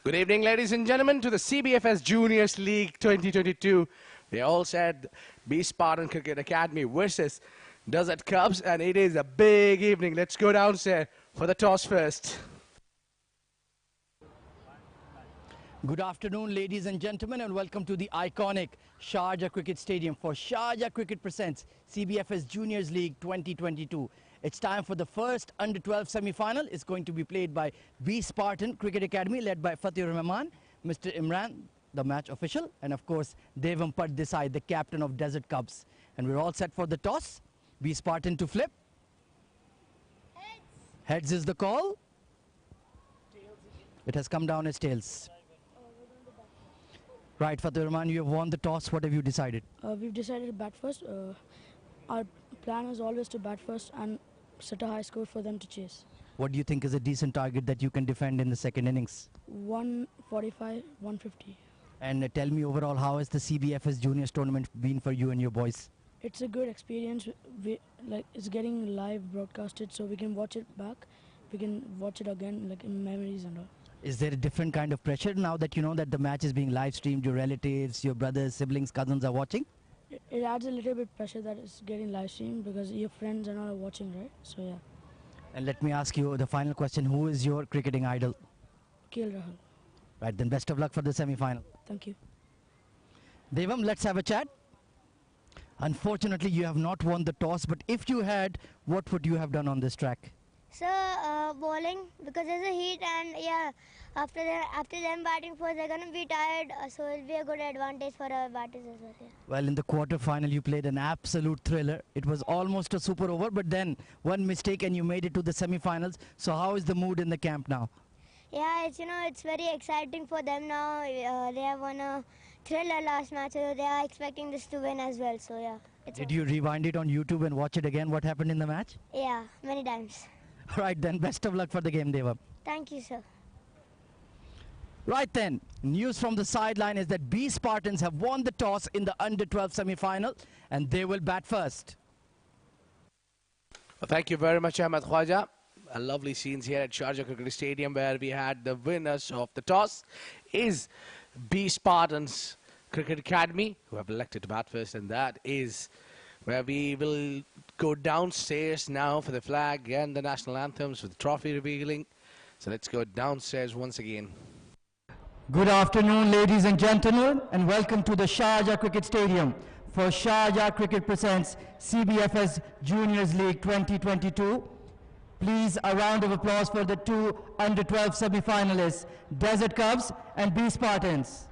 Good evening, ladies and gentlemen, to the CBFS Juniors League 2022. We all said B Spartan Cricket Academy versus Desert Cubs, and it is a big evening. Let's go downstairs for the toss first. Good afternoon, ladies and gentlemen, and welcome to the iconic Sharjah Cricket Stadium for Sharjah Cricket Presents CBFS Juniors League 2022. It's time for the first Under-12 semi-final. It's going to be played by B Spartan Cricket Academy, led by Fatih Rahman, Mr. Imran, the match official, and of course, Devam Desai, the captain of Desert Cubs. And we're all set for the toss. B Spartan to flip. Heads. Heads is the call. It has come down as tails. Right, Fatih Rahman, you have won the toss. What have you decided? We've decided to bat first. Our plan is always to bat first and set a high score for them to chase. What do you think is a decent target that you can defend in the second innings? 145, 150. And tell me overall, how has the CBFS Juniors tournament been for you and your boys? It's a good experience. It's getting live broadcasted, so we can watch it back. We can watch it again, like in memories and all. Is there a different kind of pressure now that you know that the match is being live streamed, your relatives, your brothers, siblings, cousins are watching? It adds a little bit pressure that it's getting live streamed because your friends and all are watching, right? So yeah. And let me ask you the final question. Who is your cricketing idol? KL Rahul. Right, then best of luck for the semi-final. Thank you. Devam, let's have a chat. Unfortunately, you have not won the toss, but if you had, what would you have done on this track? So bowling, because there's a heat, and yeah, after them batting first, they're gonna be tired. So it'll be a good advantage for our batters as well. Yeah. Well, in the quarter-final, you played an absolute thriller. It was almost a super over, but then one mistake and you made it to the semi-finals. So how is the mood in the camp now? Yeah, it's very exciting for them now. They have won a thriller last match, so they are expecting this to win as well. So yeah. Did you rewind it on YouTube and watch it again? What happened in the match? Yeah, many times. Right then, best of luck for the game, Devam. Thank you, sir. Right then, news from the sideline is that B Spartans have won the toss in the Under-12 semi-final, and they will bat first. Well, thank you very much, Ahmed Khwaja. Lovely scenes here at Sharjah Cricket Stadium, where we had the winners of the toss is B Spartans Cricket Academy, who have elected to bat first, and that is where we will go downstairs now for the flag and the national anthems with the trophy revealing. So let's go downstairs once again. Good afternoon, ladies and gentlemen, and welcome to the Sharjah Cricket Stadium for Sharjah Cricket Presents CBFS Juniors League 2022. Please, a round of applause for the two Under-12 semi-finalists, Desert Cubs and B Spartans.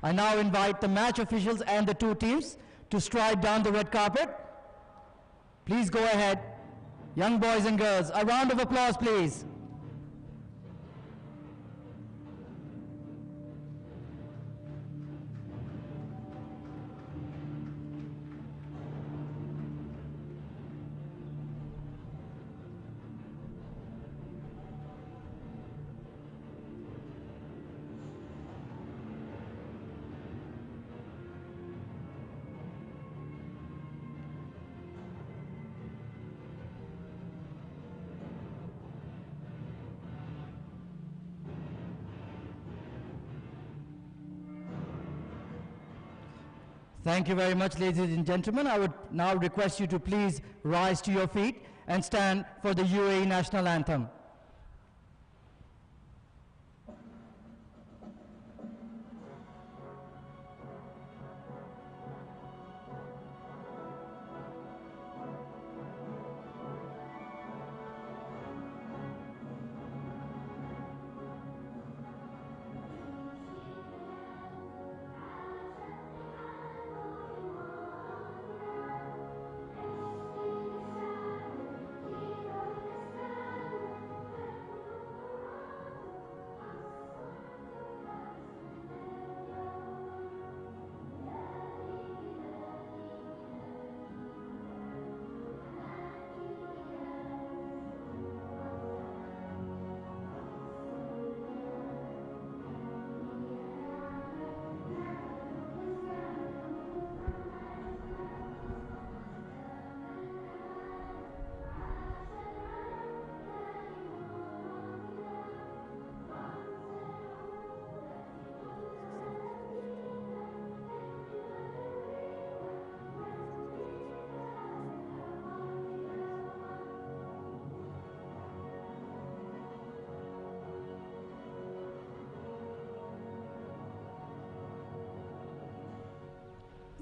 I now invite the match officials and the two teams to stride down the red carpet. Please go ahead. Young boys and girls, a round of applause, please. Thank you very much, ladies and gentlemen. I would now request you to please rise to your feet and stand for the Uae National Anthem.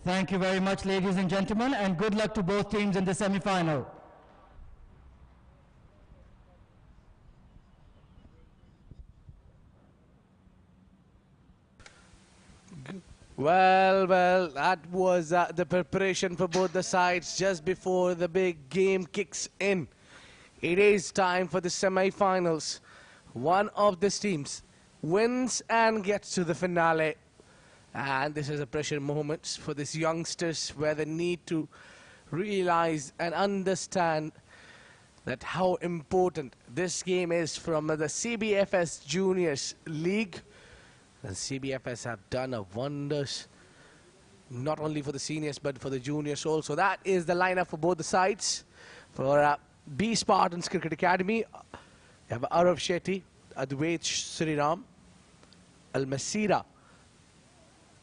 Thank you very much, ladies and gentlemen, and good luck to both teams in the semi-final. Well, that was the preparation for both the sides just before the big game kicks in. It is time for the semi-finals. One of these teams wins and gets to the finale. And this is a pressure moment for these youngsters where they need to realize and understand that how important this game is from the CBFS Juniors League. And CBFS have done a wonders, not only for the seniors but for the juniors also. That is the lineup for both the sides. For B Spartans Cricket Academy, you have Arav Shetty, Advait Sriram, Al Masira,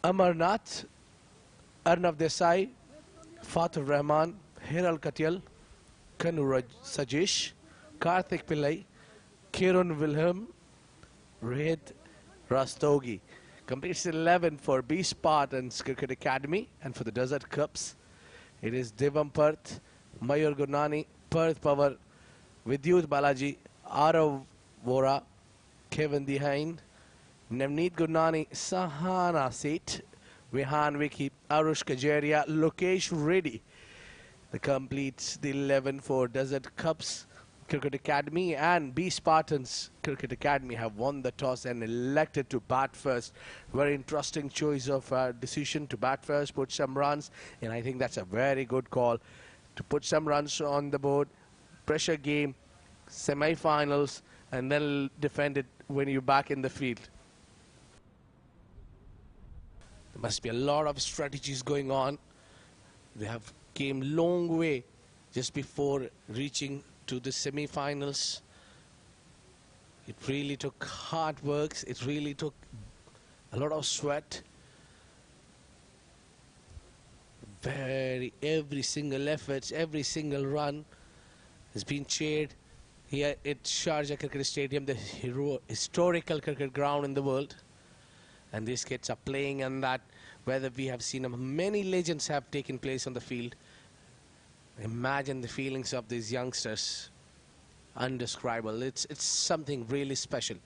Amarnath, Arnav Desai, Fatur Rahman, Hiral Katyal, Kanuraj Sajesh, Karthik Pillai, Kiran Wilhelm, Rohit Rastogi. Completes 11 for B Spartans Cricket Academy, and for the Desert Cups, it is Devam Parth, Mayur Gurnani, Parth Power, Vidyut Balaji, Arav Vora, Kevin Dehain, Navneet Gurnani, Sahana Seth, Vihan Vicky, Arush Kajaria, Lokesh Reddy. The completes the 11 for Desert Cups Cricket Academy, and B Spartans Cricket Academy have won the toss and elected to bat first. Very interesting choice of decision to bat first, put some runs, and I think that's a very good call to put some runs on the board. Pressure game, semi-finals, and then defend it when you're back in the field. There must be a lot of strategies going on. They have came long way just before reaching to the semi-finals. It really took hard work. It really took a lot of sweat. Every single effort, every single run has been cheered here at Sharjah Cricket Stadium, the historical cricket ground in the world. And these kids are playing on that, whether we have seen many legends have taken place on the field. Imagine the feelings of these youngsters. Undescribable. It's something really special.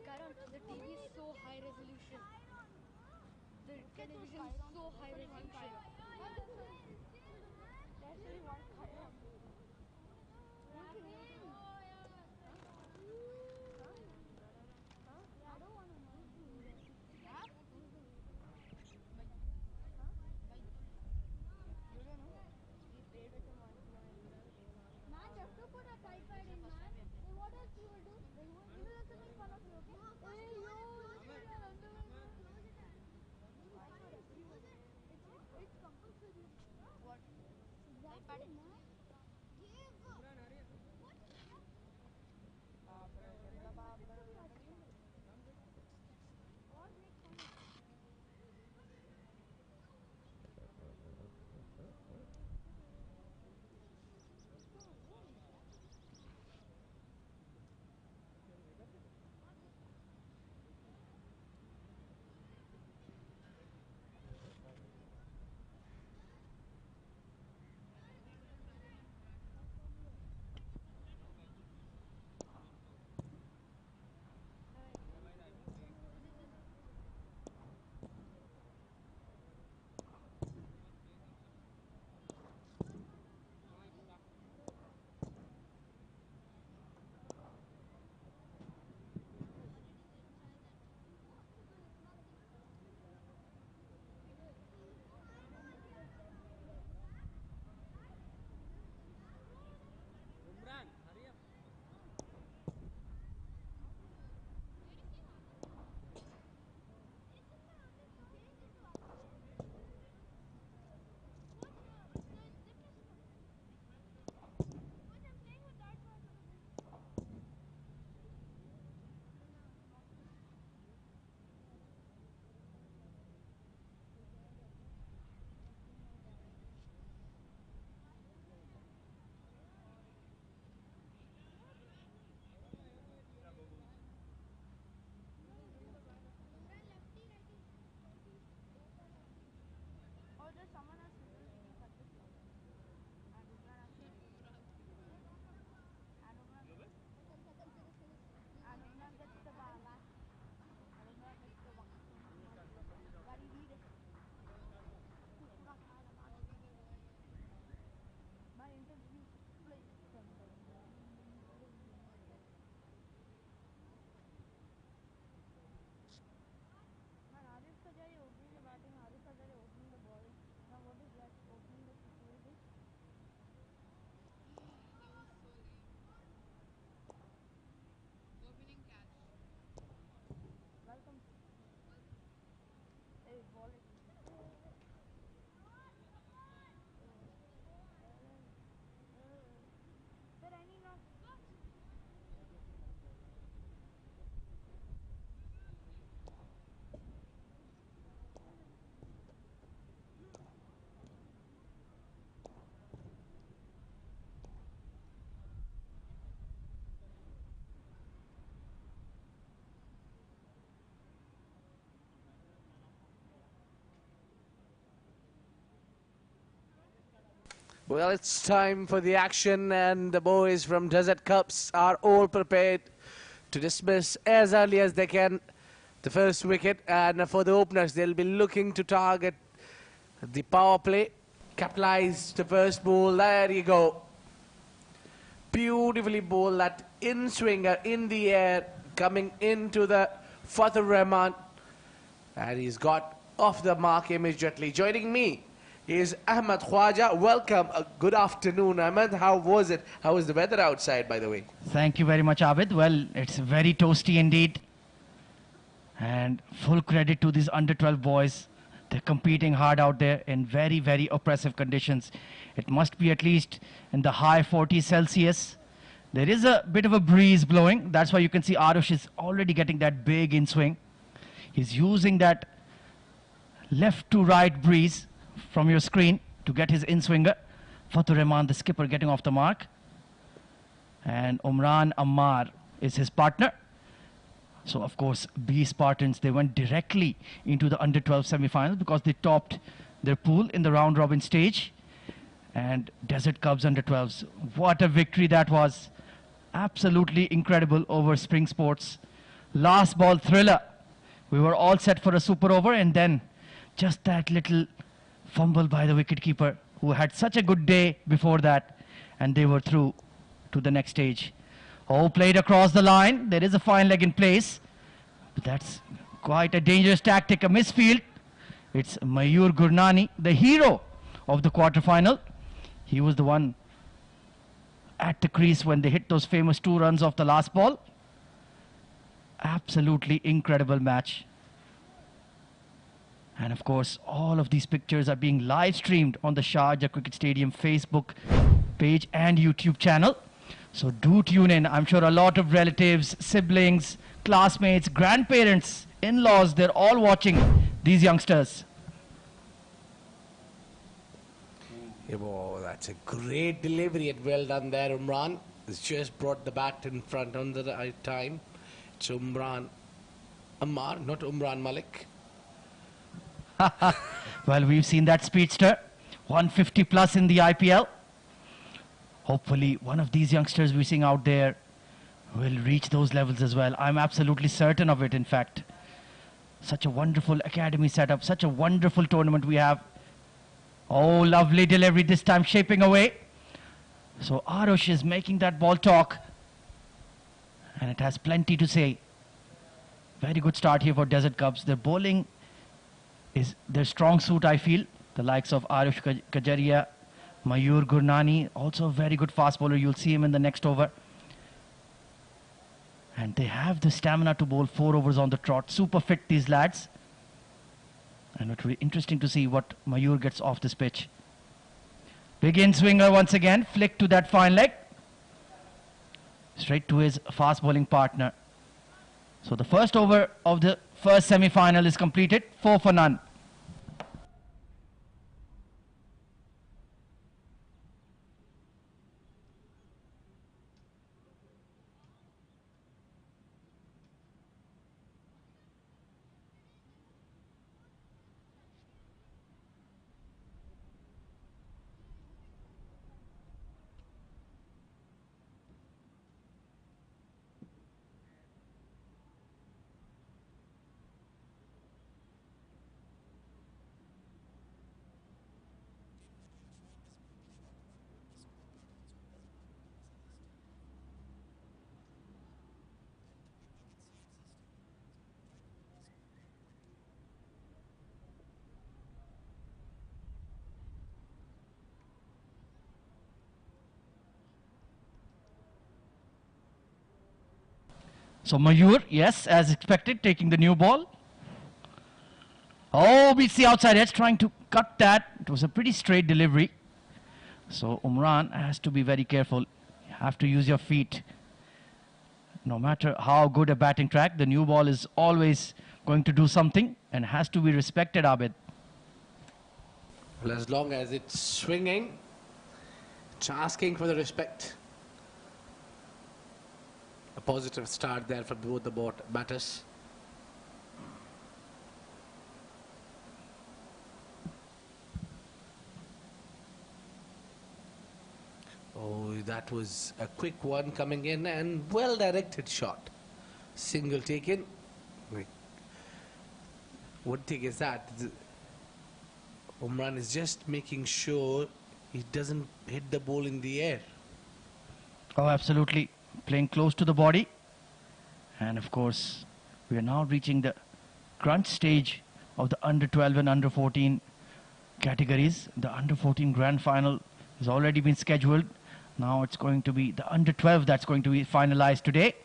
Karan, the TV is so high resolution. The television is so high resolution. That's really one Karan. Well, it's time for the action, and the boys from Desert Cups are all prepared to dismiss as early as they can the first wicket. And for the openers, they'll be looking to target the power play, capitalize the first ball. There you go. Beautifully bowled, that in-swinger in the air, coming into the Fathur Rahman. And he's got off the mark immediately. Joining me is Ahmed Khwaja. Welcome. Good afternoon, Ahmed. How was it? How was the weather outside, by the way? Thank you very much, Abid. Well, it's very toasty indeed. And full credit to these under-12 boys. They're competing hard out there in very, very oppressive conditions. It must be at least in the high 40s Celsius. There is a bit of a breeze blowing. That's why you can see Arush is already getting that big in-swing. He's using that left to right breeze from your screen to get his in-swinger. Fathur Rahman, the skipper, getting off the mark. And Umran Ammar is his partner. So, of course, B Spartans, they went directly into the under-12 semi-finals because they topped their pool in the round-robin stage. And Desert Cubs under-12s, what a victory that was. Absolutely incredible over Spring Sports. Last ball thriller. We were all set for a super over, and then just that little fumble by the wicketkeeper who had such a good day before that, and they were through to the next stage. Oh, played across the line. There is a fine leg in place. But that's quite a dangerous tactic, a misfield. It's Mayur Gurnani, the hero of the quarterfinal. He was the one at the crease when they hit those famous 2 runs off the last ball. Absolutely incredible match. And of course, all of these pictures are being live streamed on the Sharjah Cricket Stadium Facebook page and YouTube channel. So do tune in. I'm sure a lot of relatives, siblings, classmates, grandparents, in-laws, they're all watching these youngsters. Yeah, well, that's a great delivery and well done there, Umran. He's just brought the bat in front on the right time. It's Umran Ammar, not Umran Malik. Well, we've seen that speedster, 150 plus in the IPL. Hopefully, one of these youngsters we're seeing out there will reach those levels as well. I'm absolutely certain of it, in fact. Such a wonderful academy setup, such a wonderful tournament we have. Oh, lovely delivery this time, shaping away. So Arush is making that ball talk. And it has plenty to say. Very good start here for Desert Cubs. Their bowling is their strong suit, I feel. The likes of Arush Kajaria, Mayur Gurnani, also a very good fast bowler. You'll see him in the next over. And they have the stamina to bowl 4 overs on the trot. Super fit, these lads. And it will be interesting to see what Mayur gets off this pitch. Big in-swinger once again. Flick to that fine leg. Straight to his fast bowling partner. So the first over of the first semi-final is completed. 4 for none. So Mayur, yes, as expected, taking the new ball. Oh, beats the outside edge, trying to cut that. It was a pretty straight delivery. So Umran has to be very careful. You have to use your feet. No matter how good a batting track, the new ball is always going to do something and has to be respected, Abid. Well, as long as it's swinging, it's asking for the respect. A positive start there for both the batters. that was a quick one coming in and well-directed shot. Single taken. Like, one thing is that Umran is just making sure he doesn't hit the ball in the air. Oh, absolutely. Playing close to the body. And of course, we are now reaching the crunch stage of the under 12 and under 14 categories. The under 14 grand final has already been scheduled. Now it's going to be the under 12 that's going to be finalized today.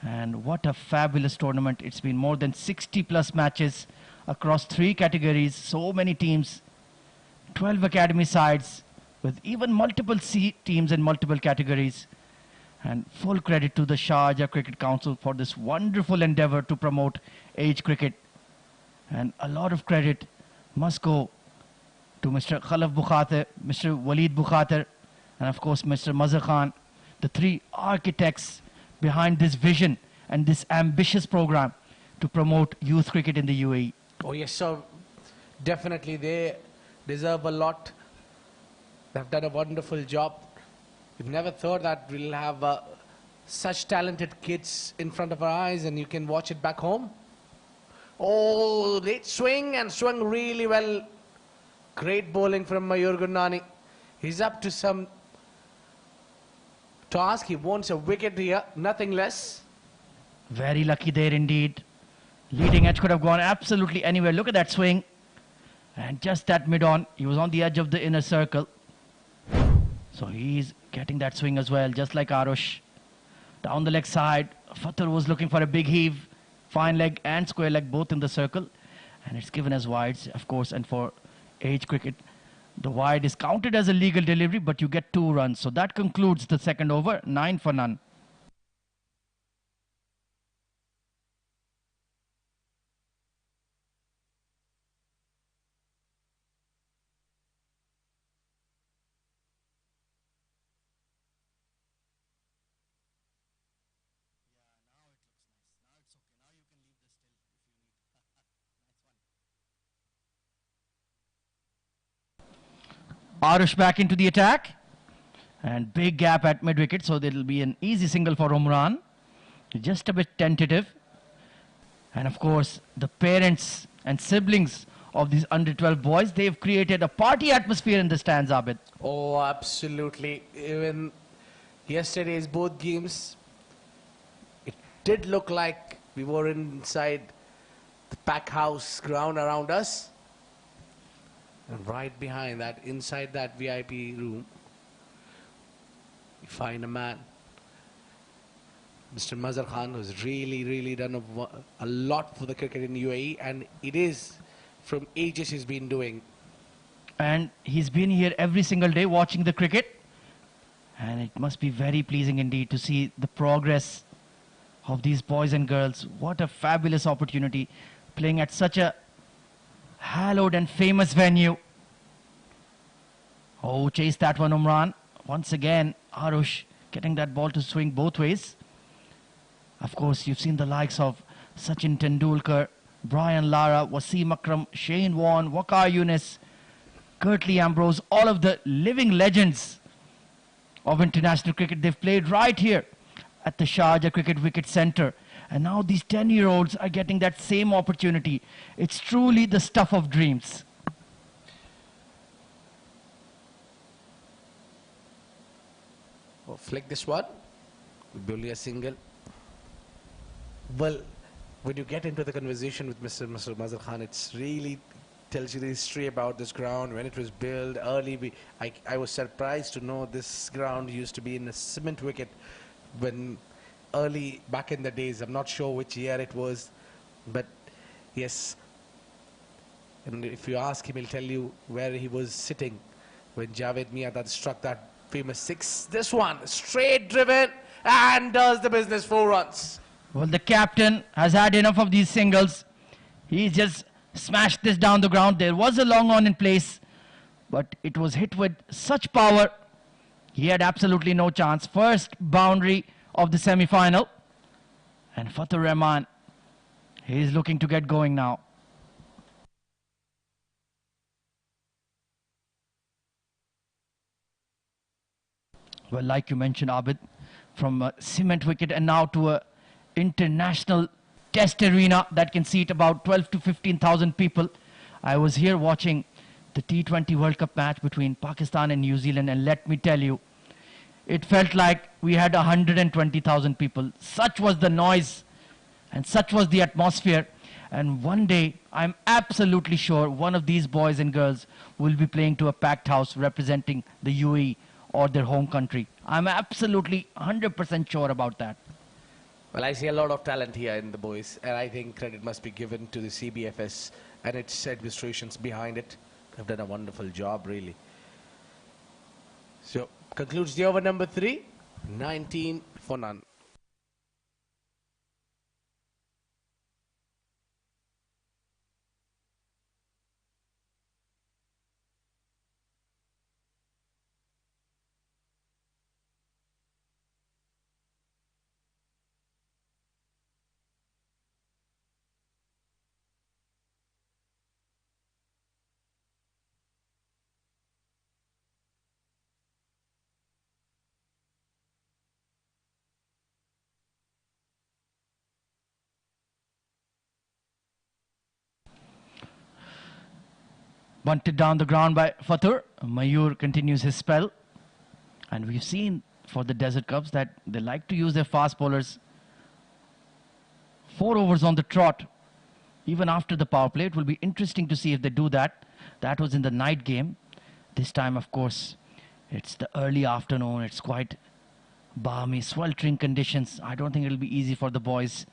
And what a fabulous tournament. It's been more than 60 plus matches across 3 categories. So many teams, 12 academy sides with even multiple C teams in multiple categories. And full credit to the Sharjah Cricket Council for this wonderful endeavor to promote age cricket. And a lot of credit must go to Mr. Khalaf Bukhater, Mr. Waleed Bukhater, and of course Mr. Mazhar Khan, the 3 architects behind this vision and this ambitious program to promote youth cricket in the UAE. Oh yes, so definitely they deserve a lot. They've done a wonderful job. We never thought that we'll have such talented kids in front of our eyes and you can watch it back home. Oh, late swing and swung really well. Great bowling from Mayur Gurnani. He's up to some task. He wants a wicket here, nothing less. Very lucky there indeed. Leading edge could have gone absolutely anywhere. Look at that swing. And just that mid-on, he was on the edge of the inner circle. So he's getting that swing as well, just like Arush. Down the leg side, Fathur was looking for a big heave. Fine leg and square leg both in the circle. And it's given as wides, of course, and for age cricket, the wide is counted as a legal delivery, but you get 2 runs. So that concludes the second over, 9 for none. Arush back into the attack. And big gap at mid-wicket, so there will be an easy single for Umran. Just a bit tentative. And of course, the parents and siblings of these under-12 boys, they've created a party atmosphere in the stands, Abid. Oh, absolutely. Even yesterday's both games, it did look like we were inside the pack house ground around us. And right behind that, inside that VIP room, you find a man, Mr. Mazhar Khan, who's really done a lot for the cricket in UAE, and it is from ages he's been doing. And he's been here every single day watching the cricket. And it must be very pleasing indeed to see the progress of these boys and girls. What a fabulous opportunity playing at such a hallowed and famous venue. Oh, chase that one, Umran. Once again, Arush getting that ball to swing both ways. Of course, you've seen the likes of Sachin Tendulkar, Brian Lara, Wasim Akram, Shane Warne, Waqar Younis, Curtly Ambrose, all of the living legends of international cricket. They've played right here at the Sharjah Cricket Wicket Centre. And now these 10-year-olds are getting that same opportunity. It's truly the stuff of dreams. Oh, flick this one. Bully a single. Well, when you get into the conversation with Mr. Mazhar Khan, it's really tells you the history about this ground, when it was built early. I was surprised to know this ground used to be in a cement wicket when early back in the days. I'm not sure which year it was, but yes. And if you ask him, he'll tell you where he was sitting when Javed Miadad struck that famous 6. This one, straight driven and does the business, 4 runs. Well, the captain has had enough of these singles. He just smashed this down the ground. There was a long on in place, but it was hit with such power. He had absolutely no chance. First boundary of the semi-final. And Fathur Rahman, he is looking to get going now. Well, like you mentioned, Abid, from a cement wicket and now to a international test arena that can seat about 12 to 15,000 people. I was here watching the T20 World Cup match between Pakistan and New Zealand, and let me tell you, it felt like we had 120,000 people. Such was the noise and such was the atmosphere. And one day, I'm absolutely sure one of these boys and girls will be playing to a packed house representing the UAE or their home country. I'm absolutely 100% sure about that. Well, I see a lot of talent here in the boys, and I think credit must be given to the CBFS and its administrations behind it. They've done a wonderful job, really. So, concludes the over number 3, 19 for none. Bunted down the ground by Fatur. Mayur continues his spell. And we've seen for the Desert Cubs that they like to use their fast bowlers 4 overs on the trot, even after the power play. It will be interesting to see if they do that. That was in the night game. This time, of course, it's the early afternoon. It's quite balmy, sweltering conditions. I don't think it'll be easy for the boys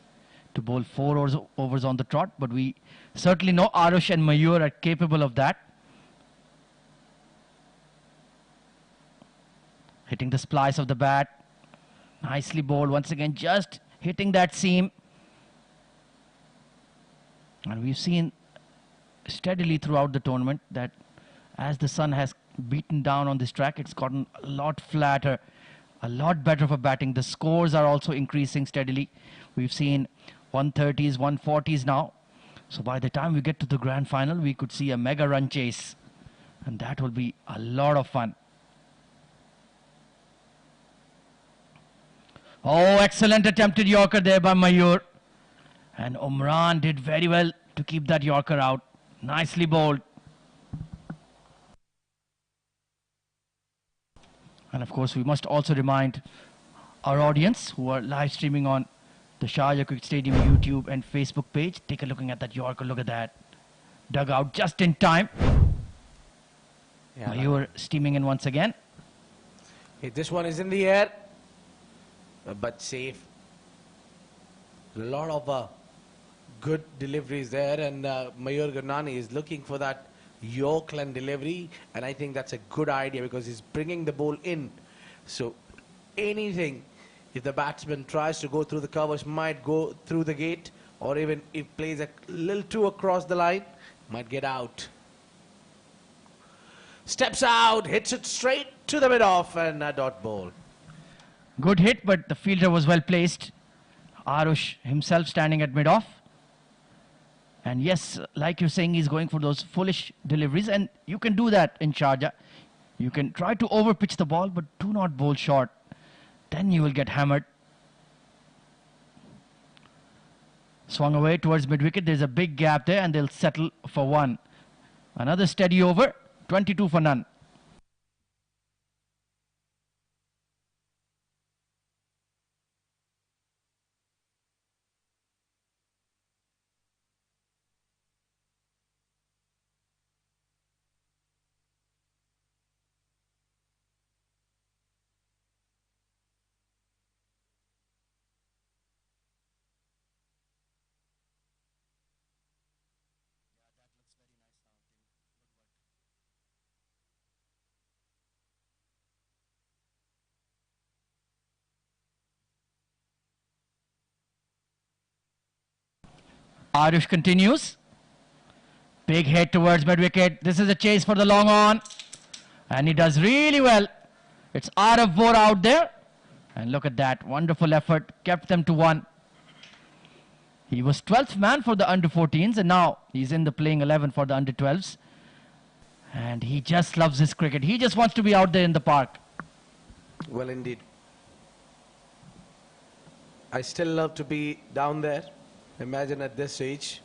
to bowl 4 overs on the trot, but we certainly know Arush and Mayur are capable of that. Hitting the splice of the bat. Nicely bowled once again, just hitting that seam. And we've seen steadily throughout the tournament that as the sun has beaten down on this track, it's gotten a lot flatter, a lot better for batting. The scores are also increasing steadily. We've seen 130s, 140s now. So by the time we get to the grand final, we could see a mega run chase. And that will be a lot of fun. Oh, excellent attempted Yorker there by Mayur. And Umran did very well to keep that Yorker out. Nicely bowled. And of course, we must also remind our audience who are live streaming on the Sharjah Cricket Stadium YouTube and Facebook page. Take a look at that Yorker. Look at that. Dug out just in time. Yeah, Mayur steaming in once again. Hey, this one is in the air, but safe. A lot of good deliveries there, and Mayur Gurnani is looking for that Yorkland delivery, and I think that's a good idea because he's bringing the ball in. So anything, if the batsman tries to go through the covers, might go through the gate, or even if plays a little too across the line, might get out. Steps out, hits it straight to the mid-off, and a dot ball. Good hit, but the fielder was well placed. Arush himself standing at mid-off. And yes, like you're saying, he's going for those foolish deliveries, and you can do that in Sharjah. You can try to overpitch the ball, but do not bowl short. Then you will get hammered. Swung away towards mid-wicket. There's a big gap there, and they'll settle for 1. Another steady over, 22 for none. Arush continues. Big hit towards mid-wicket. This is a chase for the long on. And he does really well. It's Arif Vora out there. And look at that. Wonderful effort. Kept them to 1. He was 12th man for the under-14s. And now he's in the playing 11 for the under-12s. And he just loves his cricket. He just wants to be out there in the park. Well, indeed. I still love to be down there. Imagine at this age,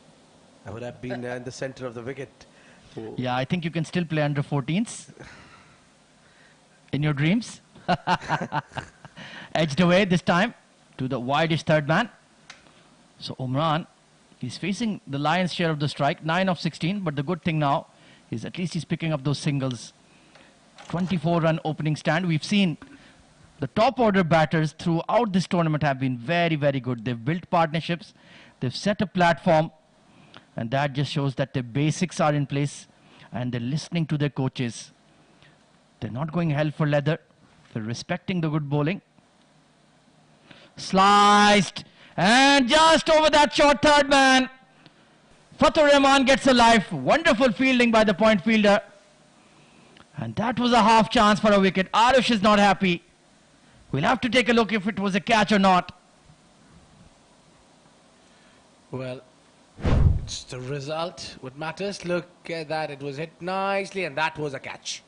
I would have been in the center of the wicket. Oh. Yeah, I think you can still play under 14s in your dreams. Edged away this time to the widest third man. So Umran, he's facing the lion's share of the strike, 9 of 16. But the good thing now is at least he's picking up those singles. 24-run opening stand. We've seen the top order batters throughout this tournament have been very, very good. They've built partnerships. They've set a platform. And that just shows that the basics are in place and they're listening to their coaches. They're not going hell for leather. They're respecting the good bowling. Sliced. And just over that short third man, Fatur Rahman gets a life. Wonderful fielding by the point fielder. And that was a half chance for a wicket. Arush is not happy. We'll have to take a look if it was a catch or not. Well, it's the result. What matters, look at that. It was hit nicely and that was a catch.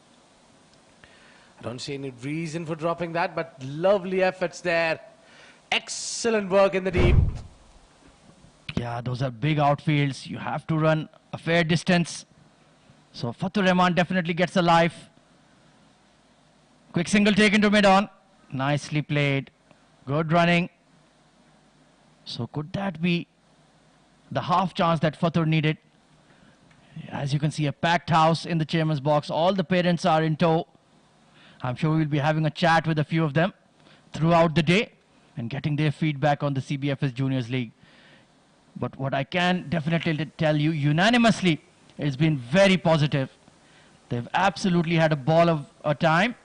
I don't see any reason for dropping that, but lovely efforts there. Excellent work in the deep. Yeah, those are big outfields. You have to run a fair distance. So Fatur Rahman definitely gets a life. Quick single taken to mid-on. Nicely played. Good running. So could that be the half chance that Fatur needed? As you can see, a packed house in the chairman's box. All the parents are in tow. I'm sure we'll be having a chat with a few of them throughout the day and getting their feedback on the CBFS Juniors League. But what I can definitely tell you unanimously, it's been very positive. They've absolutely had a ball of a time.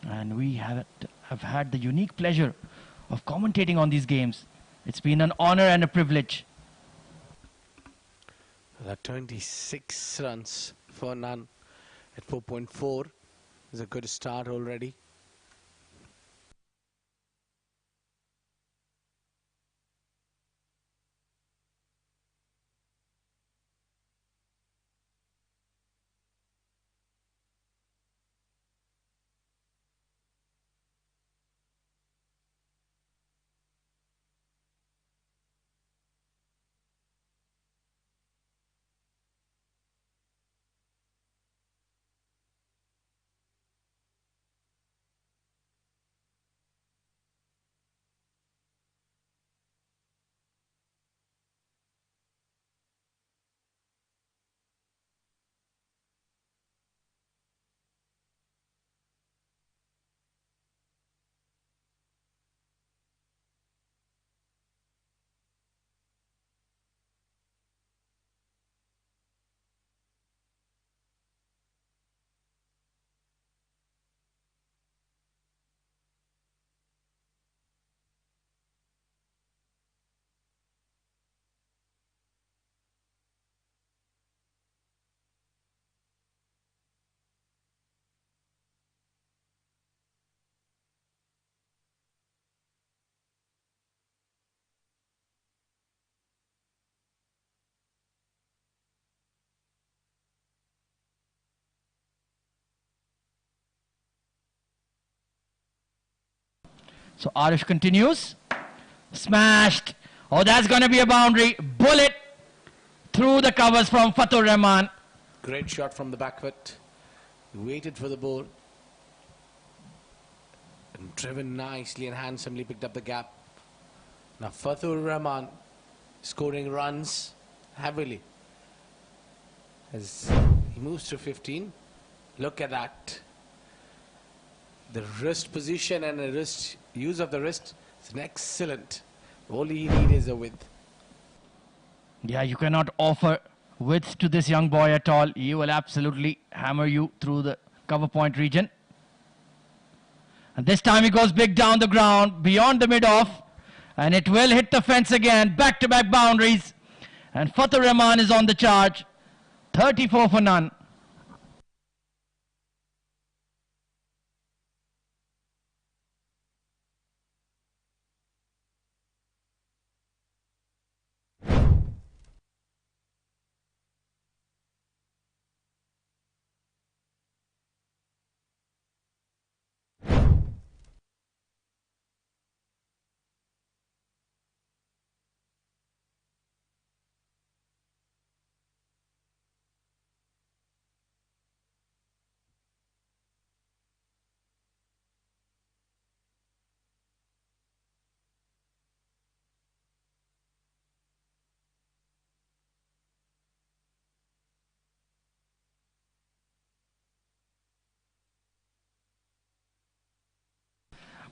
And we have had the unique pleasure of commentating on these games. It's been an honor and a privilege. That 26 runs for none at 4.4 is a good start already. So Arish continues. Smashed. Oh, that's going to be a boundary. Bullet through the covers from Fatur Rahman. Great shot from the back foot. He waited for the ball. And driven nicely and handsomely picked up the gap. Now Fatur Rahman scoring runs heavily. As he moves to 15. Look at that. The wrist position and the wrist use of the wrist is an excellent. All he needs is a width. Yeah, you cannot offer width to this young boy at all. He will absolutely hammer you through the cover point region. And this time he goes big down the ground, beyond the mid-off. And it will hit the fence again. Back-to-back boundaries. And Fatur Rahman is on the charge. 34 for none.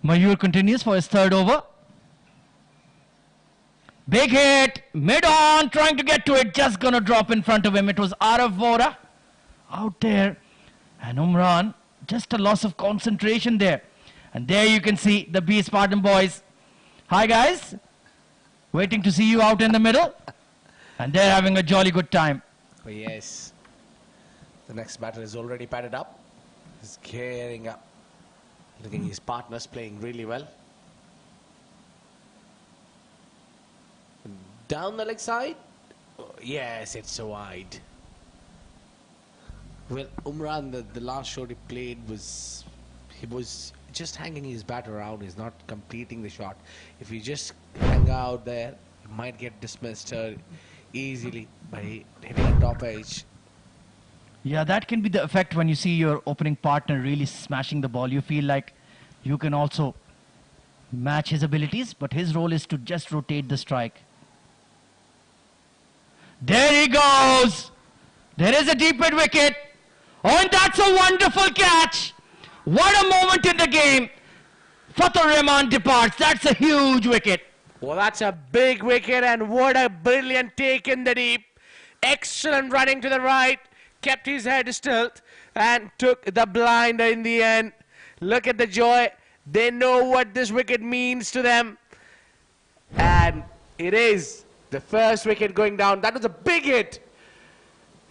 Mayur continues for his third over. Big hit, mid on, trying to get to it, just gonna drop in front of him. It was Arav Vora out there, and Umran, just a loss of concentration there. And there you can see the B Spartan boys. Hi guys, waiting to see you out in the middle, and they're having a jolly good time. Oh, yes. The next batter is already padded up. He's gearing up. Looking at his partners playing really well. Down the leg side. Oh, yes, it's so wide. Well, Umran, the last shot he played was, he was just hanging his bat around. He's not completing the shot. If he just hang out there, he might get dismissed easily by hitting a top edge. Yeah, that can be the effect when you see your opening partner really smashing the ball. You feel like you can also match his abilities, but his role is to just rotate the strike. There he goes. There is a deep mid wicket. Oh, and that's a wonderful catch. What a moment in the game. Fatur Rahman departs. That's a huge wicket. Well, that's a big wicket, and what a brilliant take in the deep. Excellent running to the right. Kept his head still and took the blinder in the end. Look at the joy. They know what this wicket means to them. And it is the first wicket going down. That was a big hit.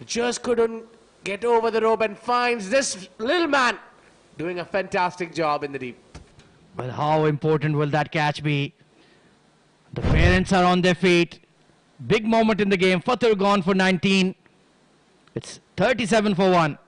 Just couldn't get over the rope and finds this little man doing a fantastic job in the deep. Well, how important will that catch be? The parents are on their feet. Big moment in the game. Fatur gone for 19. It's 37 for 1.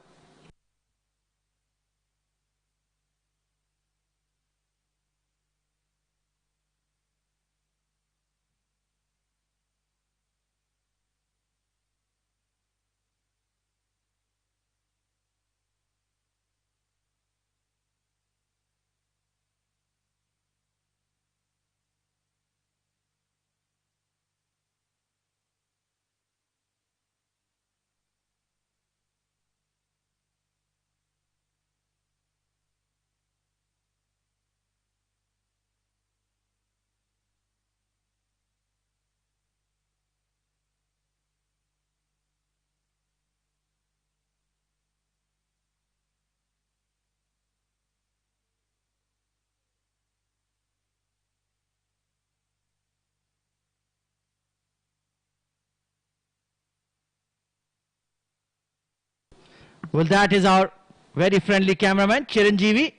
Well, that is our very friendly cameraman, Chiranjeevi.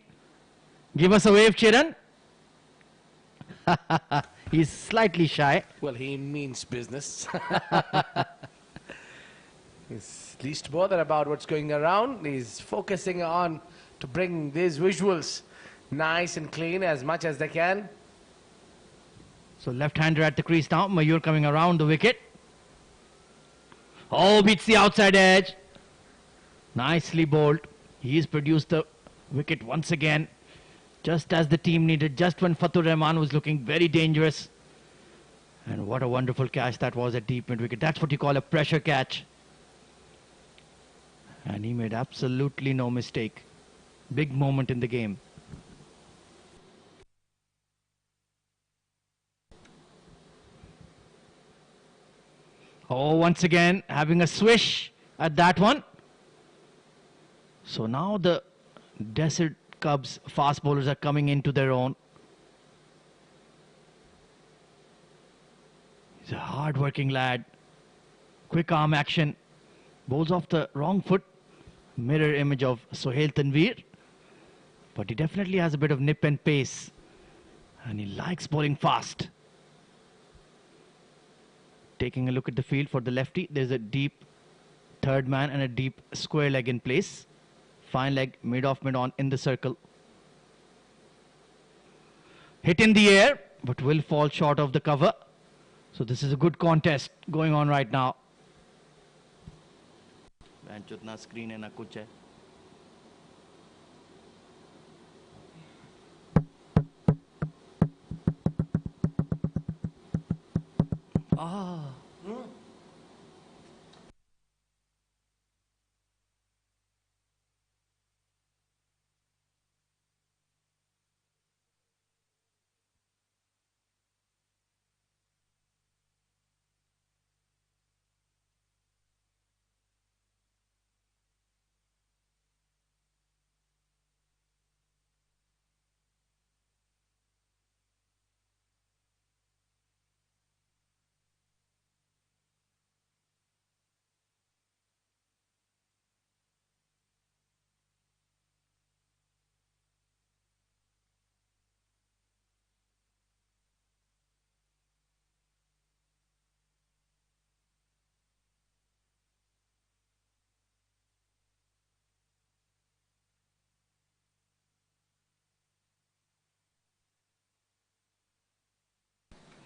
Give us a wave, Chiran. He's slightly shy. Well, he means business. He's least bothered about what's going around. He's focusing on to bring these visuals nice and clean as much as they can. So left-hander at the crease now. Mayur coming around the wicket. Oh, beats the outside edge. Nicely bowled. He's produced the wicket once again, just as the team needed, just when Fatur Rahman was looking very dangerous. And what a wonderful catch that was at deep mid wicket. That's what you call a pressure catch. And he made absolutely no mistake. Big moment in the game. Oh, once again having a swish at that one. So now the Desert Cubs fast bowlers are coming into their own. He's a hard-working lad. Quick arm action. Bowls off the wrong foot. Mirror image of Sohail Tanveer. But he definitely has a bit of nip and pace. And he likes bowling fast. Taking a look at the field for the lefty. There's a deep third man and a deep square leg in place. Fine leg, mid-off, mid-on in the circle. Hit in the air, but will fall short of the cover. So this is a good contest going on right now. Screen and Ah.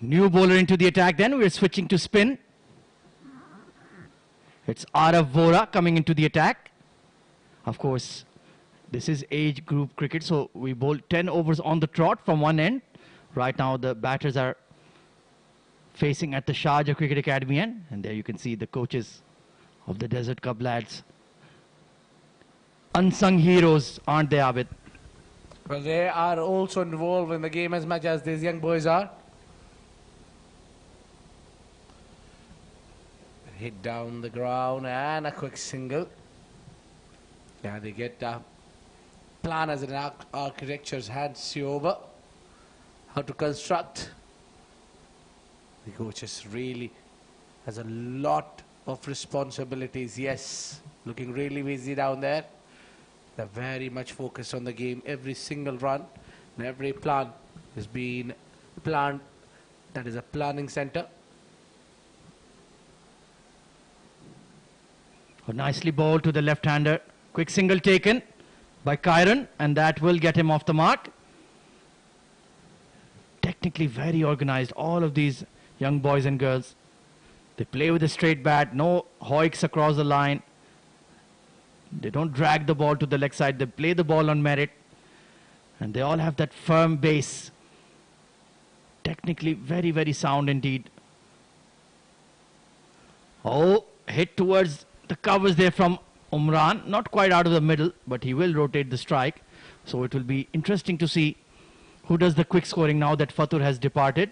New bowler into the attack then. We're switching to spin. It's Arav Vora coming into the attack. Of course, this is age group cricket, so we bowl 10 overs on the trot from one end. Right now the batters are facing at the Sharjah Cricket Academy end, and there you can see the coaches of the Desert Cup lads. Unsung heroes, aren't they, Abid? Well, they are also involved in the game as much as these young boys are. Hit down the ground and a quick single. Yeah, they get planners and architectures hands you over how to construct. The coaches really has a lot of responsibilities. Yes, looking really busy down there. They're very much focused on the game. Every single run and every plan has been planned. That is a planning center. Oh, nicely bowled to the left-hander. Quick single taken by Kyron, and that will get him off the mark. Technically very organized, all of these young boys and girls. They play with a straight bat, no hoiks across the line. They don't drag the ball to the leg side, they play the ball on merit. And they all have that firm base. Technically very, very sound indeed. Oh, hit towards the covers there from Umran. Not quite out of the middle, but he will rotate the strike. So it will be interesting to see who does the quick scoring now that Fatur has departed.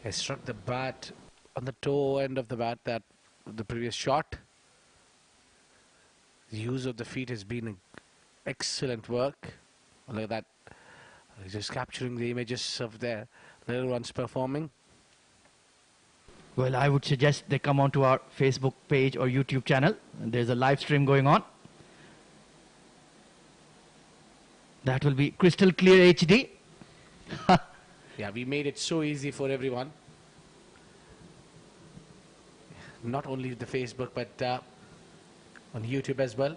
He struck the bat on the toe end of the bat, that the previous shot. The use of the feet has been excellent work. Look at that. He's just capturing the images of their little ones performing. Well, I would suggest they come onto our Facebook page or YouTube channel. There's a live stream going on. That will be crystal clear HD. Yeah, we made it so easy for everyone. Not only the Facebook, but on YouTube as well. You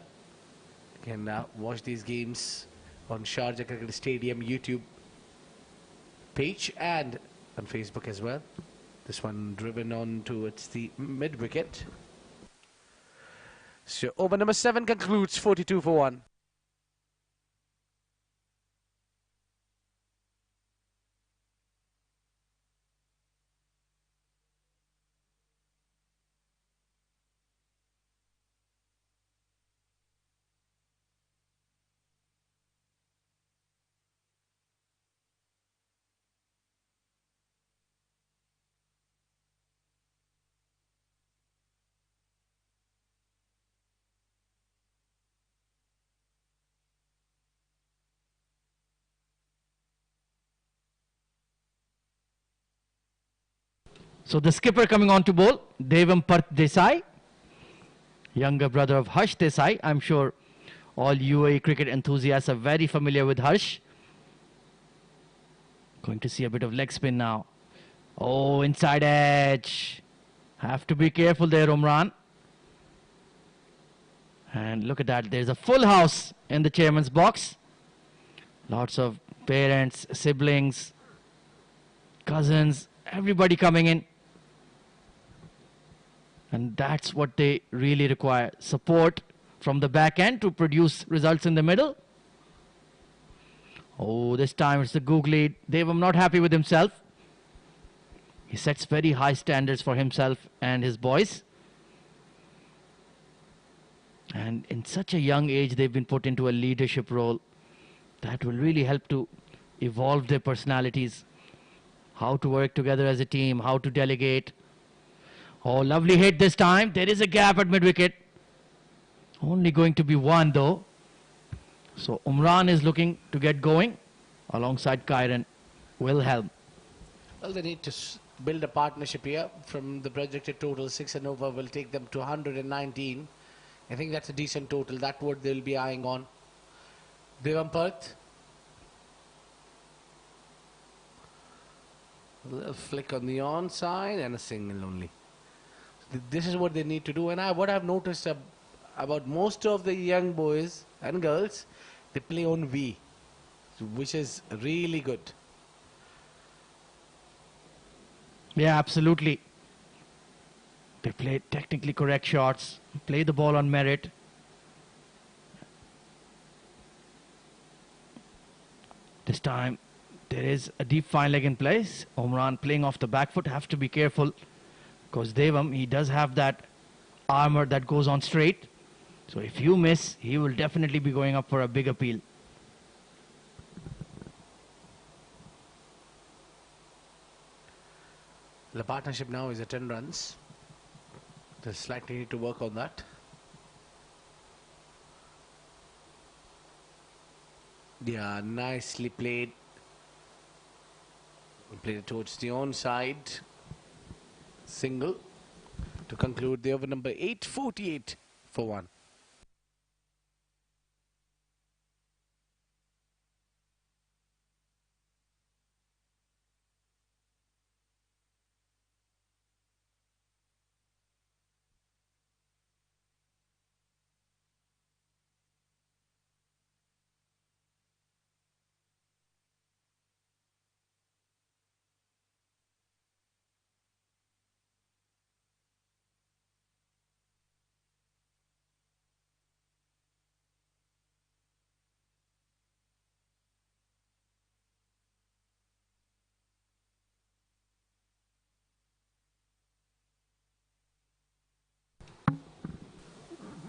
can watch these games on Sharjah Cricket Stadium YouTube page and on Facebook as well. This one driven on towards the mid-wicket. So over number 7 concludes 42 for 1. So the skipper coming on to bowl, Devam Parth Desai, younger brother of Harsh Desai. I'm sure all UAE cricket enthusiasts are very familiar with Harsh. Going to see a bit of leg spin now. Oh, inside edge. Have to be careful there, Umran. And look at that, there's a full house in the chairman's box. Lots of parents, siblings, cousins, everybody coming in. And that's what they really require. Support from the back end to produce results in the middle. Oh, this time it's the googly. Devam not happy with himself. He sets very high standards for himself and his boys. And in such a young age, they've been put into a leadership role that will really help to evolve their personalities. How to work together as a team, how to delegate. Oh, lovely hit this time. There is a gap at mid-wicket. Only going to be one though. So Umran is looking to get going alongside Kyron. Wilhelm. Well, they need to build a partnership here. From the projected total, 6 and over will take them to 119. I think that's a decent total. That what they'll be eyeing on. Devam Parth. A little flick on the onside and a single only. This is what they need to do. And what I've noticed about most of the young boys and girls, they play on V, which is really good. Yeah, absolutely. They play technically correct shots, play the ball on merit. This time there is a deep fine leg in place. Umran playing off the back foot, have to be careful because Devam, he does have that armor that goes on straight. So if you miss, he will definitely be going up for a big appeal. The partnership now is at 10 runs. They slightly need to work on that. Yeah, nicely played. Played it towards the onside. Single to conclude the over number 848 for 1.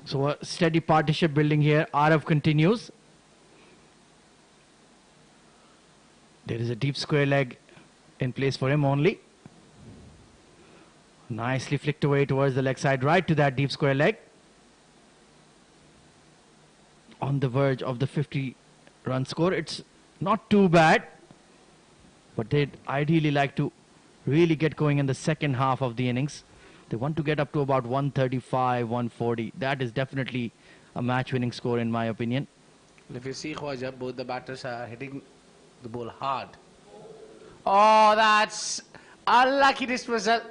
So a steady partnership building here. Arav continues. There is a deep square leg in place for him only. Nicely flicked away towards the leg side, right to that deep square leg. On the verge of the 50-run score. It's not too bad, but they'd ideally like to really get going in the second half of the innings. They want to get up to about 135, 140. That is definitely a match-winning score in my opinion. If you see Khwaja, both the batters are hitting the ball hard. Oh, that's unlucky dismissal.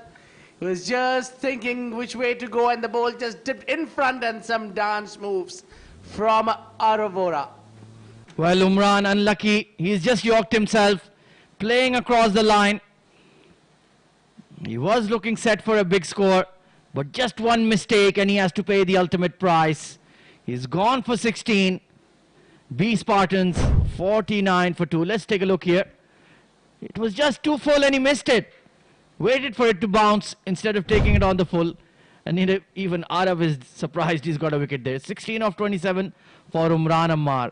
He was just thinking which way to go and the ball just dipped in front, and some dance moves from Aravora. Well, Umran unlucky. He's just yorked himself, playing across the line. He was looking set for a big score, but just one mistake and he has to pay the ultimate price. He's gone for 16. B Spartans 49 for 2. Let's take a look here. It was just too full and he missed it. Waited for it to bounce instead of taking it on the full. And even Arav is surprised he's got a wicket there. 16 of 27 for Umran Ammar.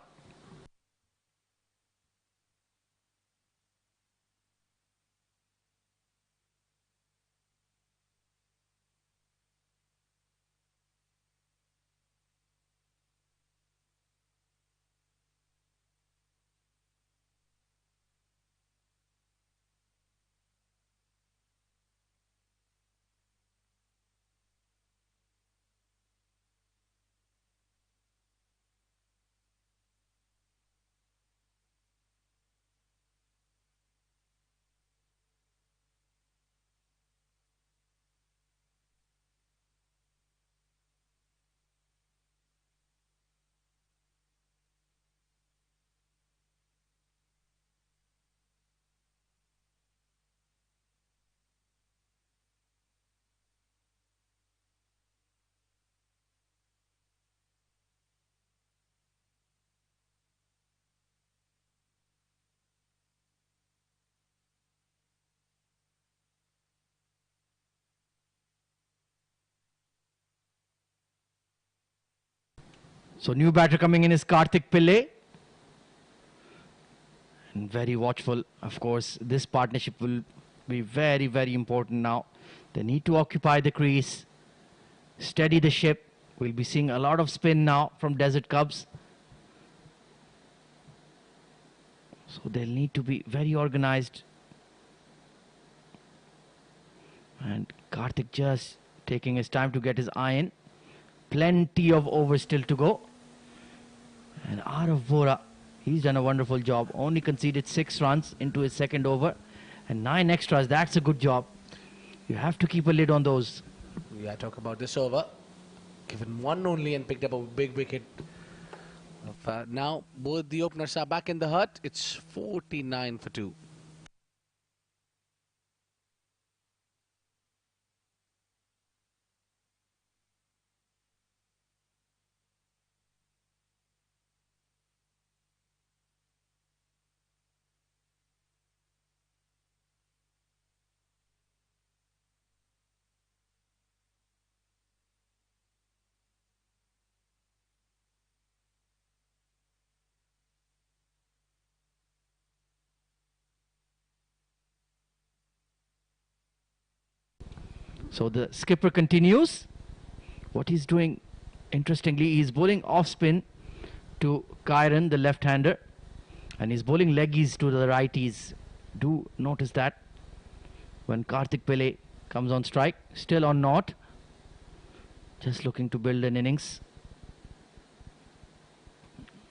So new batter coming in is Karthik Pillai. And very watchful. Of course, this partnership will be very, very important now. They need to occupy the crease, steady the ship. We'll be seeing a lot of spin now from Desert Cubs. So they'll need to be very organized. And Karthik just taking his time to get his eye in. Plenty of overs still to go. And Arav Vora, he's done a wonderful job. Only conceded 6 runs into his second over. And 9 extras, that's a good job. You have to keep a lid on those. Yeah, talk about this over. Given one only and picked up a big wicket. Now, both the openers are back in the hut. It's 49 for 2. So the skipper continues. What he's doing, interestingly, he's bowling off spin to Kyron, the left-hander, and he's bowling leggies to the righties. Do notice that when Karthik Pillai comes on strike, still on naught, just looking to build an innings.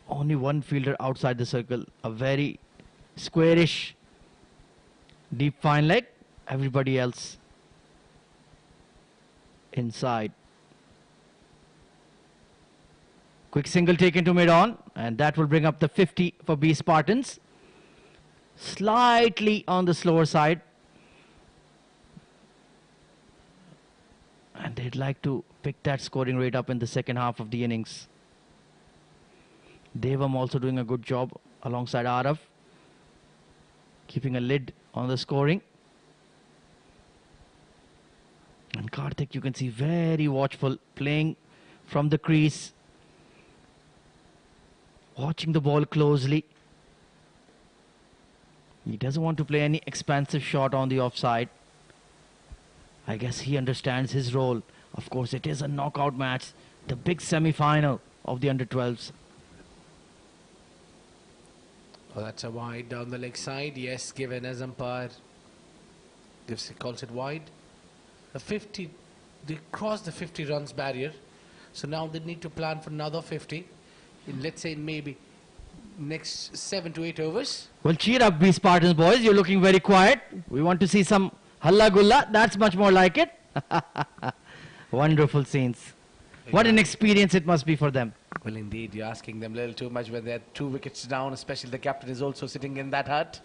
Only one fielder outside the circle, a very squarish deep fine leg, everybody else inside. Quick single taken to mid-on, and that will bring up the 50 for B Spartans. Slightly on the slower side, and they'd like to pick that scoring rate up in the second half of the innings. Devam also doing a good job alongside Arav, keeping a lid on the scoring. And Karthik, you can see, very watchful, playing from the crease, watching the ball closely. He doesn't want to play any expansive shot on the offside. I guess he understands his role. Of course, it is a knockout match, the big semi-final of the under-12s. Oh, that's a wide down the leg side. Yes, given as umpire calls it wide. The 50, they crossed the 50 runs barrier. So now they need to plan for another 50 in, let's say, maybe next 7 to 8 overs. Well, cheer up, B Spartans boys. You're looking very quiet. We want to see some halla gulla. That's much more like it. Wonderful scenes. What an experience it must be for them. Well, indeed, you're asking them a little too much when they're 2 wickets down, especially the captain is also sitting in that hut.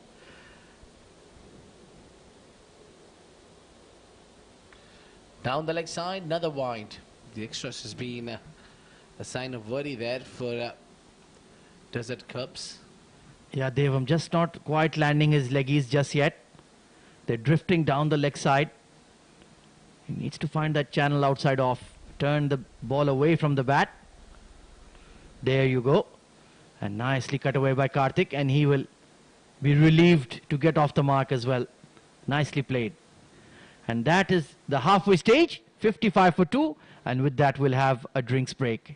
Down the leg side, another wide. The extras has been a sign of worry there for Desert Cubs. Yeah, Devam just not quite landing his leggies just yet. They're drifting down the leg side. He needs to find that channel outside off. Turn the ball away from the bat. There you go. And nicely cut away by Karthik, and he will be relieved to get off the mark as well. Nicely played. And that is the halfway stage, 55 for 2, and with that we'll have a drinks break.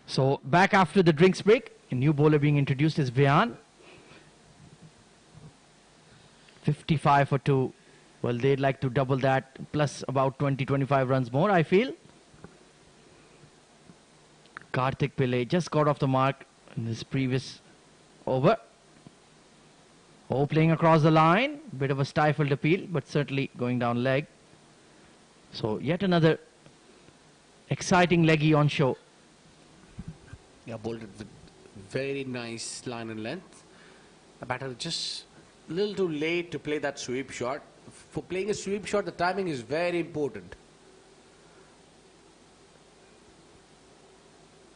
So back after the drinks break, a new bowler being introduced is Vian. 55 for 2. Well, they'd like to double that, plus about 20-25 runs more, I feel. Karthik Pillai just got off the mark in this previous over. Oh, playing across the line. Bit of a stifled appeal, but certainly going down leg. So yet another exciting leggy on show. Yeah, bowled it with very nice line and length. The batter just a little too late to play that sweep shot. For playing a sweep shot, the timing is very important.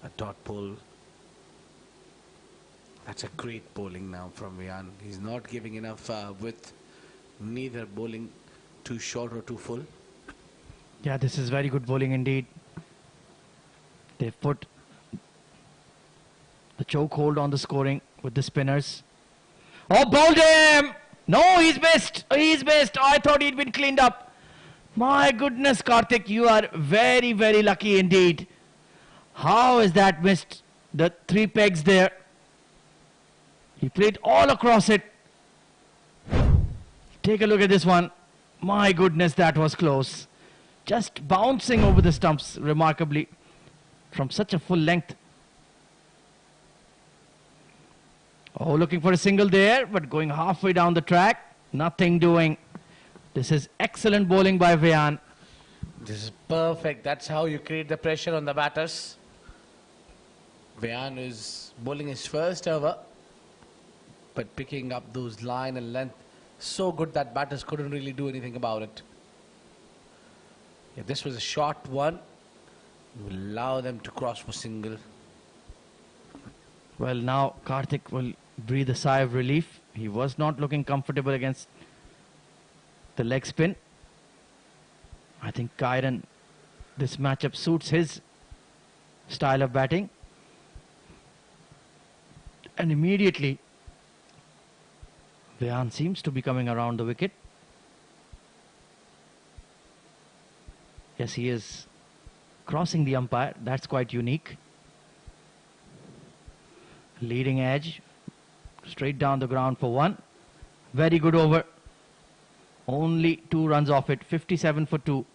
A dot ball. That's a great bowling now from Vian. He's not giving enough width, neither bowling too short or too full. Yeah, this is very good bowling indeed. They've put the choke hold on the scoring with the spinners. Oh, bowled him! No, he's missed. He's missed. I thought he'd been cleaned up. My goodness, Karthik, you are very, very lucky indeed. How is that missed? The 3 pegs there. He played all across it. Take a look at this one. My goodness, that was close. Just bouncing over the stumps remarkably from such a full length. Oh, looking for a single there, but going halfway down the track. Nothing doing. This is excellent bowling by Vian. This is perfect. That's how you create the pressure on the batters. Vian is bowling his first over, but picking up those line and length so good that batters couldn't really do anything about it. Yeah, this was a short one. You allow them to cross for single. Well, now Karthik will breathe a sigh of relief. He was not looking comfortable against the leg spin. I think Kyron, this matchup suits his style of batting. And immediately, Vian seems to be coming around the wicket. Yes, he is crossing the umpire. That's quite unique. Leading edge, straight down the ground for 1. Very good over. Only 2 runs off it. 57 for 2.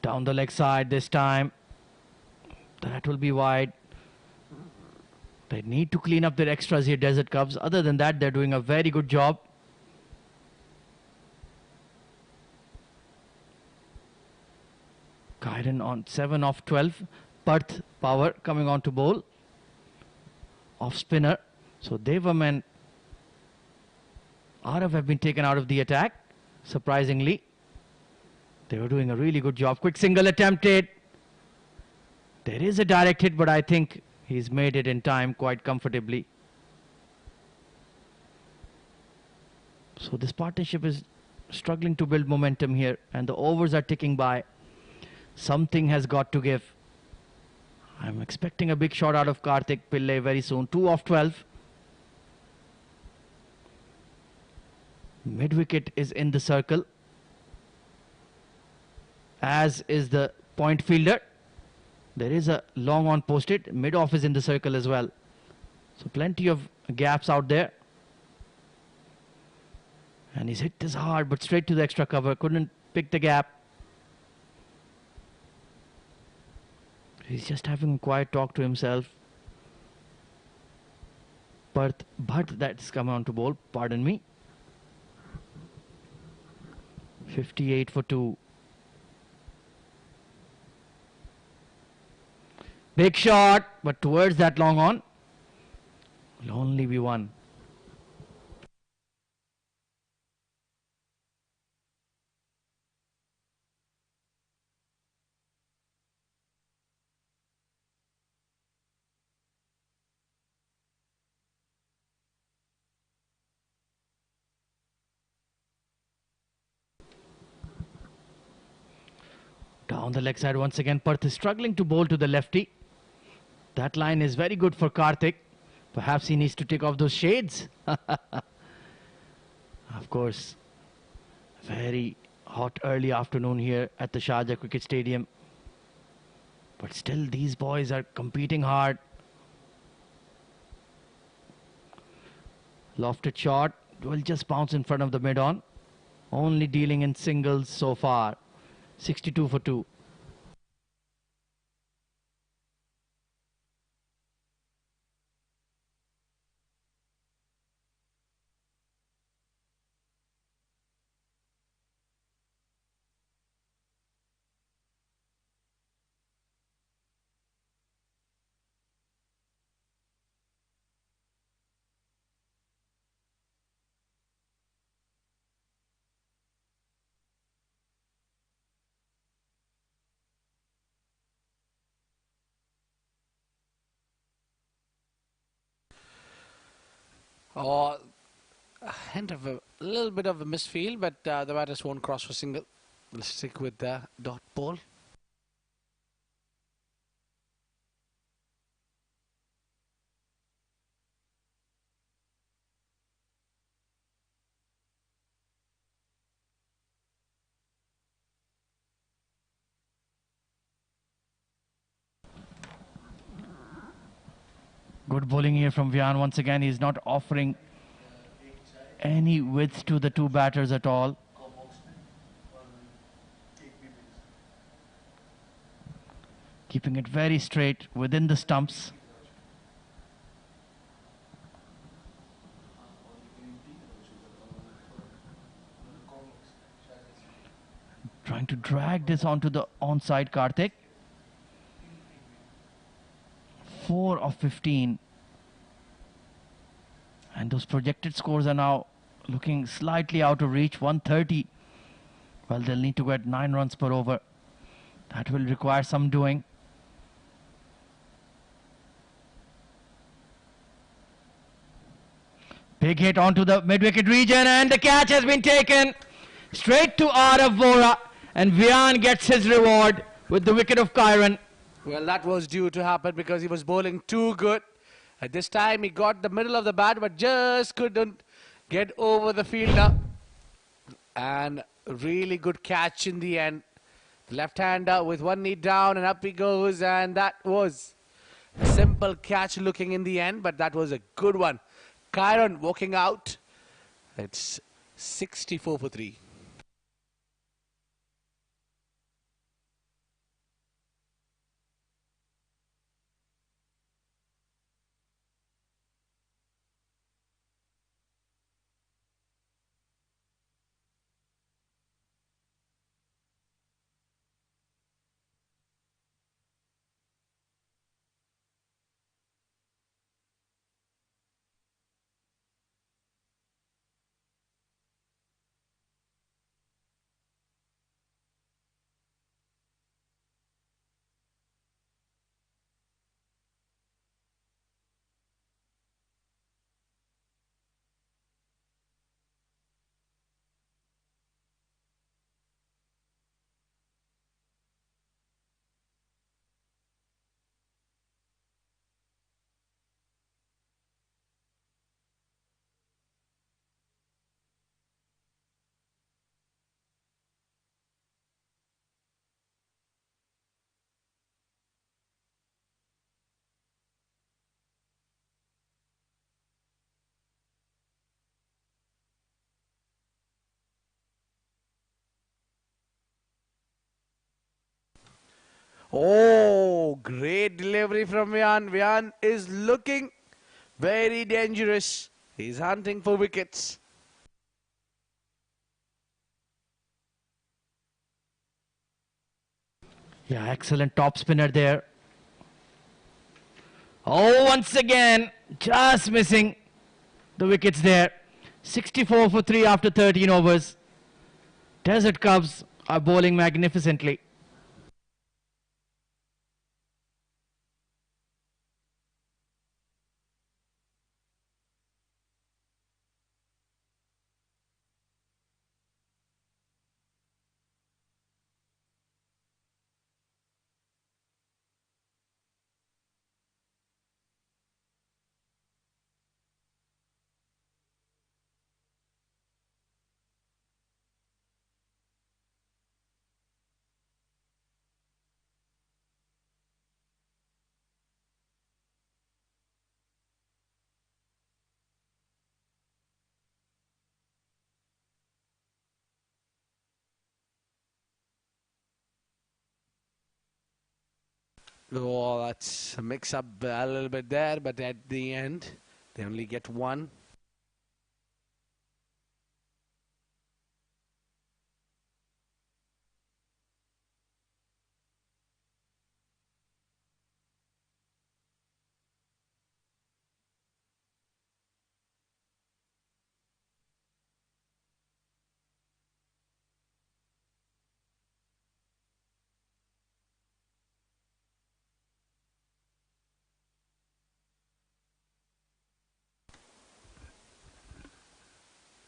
Down the leg side this time. That will be wide. They need to clean up their extras here, Desert Cubs. Other than that, they're doing a very good job. Kyron on 7 of 12. Perth Power coming on to bowl. Off spinner. So Devam and Arav have been taken out of the attack, surprisingly. They were doing a really good job. Quick single attempted. There is a direct hit, but I think he's made it in time quite comfortably. So this partnership is struggling to build momentum here, and the overs are ticking by. Something has got to give. I'm expecting a big shot out of Karthik Pillai very soon. 2 of 12. Mid-wicket is in the circle, as is the point fielder. There is a long on posted. Mid-off is in the circle as well. So plenty of gaps out there. And he's hit this hard, but straight to the extra cover. Couldn't pick the gap. He's just having a quiet talk to himself. But that's come on to bowl. Pardon me. 58 for 2. Big shot, but towards that long on. Will only be one. Down the leg side once again, Perth is struggling to bowl to the lefty. That line is very good for Karthik. Perhaps he needs to take off those shades. Of course, very hot early afternoon here at the Sharjah Cricket Stadium. But still, these boys are competing hard. Lofted shot will just bounce in front of the mid-on. Only dealing in singles so far. 62 for 2. Or a hint of a little bit of a misfield, but the batters won't cross for single. We'll stick with the dot ball. Good bowling here from Vian. Once again, he's not offering any width to the two batters at all. Keeping it very straight within the stumps. Trying to drag this onto the onside Karthik. 4 of 15. And those projected scores are now looking slightly out of reach. 130. Well, they'll need to get 9 runs per over. That will require some doing. Big hit onto the mid-wicket region, and the catch has been taken straight to Arav Vora, and Vian gets his reward with the wicket of Kyron. Well, that was due to happen because he was bowling too good. At this time, he got the middle of the bat, but just couldn't get over the fielder. And a really good catch in the end. The left-hander with one knee down, and up he goes, and that was a simple catch looking in the end, but that was a good one. Kyron walking out. It's 64 for 3. Oh, great delivery from Vian. Vian is looking very dangerous. He's hunting for wickets. Yeah, excellent top spinner there. Oh, once again, just missing the wickets there. 64 for 3 after 13 overs. Desert Cubs are bowling magnificently. Oh, that's a mix-up a little bit there, but at the end, they only get one.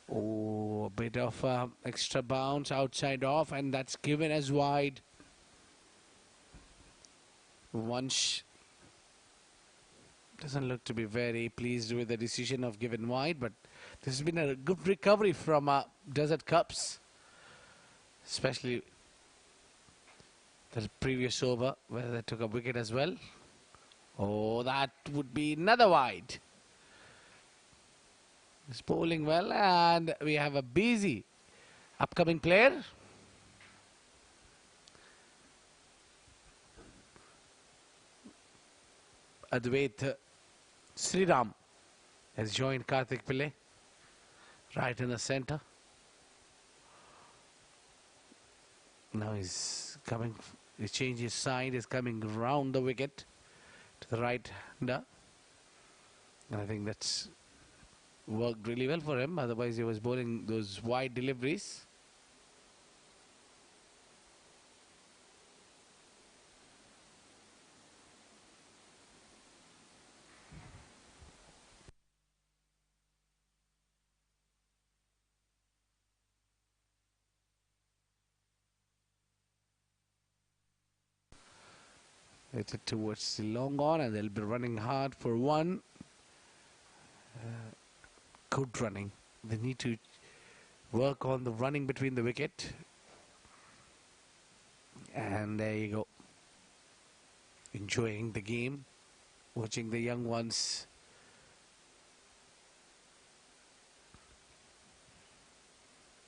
Oh, a bit of extra bounce outside off, and that's given as wide. Vansh doesn't look to be very pleased with the decision of given wide, but this has been a good recovery from Desert Cups, especially the previous over where they took a wicket as well. Oh, that would be another wide. He's bowling well, and we have a busy upcoming player. Advait Sriram has joined Karthik Pillai right in the center. Now he's coming, he changed his side, he's coming round the wicket to the right hander. And I think that's worked really well for him, otherwise he was bowling those wide deliveries. It's towards the long on, and they'll be running hard for one. Good running. They need to work on the running between the wicket. And there you go. Enjoying the game. Watching the young ones.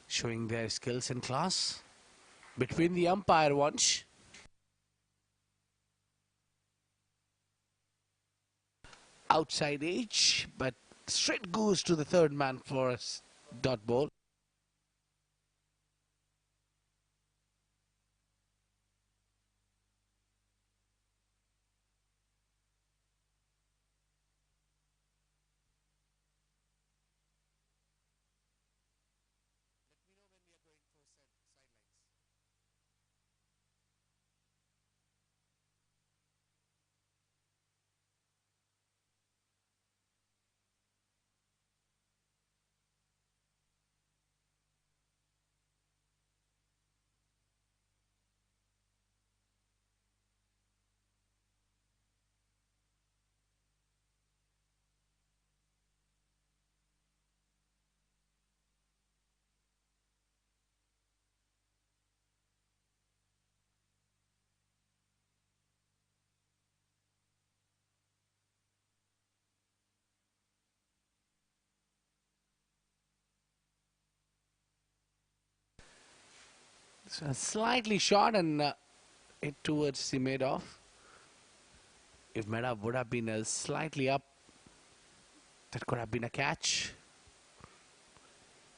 Showing their skills and class. Between the umpire once. Outside edge, but straight goes to the third man for a dot ball. So slightly short and it towards the mid-off. If mid-off would have been slightly up, that could have been a catch.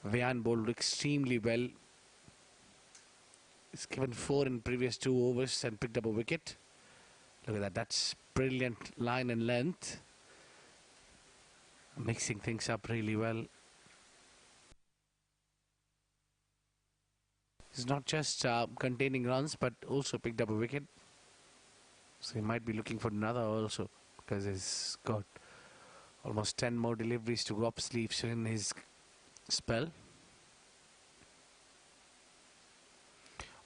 Vian bowled extremely well. He's given 4 in previous 2 overs and picked up a wicket. Look at that, that's brilliant line and length. mixing things up really well. He's not just containing runs, but also picked up a wicket. So he might be looking for another also, because he's got almost 10 more deliveries to go up sleeves in his spell.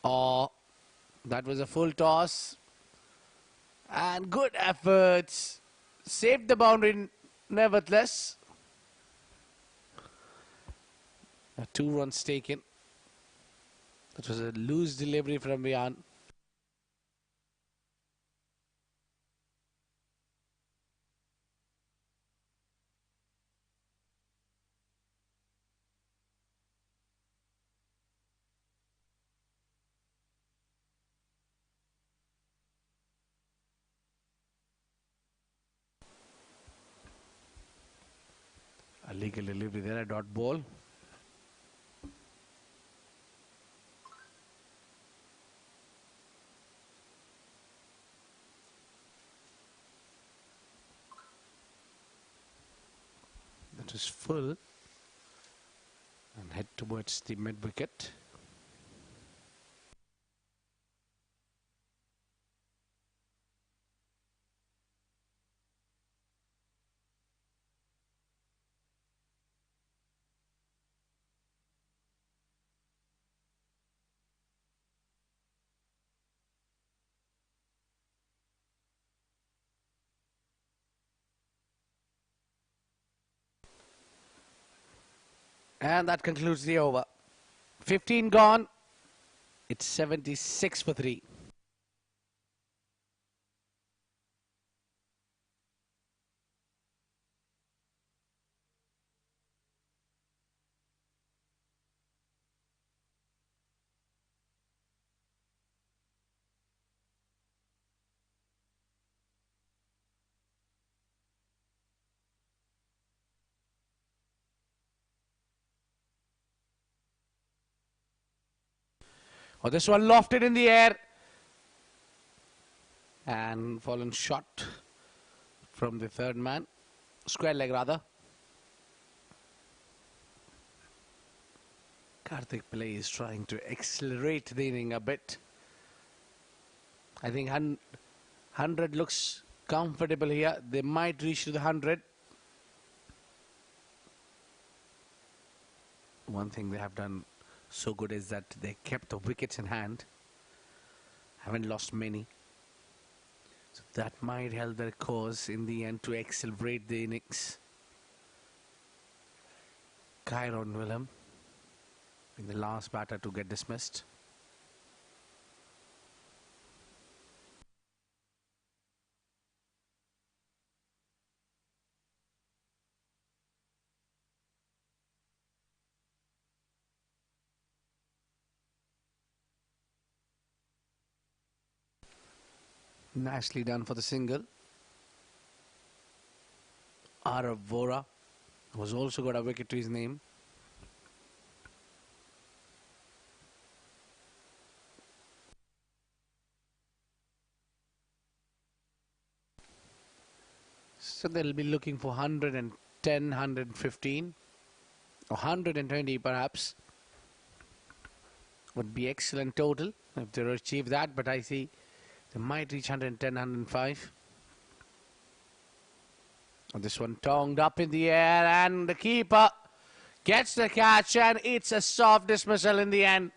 Oh, that was a full toss. And good efforts. Saved the boundary nevertheless. 2 runs taken. That was a loose delivery from Rian. A legal delivery there, a dot ball. That is full. And head towards the mid wicket. And that concludes the over. 15 gone. It's 76 for 3. Oh, this one lofted in the air. And fallen short from the third man. Square leg rather. Karthik Pillai is trying to accelerate the inning a bit. I think 100 looks comfortable here. They might reach to the 100. One thing they have done so good is that they kept the wickets in hand. Haven't lost many. So that might help their cause in the end to accelerate the innings. Kyron Willem being the last batter to get dismissed. Nicely done for the single. Arav Vora was also got a wicket to his name. So they'll be looking for 110, 115 or 120 perhaps. Would be excellent total if they achieve that, but I see they might reach 110, 105. This one tongued up in the air and the keeper gets the catch and it's a soft dismissal in the end.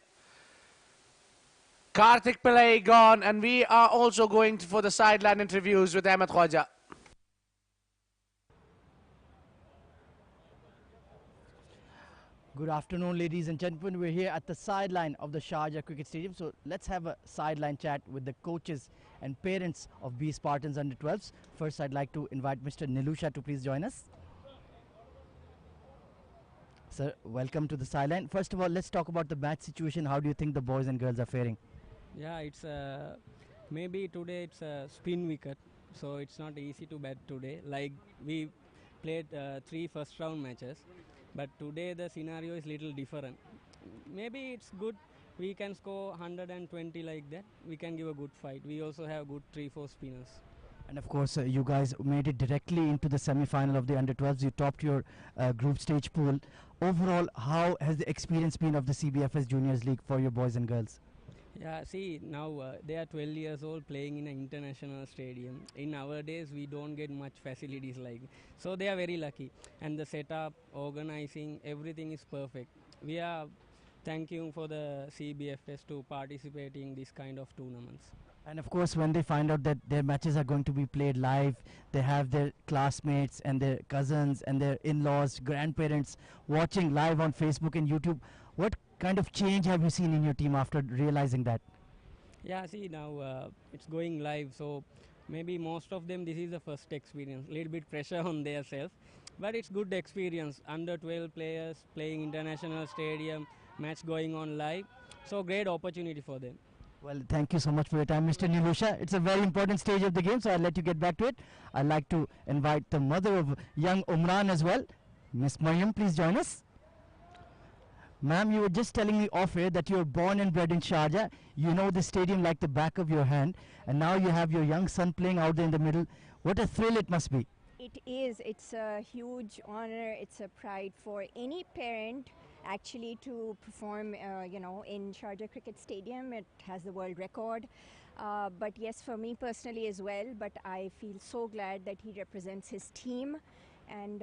Karthik Pillai gone and we are also going for the sideline interviews with Ahmed Khwaja. Good afternoon, ladies and gentlemen. We're here at the sideline of the Sharjah Cricket Stadium. So let's have a sideline chat with the coaches and parents of B Spartans under 12s. First, I'd like to invite Mr. Nilusha to please join us. Sir, welcome to the sideline. First of all, let's talk about the match situation. How do you think the boys and girls are faring? Yeah, it's maybe today it's a spin wicket, so it's not easy to bat today. Like we played 3 first round matches, but today the scenario is little different. Maybe it's good. We can score 120 like that. We can give a good fight. We also have good 3-4 spinners. And of course, you guys made it directly into the semi-final of the under-12s. You topped your group stage pool. Overall, how has the experience been of the CBFS Juniors League for your boys and girls? Yeah, see, now they are 12 years old playing in an international stadium. In our days, we don't get much facilities like, so they are very lucky. And the setup, organizing, everything is perfect. We are thanking for the CBFS to participate in this kind of tournaments. And of course, when they find out that their matches are going to be played live, they have their classmates and their cousins and their in-laws, grandparents watching live on Facebook and YouTube. What kind of change have you seen in your team after realizing that? Yeah, see, now it's going live, so maybe most of them this is the first experience. Little bit pressure on their self, but it's good experience. Under 12 players playing international stadium, match going on live, so great opportunity for them. Well, thank you so much for your time, Mr. Nilusha. It's a very important stage of the game, so I'll let you get back to it. I'd like to invite the mother of young Umran as well. Miss Mariam, please join us. Ma'am, you were just telling me off air that you were born and bred in Sharjah. You know the stadium like the back of your hand, and now you have your young son playing out there in the middle. What a thrill it must be. It is. It's a huge honor. It's a pride for any parent actually to perform, in Sharjah Cricket Stadium. It has the world record. But yes, for me personally as well. But I feel so glad that he represents his team. And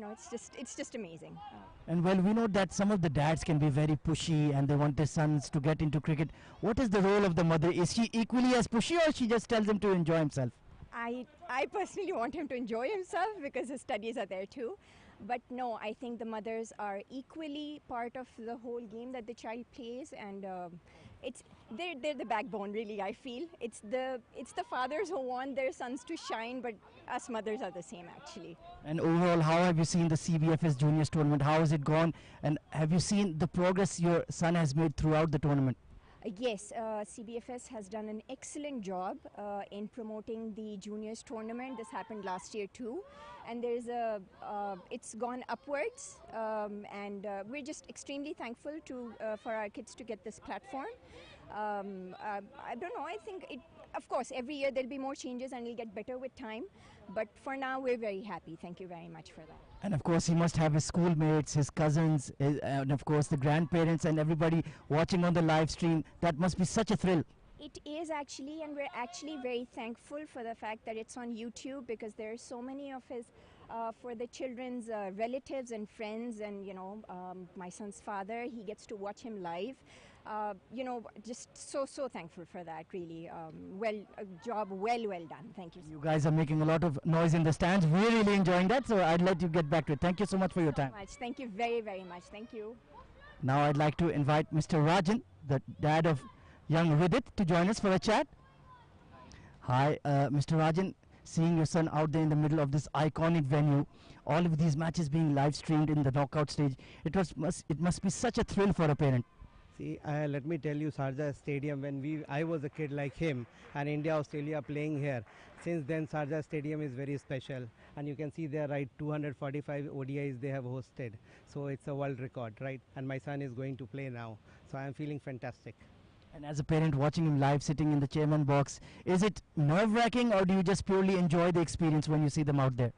it's just amazing. And well, we know that some of the dads can be very pushy and they want their sons to get into cricket. What is the role of the mother? Is she equally as pushy, or she just tells him to enjoy himself? I personally want him to enjoy himself because his studies are there too. But no, I think the mothers are equally part of the whole game that the child plays, and they're the backbone, really. I feel it's the fathers who want their sons to shine, but us mothers are the same actually. And overall, how have you seen the CBFS Juniors tournament? How has it gone? And have you seen the progress your son has made throughout the tournament? Yes, CBFS has done an excellent job in promoting the juniors tournament. This happened last year too, and it's gone upwards, and we're just extremely thankful for our kids to get this platform. I don't know. I think of course, every year there'll be more changes and it'll get better with time. But for now, we're very happy. Thank you very much for that. And of course, he must have his schoolmates, his cousins, and of course the grandparents and everybody watching on the live stream. That must be such a thrill. It is actually, and we're actually very thankful for the fact that it's on YouTube, because there are so many of his, for the children's relatives and friends, and my son's father, he gets to watch him live. Just so thankful for that, really. Job well done. Thank you. You guys are making a lot of noise in the stands. We're really enjoying that, so I'd let you get back to it. Thank you so much for your time. Thank you very, very much. Thank you. Now I'd like to invite Mr. Rajan, the dad of young Vidit, to join us for a chat. Hi, Mr. Rajan. Seeing your son out there in the middle of this iconic venue, all of these matches being live streamed in the knockout stage, it must be such a thrill for a parent. See, let me tell you, Sharjah Stadium, when I was a kid like him, and India, Australia playing here, since then Sharjah Stadium is very special, and you can see there, right, 245 ODIs they have hosted, so it's a world record, right, and my son is going to play now, so I'm feeling fantastic. And as a parent watching him live sitting in the chairman box, is it nerve-wracking, or do you just purely enjoy the experience when you see them out there?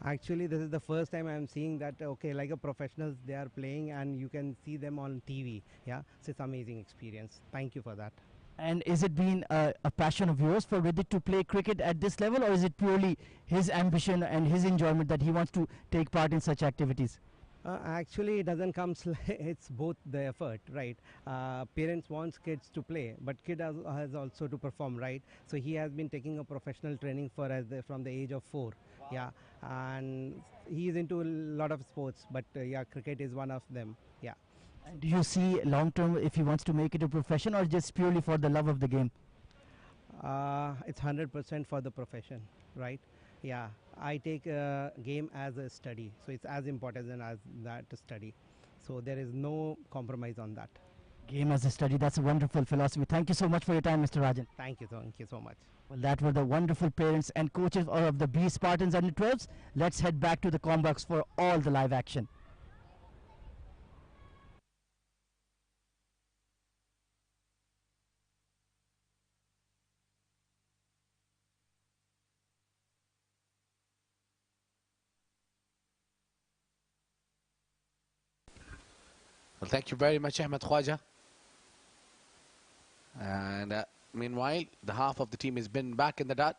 Actually, this is the first time I'm seeing that, okay, like a professionals, they are playing and you can see them on TV. Yeah, so it's amazing experience. Thank you for that. And is it been a passion of yours for Vidit to play cricket at this level, or is it purely his ambition and his enjoyment that he wants to take part in such activities? Actually, it doesn't come, it's both the effort, right? Parents want kids to play, but kid has also to perform, right? So he has been taking a professional training from the age of 4. Yeah, and he is into a lot of sports, but yeah, cricket is one of them. Yeah. And do you see long term if he wants to make it a profession, or just purely for the love of the game? It's 100% for the profession, right? Yeah, I take game as a study, so it's as important as that to study. So there is no compromise on that. Game as a study, that's a wonderful philosophy. Thank you so much for your time, Mr. Rajan. Thank you so much. Well, that were the wonderful parents and coaches of the B Spartans under 12s. Let's head back to the Combox for all the live action. Well, thank you very much, Ahmed Khwaja. And meanwhile, the half of the team has been back in the dot.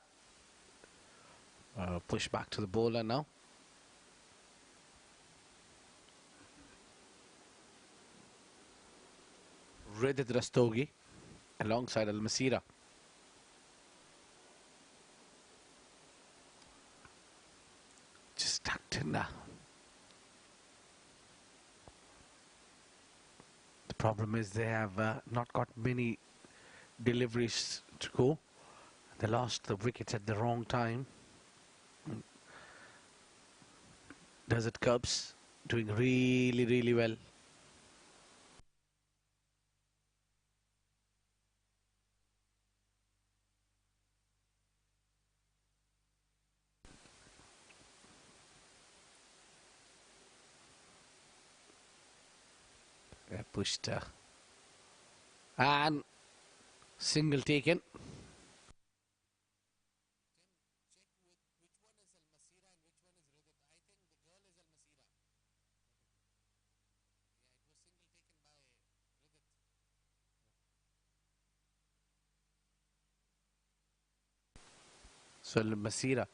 Push back to the bowler now. Ridit Rastogi alongside Al-Masira. Just tucked in now. The problem is they have not got many deliveries to go. They lost the wickets at the wrong time. Desert Cubs doing really, really well. Pushed and single taken. So Masira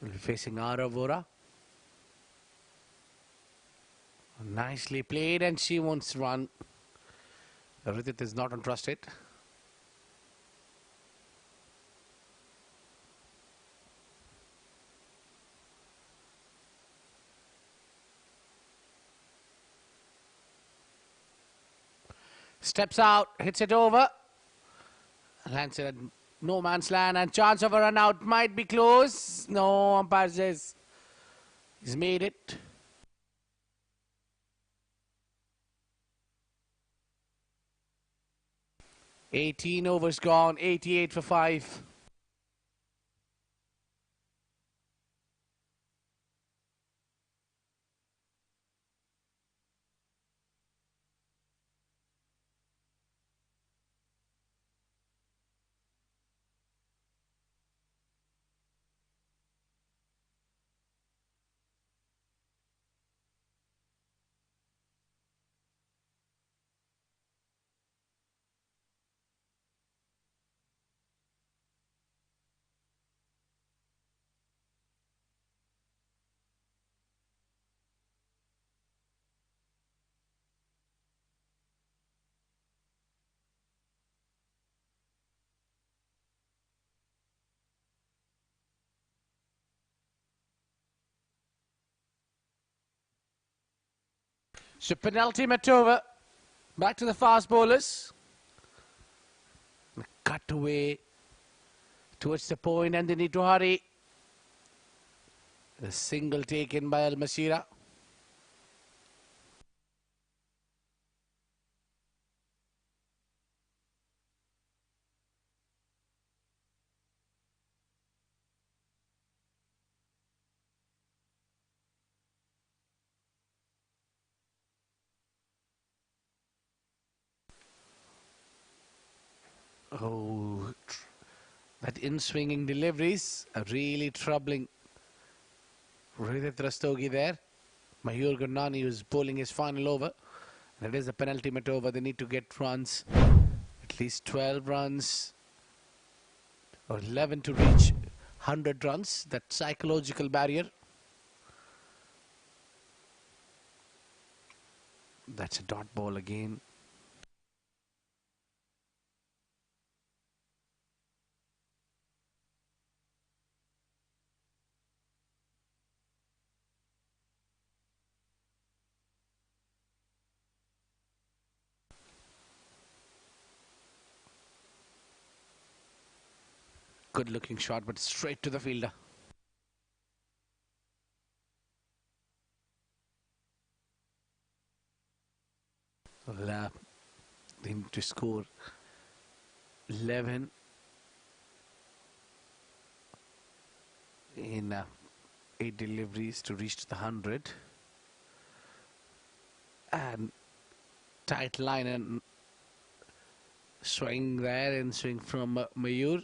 will be facing Aravora. Nicely played, and she wants to run. Ridit is not untrusted. Steps out, hits it over. Lands it at no man's land, and chance of a run out might be close. No, umpire says he's made it. "18 overs gone, 88 for 5. So penalty met over. Back to the fast bowlers. Cut away towards the point, and they need to hurry. A single taken by Al-Masira. Oh, that in-swinging deliveries are really troubling Ridit Rastogi there. Mayur Gurnani was bowling his final over. And it is a penalty met over. They need to get runs. At least 12 runs. Or 11 to reach 100 runs. That psychological barrier. That's a dot ball again. Good looking shot, but straight to the fielder. Well, they need to score 11 in 8 deliveries to reach the 100. And tight line and swing there, and swing from Mayur.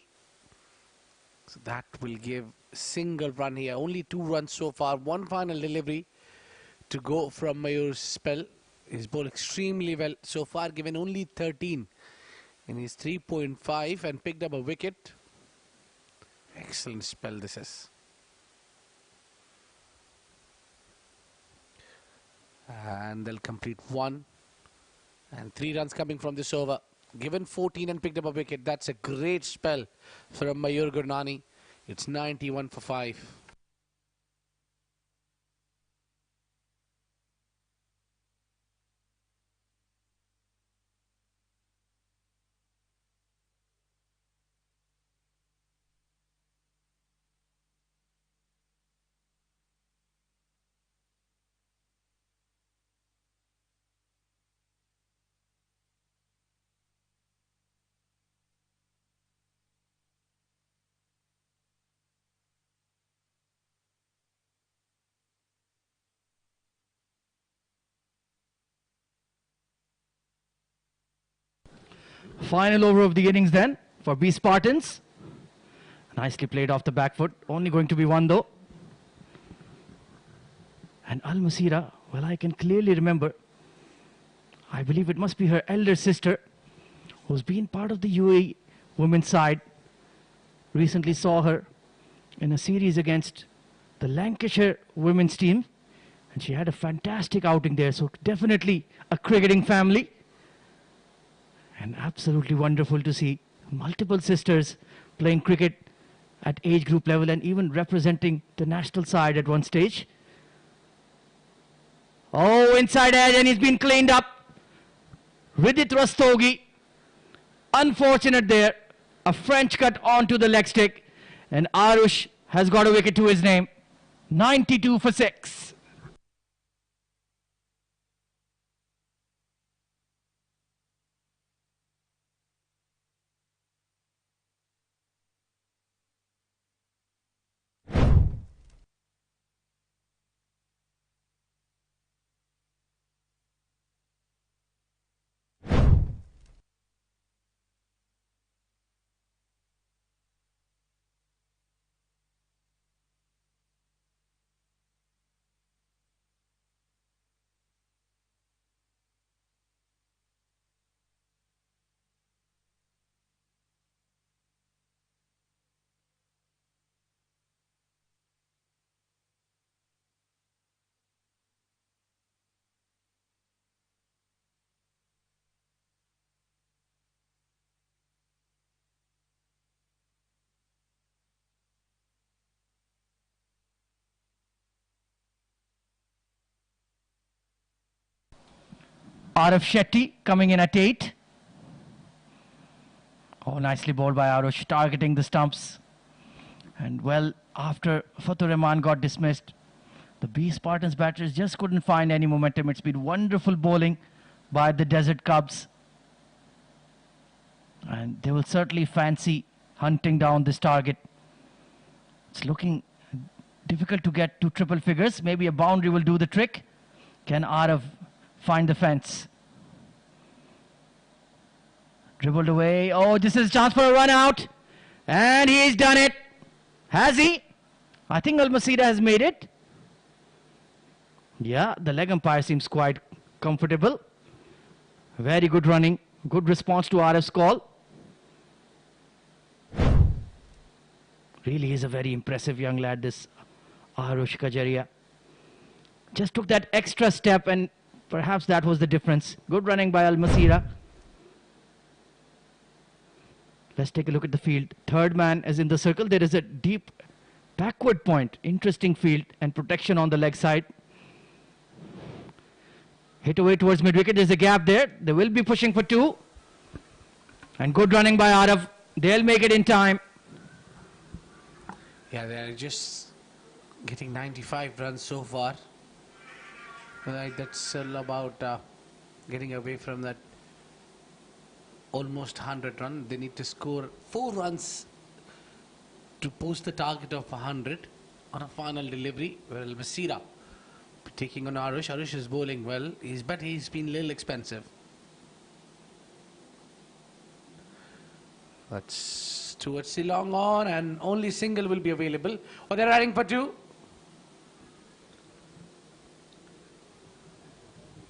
So that will give single run here. Only 2 runs so far. One final delivery to go from Mayur's spell. He's bowled extremely well so far, given only 13 in his 3.5 and picked up a wicket. Excellent spell this is. And they'll complete 1. And 3 runs coming from this over. Given 14 and picked up a wicket. That's a great spell from Mayur Gurnani. It's 91 for 5. Final over of the innings then for B Spartans. Nicely played off the back foot. Only going to be 1 though. And Al Masira, well, I can clearly remember, I believe it must be her elder sister, who's been part of the UAE women's side. Recently saw her in a series against the Lancashire women's team, and she had a fantastic outing there. So definitely a cricketing family. And absolutely wonderful to see multiple sisters playing cricket at age group level and even representing the national side at one stage. Oh, inside edge, and he's been cleaned up. Vidit Rastogi. Unfortunate there. A French cut onto the leg stick. And Arush has got a wicket to his name. 92 for 6. Arav Shetty coming in at 8. Oh, nicely bowled by Arush, targeting the stumps. And well, after Fatur Rahman got dismissed, the B Spartans batters just couldn't find any momentum. It's been wonderful bowling by the Desert Cubs. And they will certainly fancy hunting down this target. It's looking difficult to get to triple figures. Maybe a boundary will do the trick. Can Arav find the fence? Dribbled away. Oh, this is a chance for a run out. And he's done it. Has he? I think Al Masira has made it. Yeah, the leg umpire seems quite comfortable. Very good running. Good response to Arav's call. Really is a very impressive young lad, this Arush Kajaria. Just took that extra step and perhaps that was the difference. Good running by Al Masira. Let's take a look at the field. Third man is in the circle. There is a deep backward point. Interesting field and protection on the leg side. Hit away towards mid-wicket. There's a gap there. They will be pushing for 2. And good running by Arav. They'll make it in time. Yeah, they're just getting 95 runs so far. Right, that's all about getting away from that almost 100 run. They need to score 4 runs to post the target of 100 on a final delivery. Well, Masira taking on Arush. Arush is bowling well, but he's been a little expensive. That's towards the long on, and only single will be available. Oh, they're riding for 2.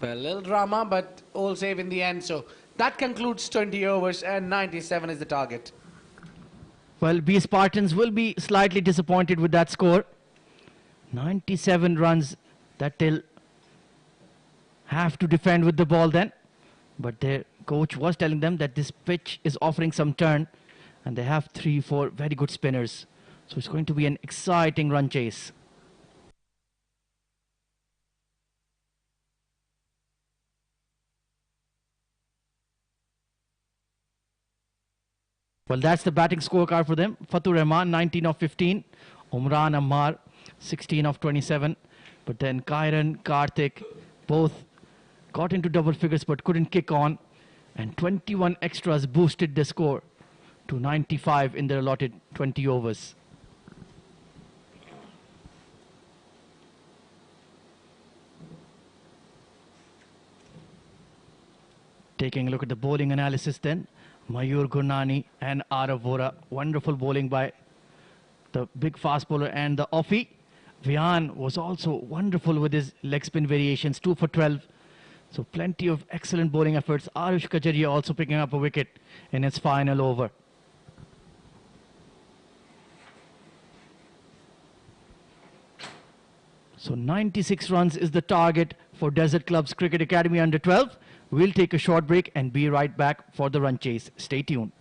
Well, a little drama, but all safe in the end. So that concludes 20 overs and 97 is the target. Well, B Spartans will be slightly disappointed with that score. 97 runs that they'll have to defend with the ball then. But their coach was telling them that this pitch is offering some turn, and they have 3-4 very good spinners. So it's going to be an exciting run chase. Well, that's the batting scorecard for them. Fatur Rahman, 19 of 15. Umran Ammar, 16 of 27. But then Kairan, Karthik, both got into double figures but couldn't kick on. And 21 extras boosted the score to 95 in their allotted 20 overs. Taking a look at the bowling analysis then. Mayur Gurnani and Arav Vora. Wonderful bowling by the big fast bowler and the offie. Vian was also wonderful with his leg spin variations, 2 for 12. So plenty of excellent bowling efforts. Arush Kajaria also picking up a wicket in its final over. So 96 runs is the target for Desert Club's Cricket Academy under 12. We'll take a short break and be right back for the run chase. Stay tuned.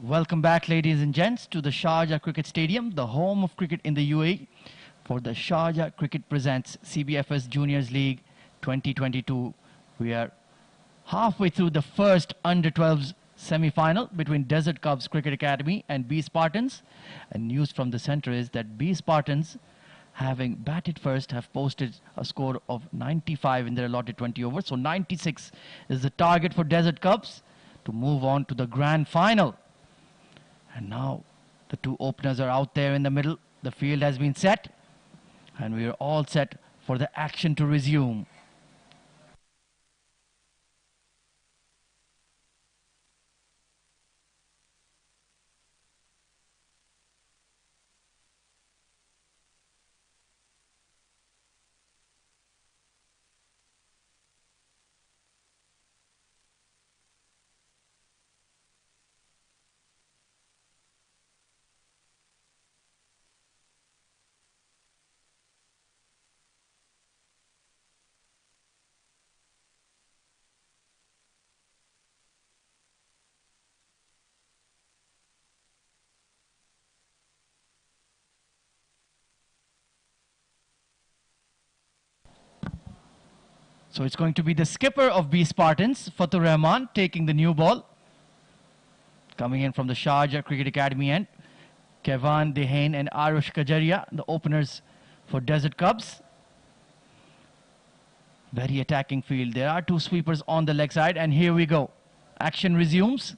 Welcome back, ladies and gents, to the Sharjah Cricket Stadium, the home of cricket in the UAE, for the Sharjah Cricket Presents CBFS Juniors League 2022. We are halfway through the first under-12s semi-final between Desert Cubs Cricket Academy and B Spartans. And news from the centre is that B Spartans, having batted first, have posted a score of 95 in their allotted 20 overs. So 96 is the target for Desert Cubs to move on to the grand final. And now the two openers are out there in the middle. The field has been set, and we are all set for the action to resume. So it's going to be the skipper of B Spartans, Fatur Rahman, taking the new ball. Coming in from the Sharjah Cricket Academy end, Kevan Dehain and Arush Kajaria, the openers for Desert Cubs. Very attacking field. There are two sweepers on the leg side, and here we go. Action resumes.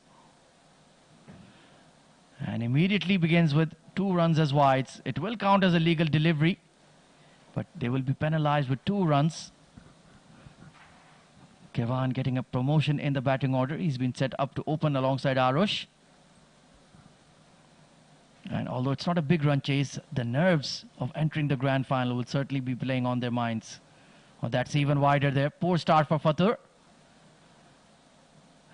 And immediately begins with 2 runs as wides. It will count as a legal delivery, but they will be penalized with 2 runs. Kevan getting a promotion in the batting order. He's been set up to open alongside Arush. And although it's not a big run chase, the nerves of entering the grand final will certainly be playing on their minds. Oh, that's even wider there. Poor start for Fatur.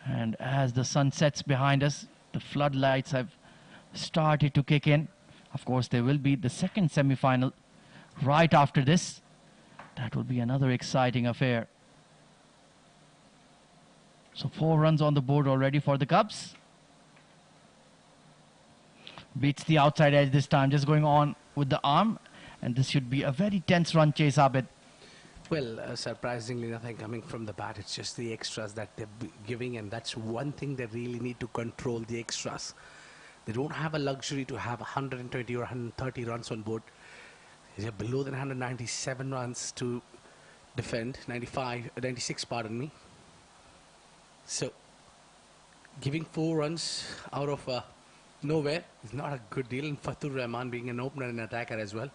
And as the sun sets behind us, the floodlights have started to kick in. Of course, there will be the second semi-final right after this. That will be another exciting affair. So 4 runs on the board already for the Cubs. Beats the outside edge this time, just going on with the arm. And this should be a very tense run chase, Abid. Well, surprisingly nothing coming from the bat. It's just the extras that they're giving, and that's one thing they really need to control, the extras. They don't have a luxury to have 120 or 130 runs on board. They're below than 197 runs to defend, 96, pardon me. So, giving 4 runs out of nowhere is not a good deal. And Fatur Rahman, being an opener and attacker as well,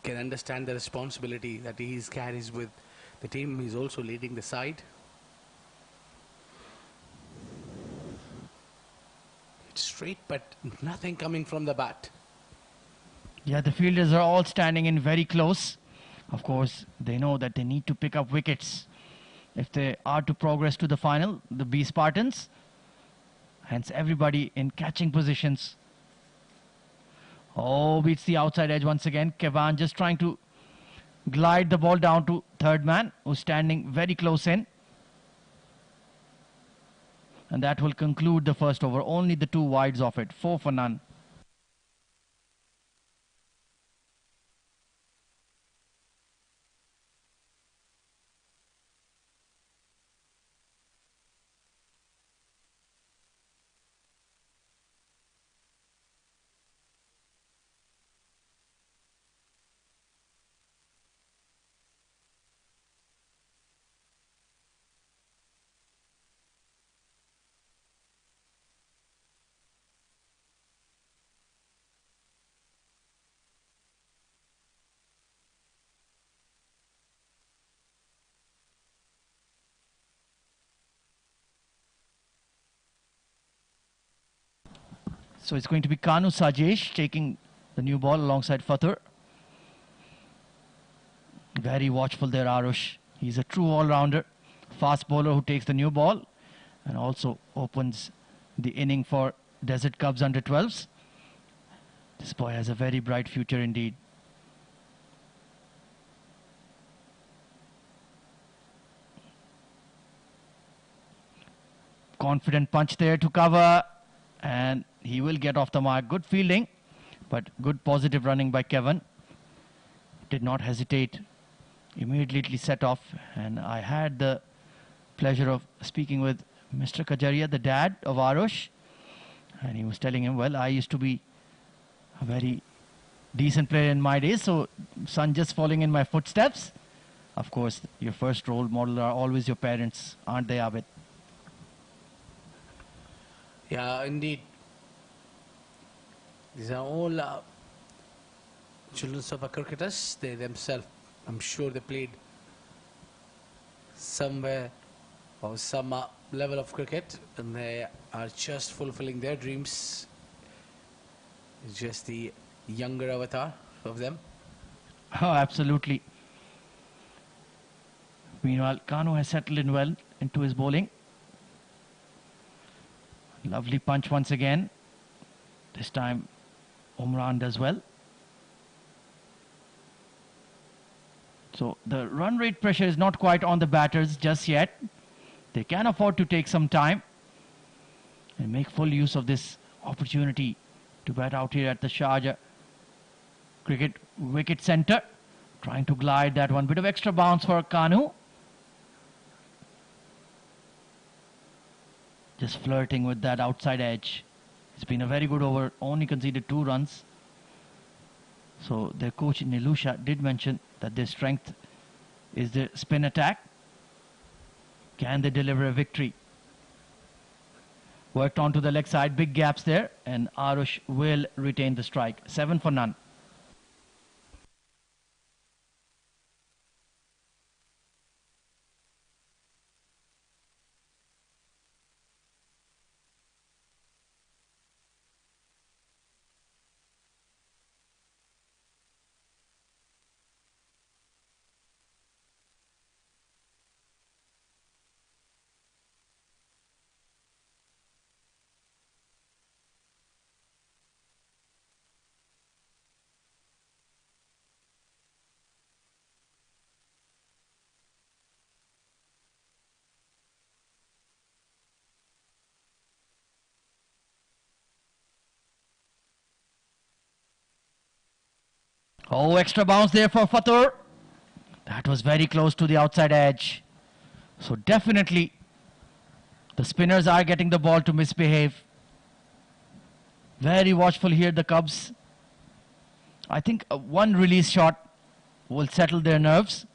can understand the responsibility that he carries with the team. He's also leading the side. It's straight, but nothing coming from the bat. Yeah, the fielders are all standing in very close. Of course, they know that they need to pick up wickets if they are to progress to the final, the B Spartans. Hence everybody in catching positions. Oh, beats the outside edge once again. Kevan just trying to glide the ball down to third man, who's standing very close in. And that will conclude the first over. Only the 2 wides of it. 4 for none. So it's going to be Kanu Sajesh taking the new ball alongside Fatur. Very watchful there, Arush. He's a true all-rounder. Fast bowler who takes the new ball and also opens the inning for Desert Cubs under 12s. This boy has a very bright future indeed. Confident punch there to cover. and he will get off the mark. Good fielding, but good positive running by Kevin. Did not hesitate, immediately set off. And I had the pleasure of speaking with Mr. Kajaria, the dad of Arush, and he was telling him, well, I used to be a very decent player in my days, so son just following in my footsteps. Of course, your first role model are always your parents, aren't they, Abid? Yeah, indeed. These are all children of our cricketers. They themselves, I'm sure they played somewhere or some level of cricket, and they are just fulfilling their dreams. It's just the younger avatar of them. Oh, absolutely. Meanwhile, Kanu has settled in well into his bowling. Lovely punch once again. This time, Umran does well. So the run rate pressure is not quite on the batters just yet. They can afford to take some time and make full use of this opportunity to bat out here at the Sharjah cricket wicket centre. Trying to glide that one. Bit of extra bounce for Kanu. Just flirting with that outside edge. It's been a very good over. Only conceded 2 runs. So their coach Nilusha did mention that their strength is the spin attack. Can they deliver a victory? Worked onto the leg side, big gaps there, and Arush will retain the strike. 7 for none. Oh, extra bounce there for Fatur. That was very close to the outside edge. So definitely the spinners are getting the ball to misbehave. Very watchful here, the Cubs. I think one release shot will settle their nerves.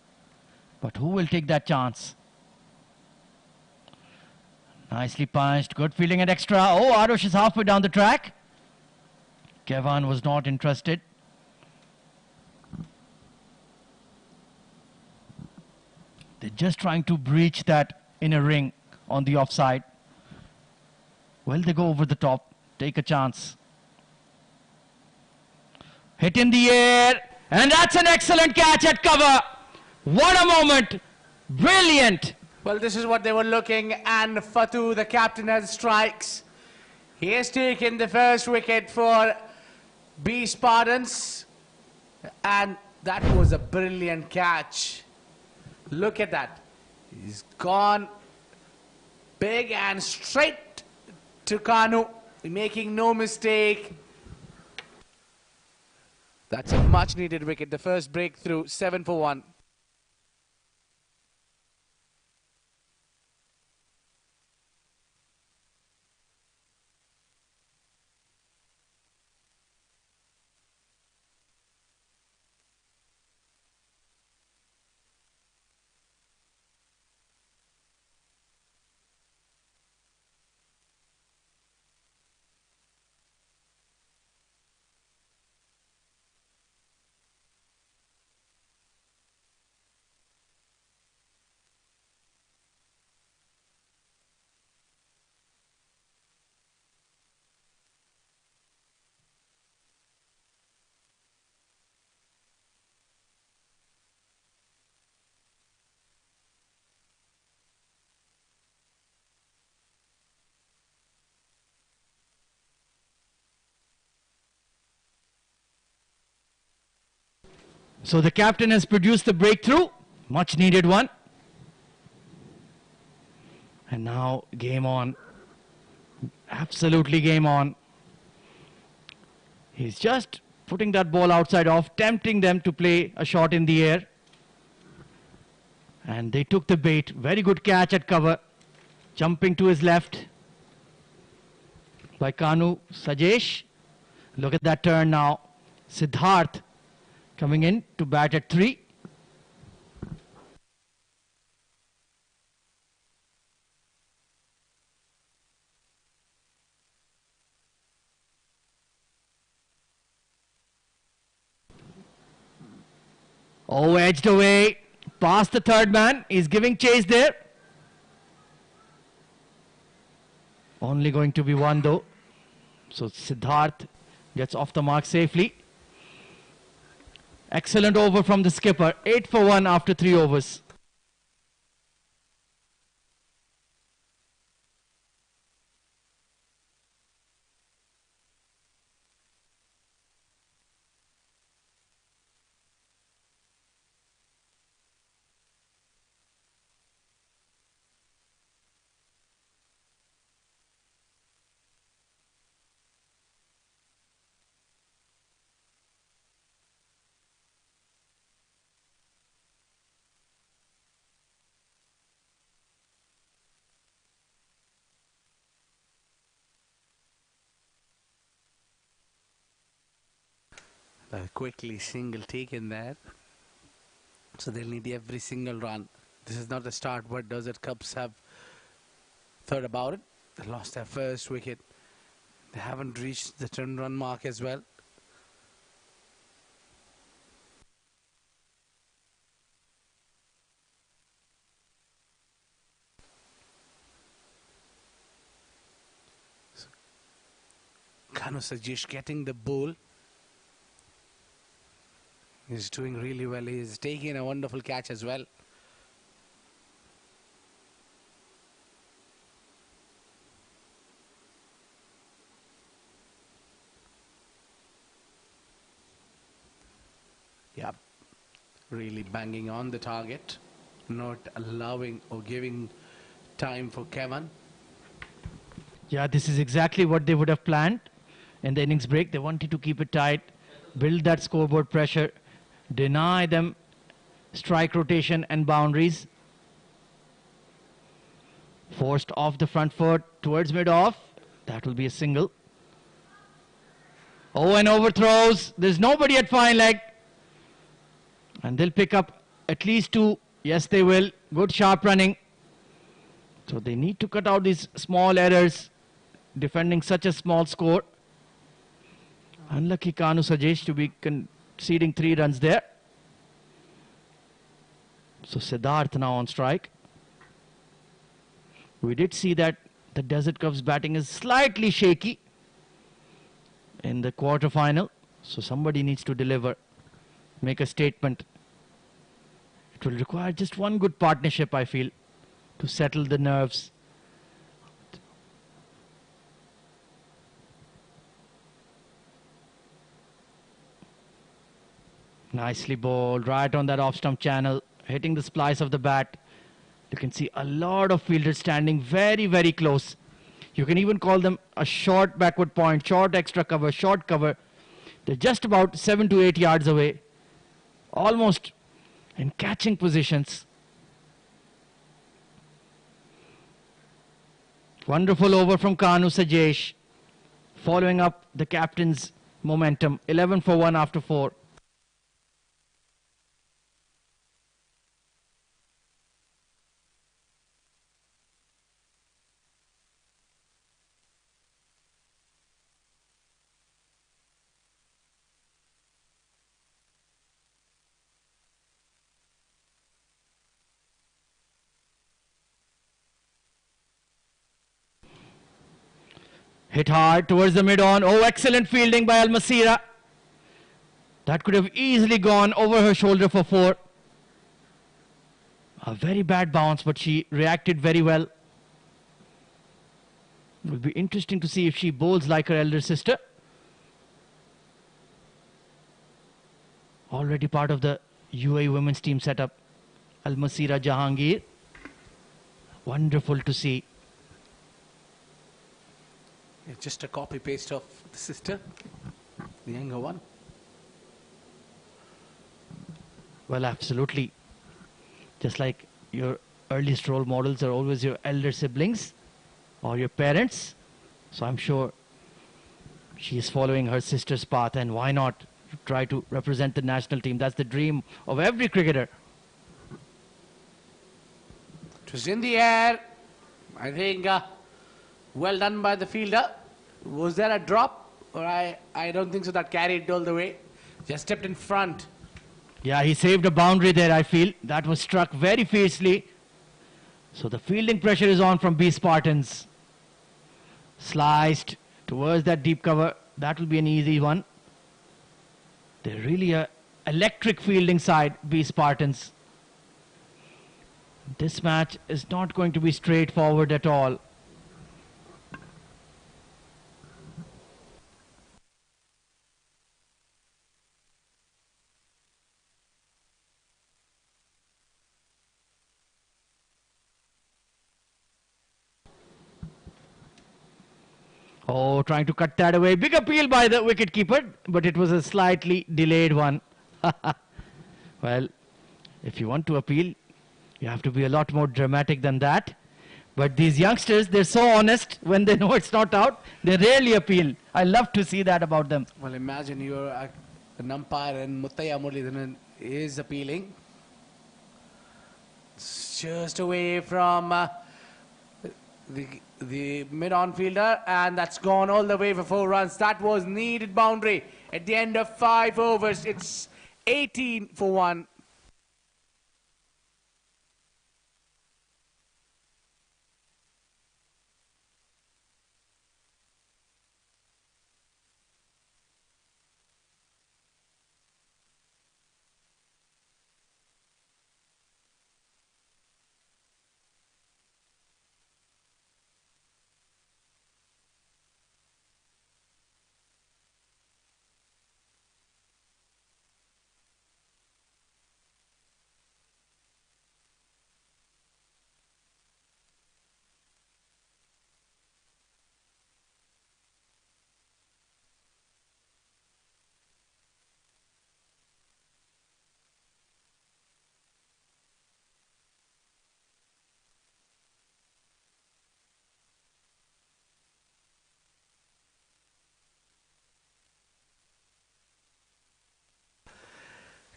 But who will take that chance? Nicely punched. Good fielding and extra. Oh, Arush is halfway down the track. Kevin was not interested. They're just trying to breach that inner ring on the offside. Well, they go over the top. Take a chance. Hit in the air. And that's an excellent catch at cover. What a moment. Brilliant. Well, this is what they were looking, and Fatu, the captain, has strikes. He has taken the first wicket for B Spartans, and that was a brilliant catch. Look at that. He's gone big and straight to Kanu, making no mistake. That's a much needed wicket. The first breakthrough, 7 for 1. So the captain has produced the breakthrough. Much needed one. And now game on. Absolutely game on. He's just putting that ball outside off, tempting them to play a shot in the air. And they took the bait. Very good catch at cover. Jumping to his left by Kanu Sajesh. Look at that turn now. Siddharth coming in to bat at 3. Oh, edged away. Past the third man. He's giving chase there. Only going to be one though. So Siddharth gets off the mark safely. Excellent over from the skipper. 8 for 1 after 3 overs. Quickly single taken there. So they'll need every single run. This is not the start what Desert Cubs have thought about it. They lost their first wicket. They haven't reached the 10-run mark as well. So, Kanu Sajesh getting the ball. He's doing really well. He's taking a wonderful catch as well. Yeah, really banging on the target, not allowing or giving time for Kevin. Yeah, this is exactly what they would have planned in the innings break. They wanted to keep it tight, build that scoreboard pressure, deny them strike rotation and boundaries. Forced off the front foot towards mid-off. That will be a single. Oh, and overthrows. There's nobody at fine leg. And they'll pick up at least 2. Yes, they will. Good sharp running. So they need to cut out these small errors, defending such a small score. Unlucky Kanu Sajesh to be conceding 3 runs there. So Siddharth now on strike. We did see that the Desert Cubs batting is slightly shaky in the quarter-final. So somebody needs to deliver, make a statement. It will require just one good partnership, I feel, to settle the nerves. Nicely bowled, right on that off-stump channel, hitting the splice of the bat. You can see a lot of fielders standing very, very close. You can even call them a short backward point, short extra cover, short cover. They're just about 7 to 8 yards away, almost in catching positions. Wonderful over from Kanu Sajesh, following up the captain's momentum. 11 for 1 after 4. Hit hard towards the mid-on. Oh, excellent fielding by Al-Masira. That could have easily gone over her shoulder for 4. A very bad bounce, but she reacted very well. It will be interesting to see if she bowls like her elder sister. Already part of the UAE women's team setup. Al-Masira Jahangir. Wonderful to see. It's just a copy paste of the sister, the younger one. Well, absolutely. Just like your earliest role models are always your elder siblings or your parents. So I'm sure she is following her sister's path, and why not try to represent the national team? That's the dream of every cricketer. It was in the air. I think well done by the fielder. Was there a drop? Or I don't think so. That carried all the way. Just stepped in front. Yeah, he saved a boundary there, I feel. That was struck very fiercely. So the fielding pressure is on from B Spartans. Sliced towards that deep cover. That will be an easy one. They're really a electric fielding side, B Spartans. This match is not going to be straightforward at all. Oh, trying to cut that away. Big appeal by the wicketkeeper, but it was a slightly delayed one. Well, if you want to appeal, you have to be a lot more dramatic than that. But these youngsters, they're so honest. When they know it's not out, they rarely appeal. I love to see that about them. Well, imagine you're an umpire and Muttaya Muralidharan is appealing. It's just away from the mid-on fielder, and that's gone all the way for 4 runs. That was needed boundary at the end of 5 overs. It's 18 for 1.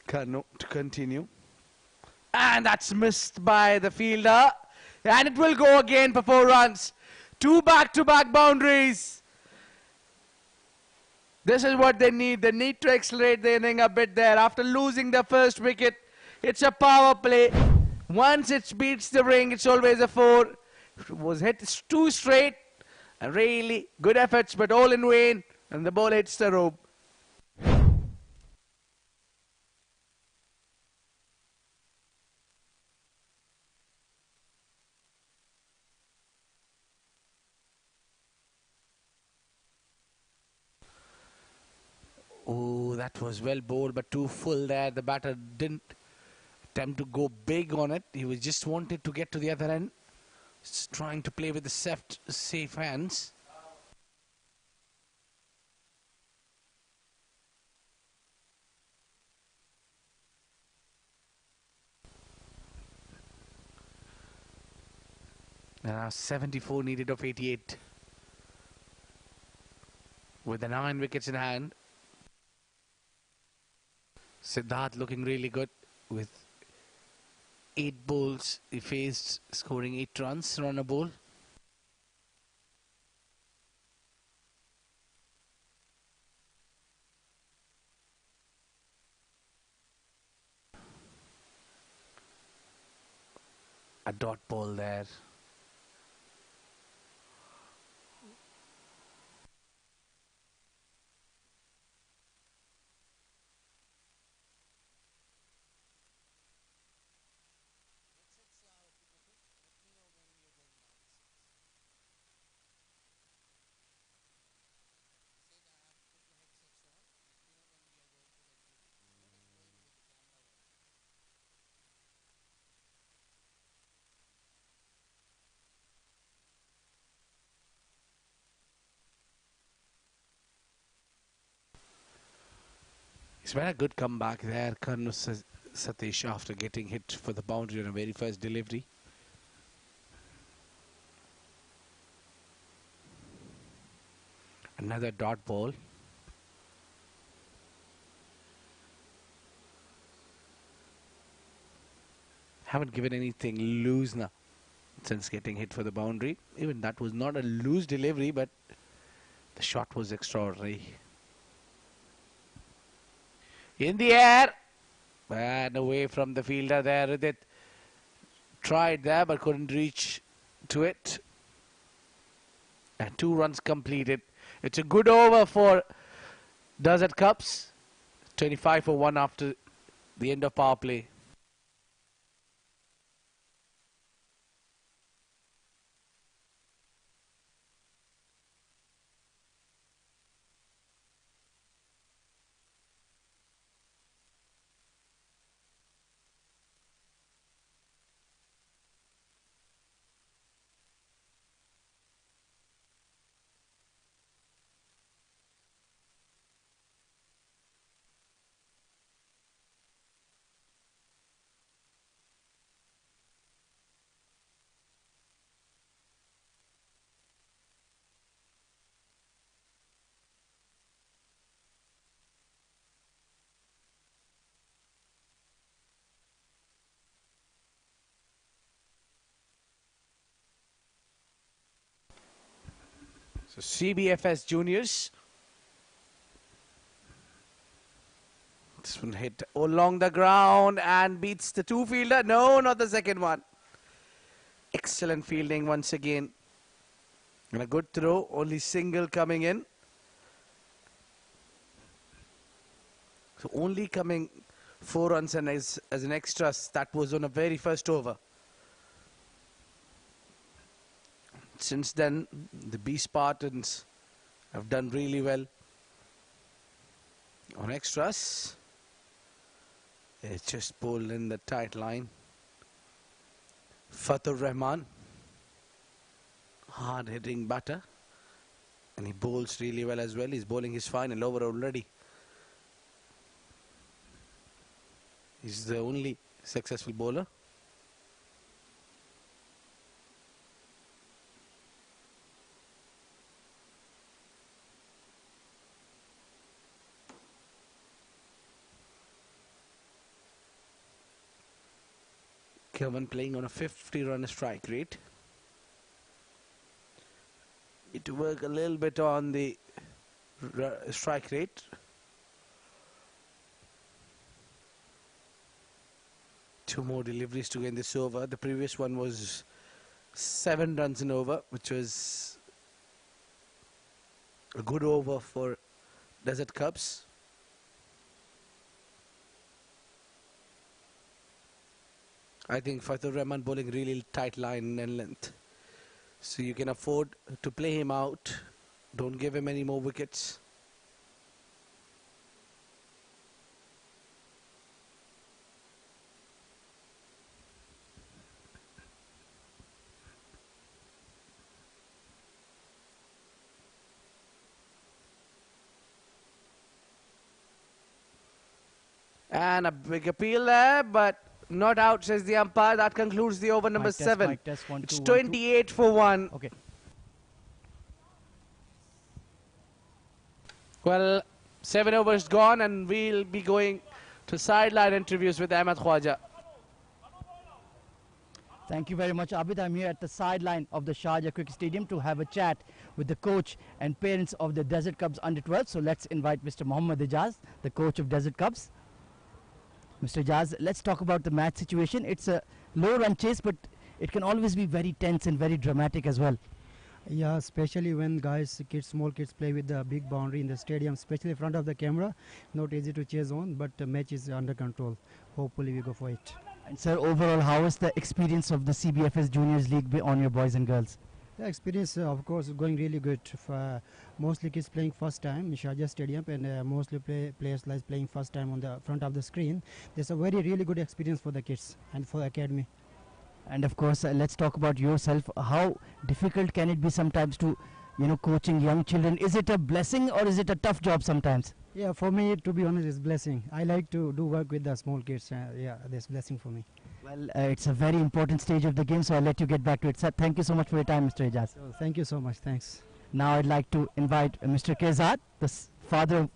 To continue. And that's missed by the fielder. And it will go again for 4 runs. 2 back-to-back boundaries. This is what they need. They need to accelerate the inning a bit there. After losing the first wicket, it's a power play. Once it beats the ring, it's always a 4. It was hit 2 straight. And really good efforts, but all in vain. And the ball hits the rope. Oh, that was well bowled, but too full there. The batter didn't attempt to go big on it. He was just wanted to get to the other end. Just trying to play with the safe hands. Now 74 needed of 88. With the 9 wickets in hand. Siddharth looking really good with 8 bowls. He faced, scoring 8 runs on a bowl. A dot ball there. It's been a good comeback there, Satish, after getting hit for the boundary on a very first delivery. Another dot ball. Haven't given anything loose now since getting hit for the boundary. Even that was not a loose delivery, but the shot was extraordinary. In the air and away from the fielder there. Udit tried there but couldn't reach to it. And 2 runs completed. It's a good over for Desert Cups. 25 for 1 after the end of power play. So CBFS Juniors. This one hit along the ground and beats the 2 fielder. No, not the second one. Excellent fielding once again. And a good throw. Only single coming in. So only coming 4 runs and as an extra. That was on a very first over. Since then, the B Spartans have done really well on extras. It's just bowled in the tight line. Fatur Rahman, hard hitting batter, and he bowls really well as well. He's bowling his final over already. He's the only successful bowler. Kevin playing on a 50-run strike rate. Need to work a little bit on the strike rate. Two more deliveries to gain this over. The previous one was 7 runs in over, which was a good over for Desert Cubs. I think Fatur Rahman bowling really tight line and length. So you can afford to play him out. Don't give him any more wickets. And a big appeal there, but not out, says the umpire. That concludes the over number 7. It's 28 for 1. Okay. Well, 7 overs gone, and we'll be going to sideline interviews with Ahmed Khwaja. Thank you very much, Abid. I'm here at the sideline of the Sharjah Cricket Stadium to have a chat with the coach and parents of the Desert Cubs under-12. So let's invite Mr. Mohammad Ijaz, the coach of Desert Cubs. Mr. Ijaz, let's talk about the match situation. It's a low run chase, but it can always be very tense and very dramatic as well. Yeah, especially when small kids play with the big boundary in the stadium, especially in front of the camera. Not easy to chase on, but the match is under control. Hopefully we go for it. And sir, overall, how is the experience of the CBFS Juniors League on your boys and girls? The experience, of course, is going really good. Mostly kids playing first time in Sharjah Stadium, and mostly players like playing first time on the front of the screen. There's a really good experience for the kids and for the academy. And of course, let's talk about yourself. How difficult can it be sometimes to, coaching young children? Is it a blessing or is it a tough job sometimes? Yeah, for me, to be honest, it's blessing. I like to do work with the small kids. Yeah, that's blessing for me. Well, it's a very important stage of the game, so I'll let you get back to it. Sir, thank you so much for your time, Mr. Ijaz. So thank you so much. Thanks. Now I'd like to invite Mr. Kezad, the father of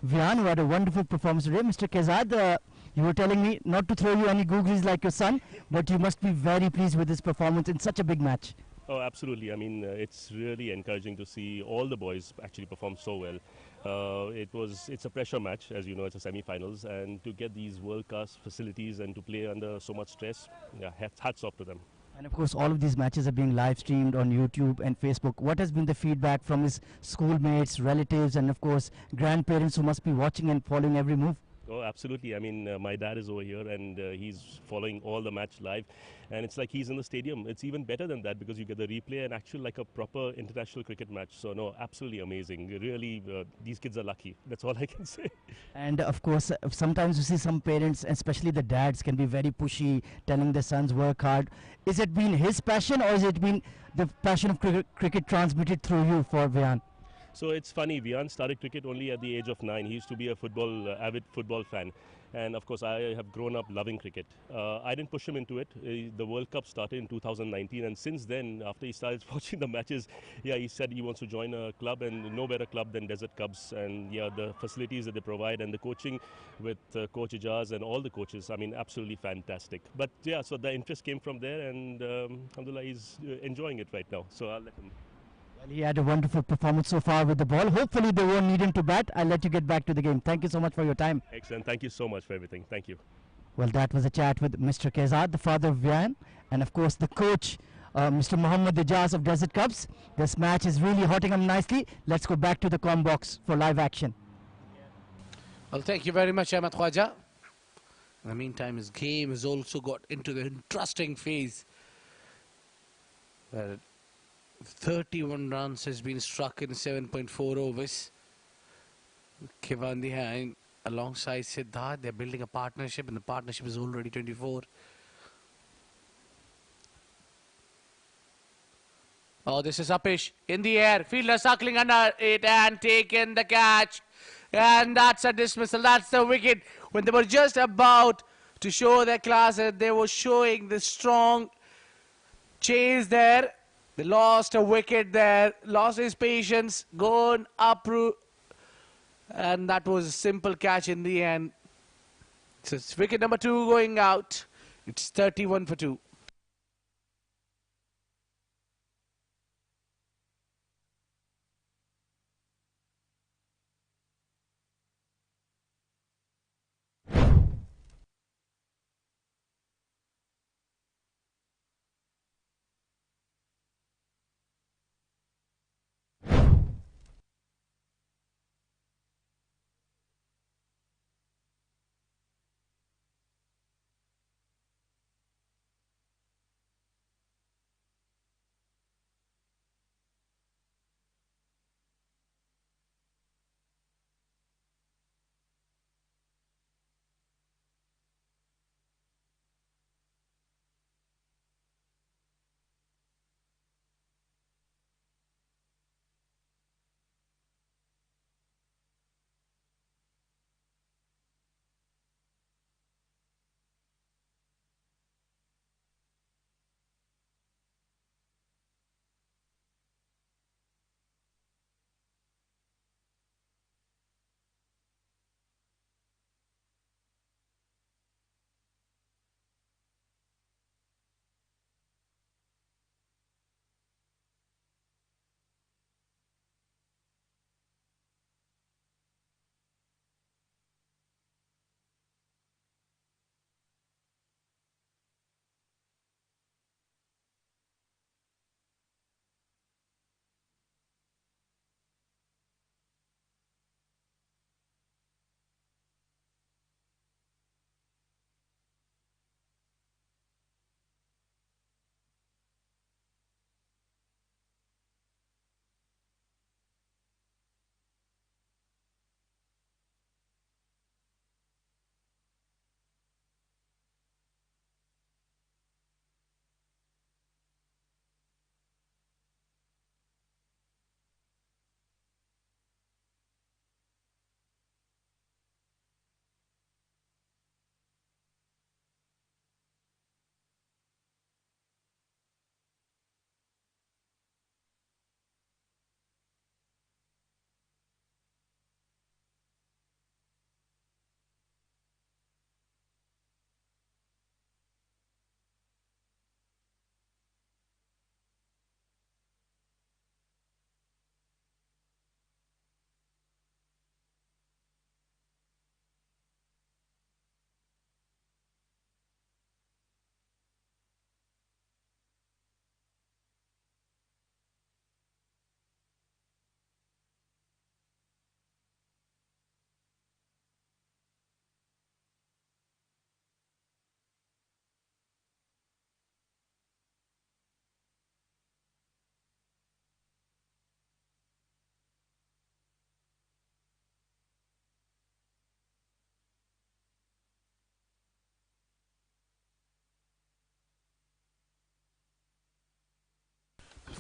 Vian, who had a wonderful performance today. Mr. Kezad, you were telling me not to throw you any googlies like your son, but you must be very pleased with his performance in such a big match. Oh, absolutely. I mean, it's really encouraging to see all the boys actually perform so well. It's a pressure match, as you know, it's a semi-finals, and to get these world-class facilities and to play under so much stress, yeah, hats off to them. And of course, all of these matches are being live streamed on YouTube and Facebook. What has been the feedback from his schoolmates, relatives, and of course, grandparents who must be watching and following every move? Oh, absolutely. I mean, my dad is over here and he's following all the match live. And it's like he's in the stadium. It's even better than that because you get the replay and actually like a proper international cricket match. So, no, absolutely amazing. Really, these kids are lucky. That's all I can say. And of course, sometimes you see some parents, especially the dads, can be very pushy, telling their sons work hard. Is it been his passion or has it been the passion of cricket transmitted through you for Vian? So it's funny, Vian started cricket only at the age of 9. He used to be a avid football fan. And of course, I have grown up loving cricket. I didn't push him into it. The World Cup started in 2019. And since then, after he started watching the matches, yeah, he said he wants to join a club, and no better club than Desert Cubs. And yeah, the facilities that they provide and the coaching with Coach Ijaz and all the coaches, I mean, absolutely fantastic. But yeah, so the interest came from there, and alhamdulillah, he's enjoying it right now. So I'll let him. Well, he had a wonderful performance so far with the ball. Hopefully they won't need him to bat. I'll let you get back to the game. Thank you so much for your time. Excellent. Thank you so much for everything. Thank you. Well, that was a chat with Mr. Kezad, the father of Vian, and of course the coach, Mr. Mohammad Ijaz of Desert Cubs. This match is really hotting up nicely. Let's go back to the com box for live action. Well, thank you very much, Ahmed Khwaja. In the meantime, his game has also got into the interesting phase where 31 runs has been struck in 7.4 overs. Kivandi alongside Siddharth, they're building a partnership, and the partnership is already 24. Oh, this is Apish in the air. Fielder circling under it and taken the catch. And that's a dismissal. That's the wicket. When they were just about to show their class, they were showing the strong chase there. They lost a wicket there, lost his patience, gone up, and that was a simple catch in the end. So it's wicket number 2 going out. It's 31 for 2.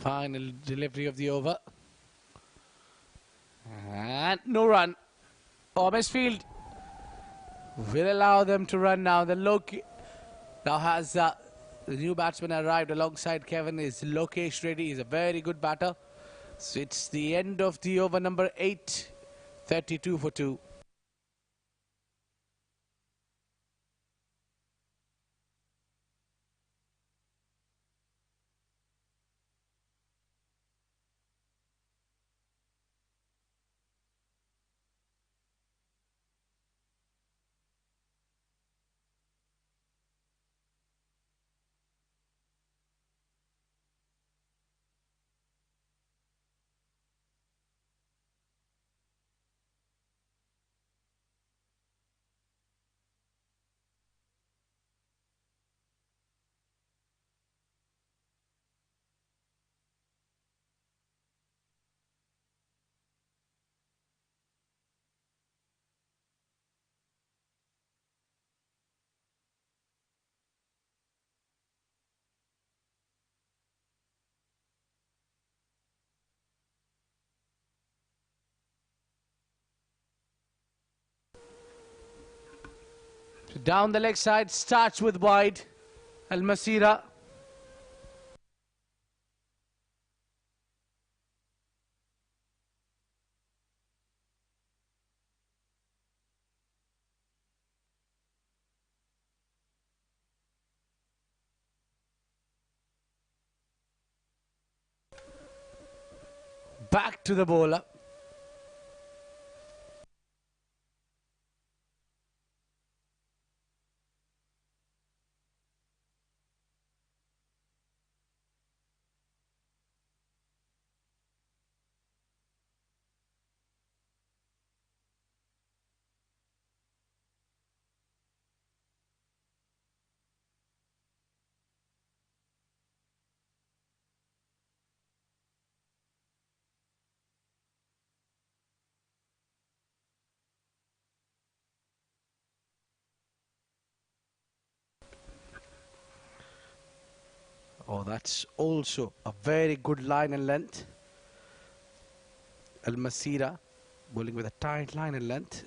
Final delivery of the over. And no run. Ormesfield will allow them to run now. The now has the new batsman arrived alongside Kevin. Is Lokesh Reddy. He's a very good batter. So it's the end of the over number 8. 32 for 2. Down the leg side, starts with wide. Al Masira. Back to the bowler. Oh, that's also a very good line and length. Al Masira bowling with a tight line and length.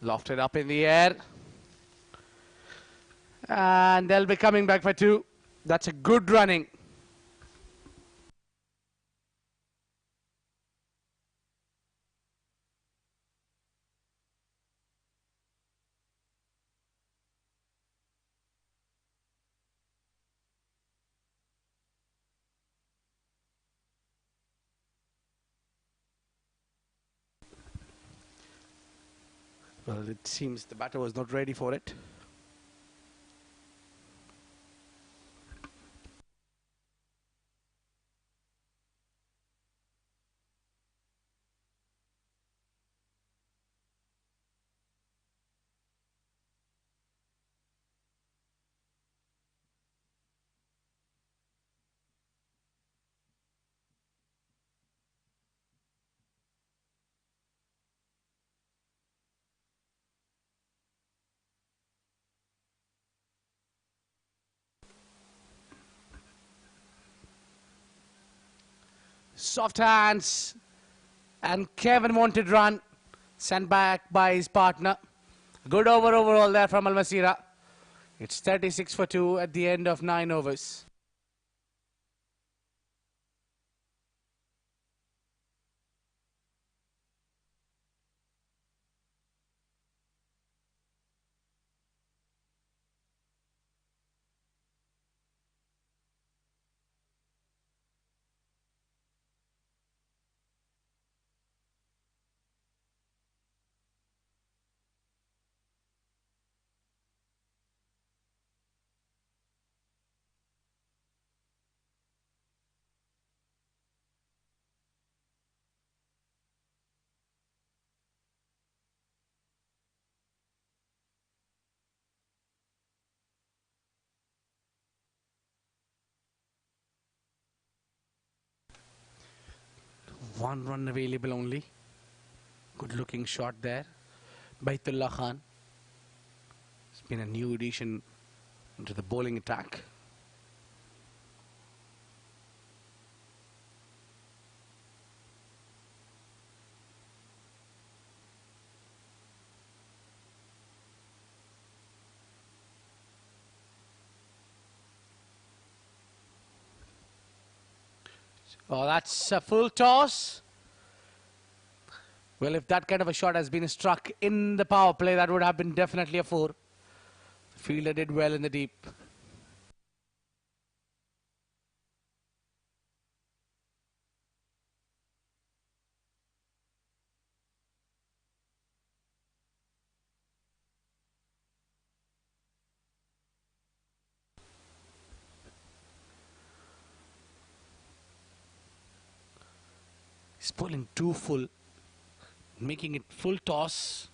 Lofted up in the air. And they'll be coming back for 2. That's a good running. Well, it seems the batter was not ready for it. Soft hands. And Kevin wanted run. Sent back by his partner. Good over overall there from Al Masira. It's 36 for 2 at the end of 9 overs. One run available only. Good looking shot there. Baitullah Khan. It's been a new addition into the bowling attack. Oh, that's a full toss. Well, if that kind of a shot has been struck in the power play, that would have been definitely a 4. The fielder did well in the deep. He's pulling too full, making it full toss.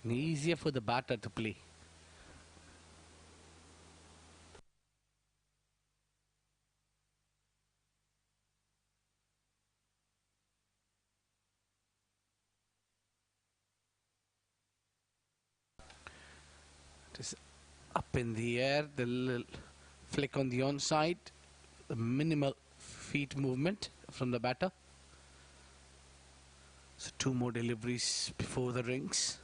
And easier for the batter to play. It is up in the air, the little flick on the onside, the minimal feet movement from the batter. So 2 more deliveries before the rings.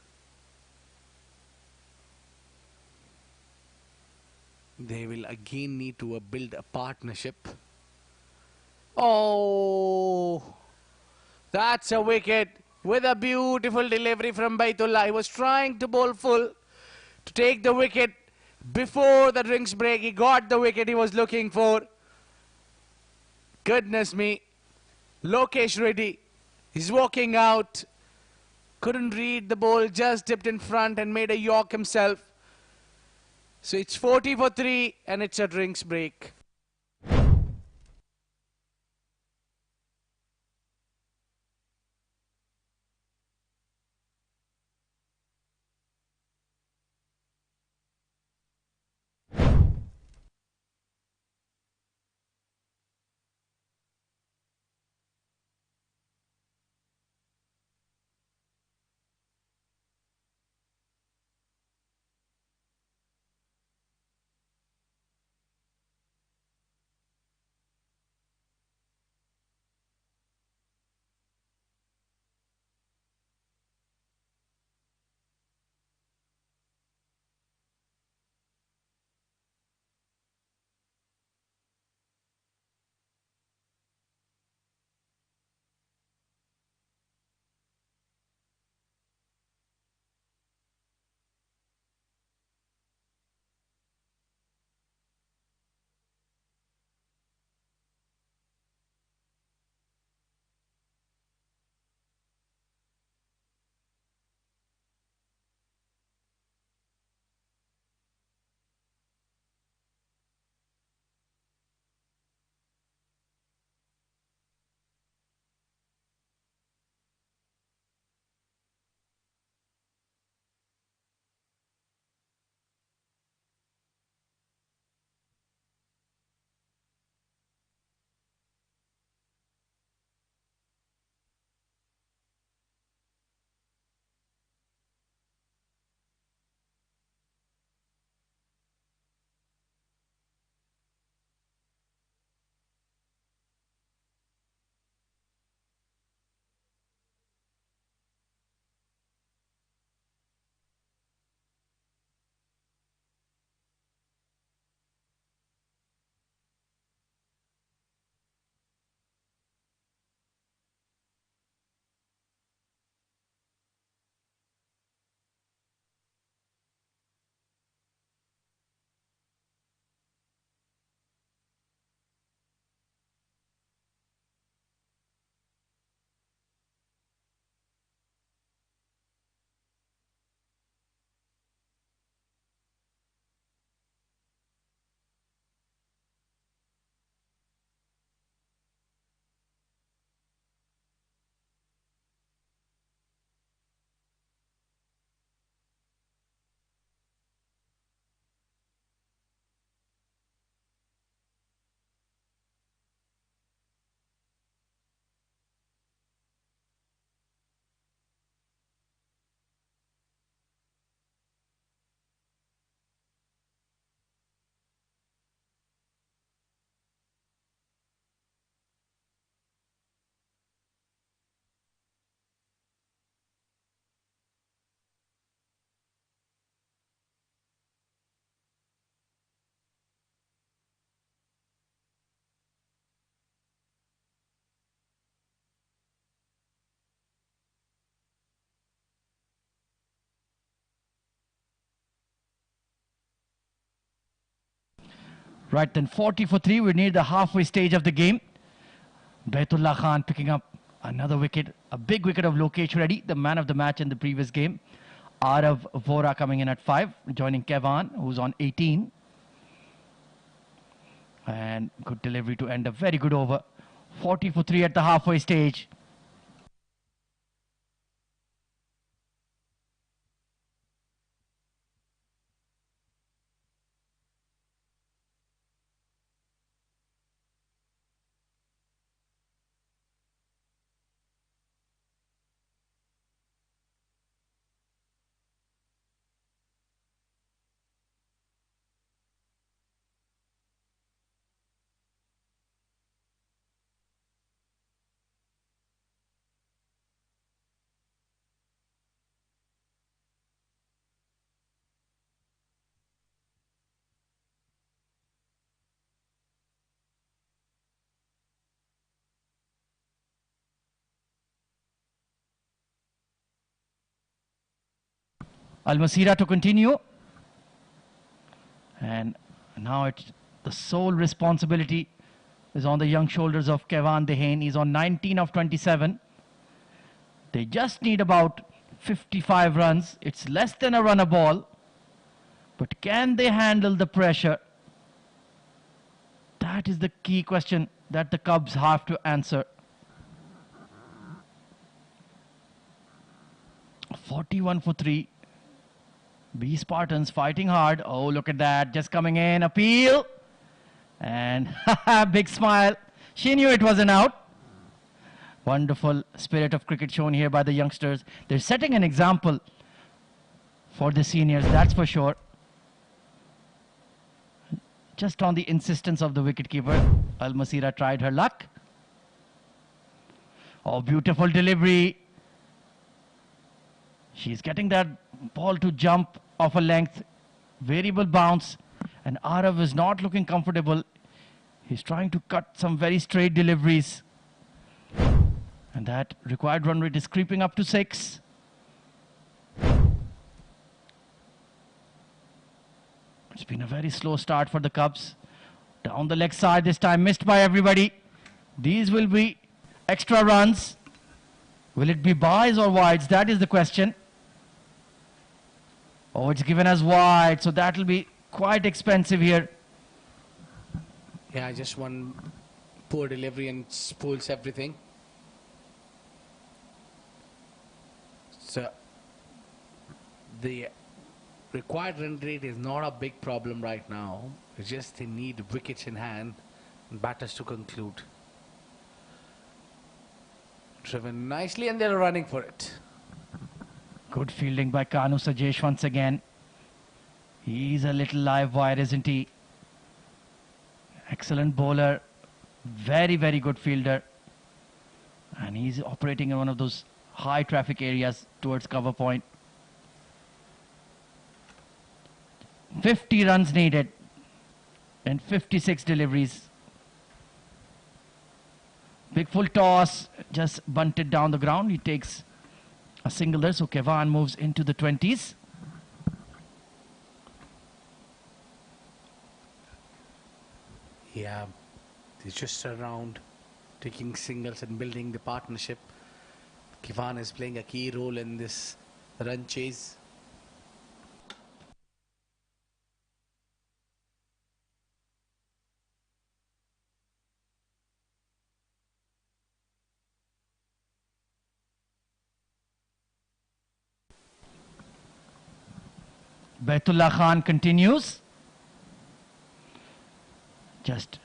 They will again need to build a partnership. Oh, that's a wicket with a beautiful delivery from Baitullah. He was trying to bowl full to take the wicket before the rings break. He got the wicket he was looking for. Goodness me. Lokesh Reddy is walking out. Couldn't read the ball, just dipped in front and made a York himself. So it's 40 for 3 and it's a drinks break. Right then, 40 for 3. We're near the halfway stage of the game. Baitullah Khan picking up another wicket. A big wicket of Lokesh Reddy, the man of the match in the previous game. Arav Vora coming in at 5, joining Kevan, who's on 18. And good delivery to end a very good over. 40 for 3 at the halfway stage. Al-Masira to continue. And now it's the sole responsibility is on the young shoulders of Kevan Dehane. He's on 19 of 27. They just need about 55 runs. It's less than a run a ball. But can they handle the pressure? That is the key question that the Cubs have to answer. 41 for 3. B Spartans fighting hard. Oh, look at that. Just coming in. Appeal. And big smile. She knew it was an out. Wonderful spirit of cricket shown here by the youngsters. They're setting an example for the seniors, that's for sure. Just on the insistence of the wicketkeeper, Al-Masira tried her luck. Oh, beautiful delivery. She's getting that ball to jump off a length. Variable bounce. And Arav is not looking comfortable. He's trying to cut some very straight deliveries. And that required run rate is creeping up to 6. It's been a very slow start for the Cubs. Down the leg side this time, missed by everybody. These will be extra runs. Will it be byes or wides? That is the question. Oh, it's given as wide, so that will be quite expensive here. Yeah, just one poor delivery and spoils everything. So the required run rate is not a big problem right now. It's just they need wickets in hand and batters to conclude. Driven nicely and they're running for it. Good fielding by Kanu Sajesh once again. He's a little live wire, isn't he? Excellent bowler. Very, very good fielder. And he's operating in one of those high traffic areas towards cover point. 50 runs needed and 56 deliveries. Big full toss, just bunted down the ground. He takes a single there, so Kevan moves into the 20s. Yeah, he's just around taking singles and building the partnership. Kevan is playing a key role in this run chase. Baitullah Khan continues. Just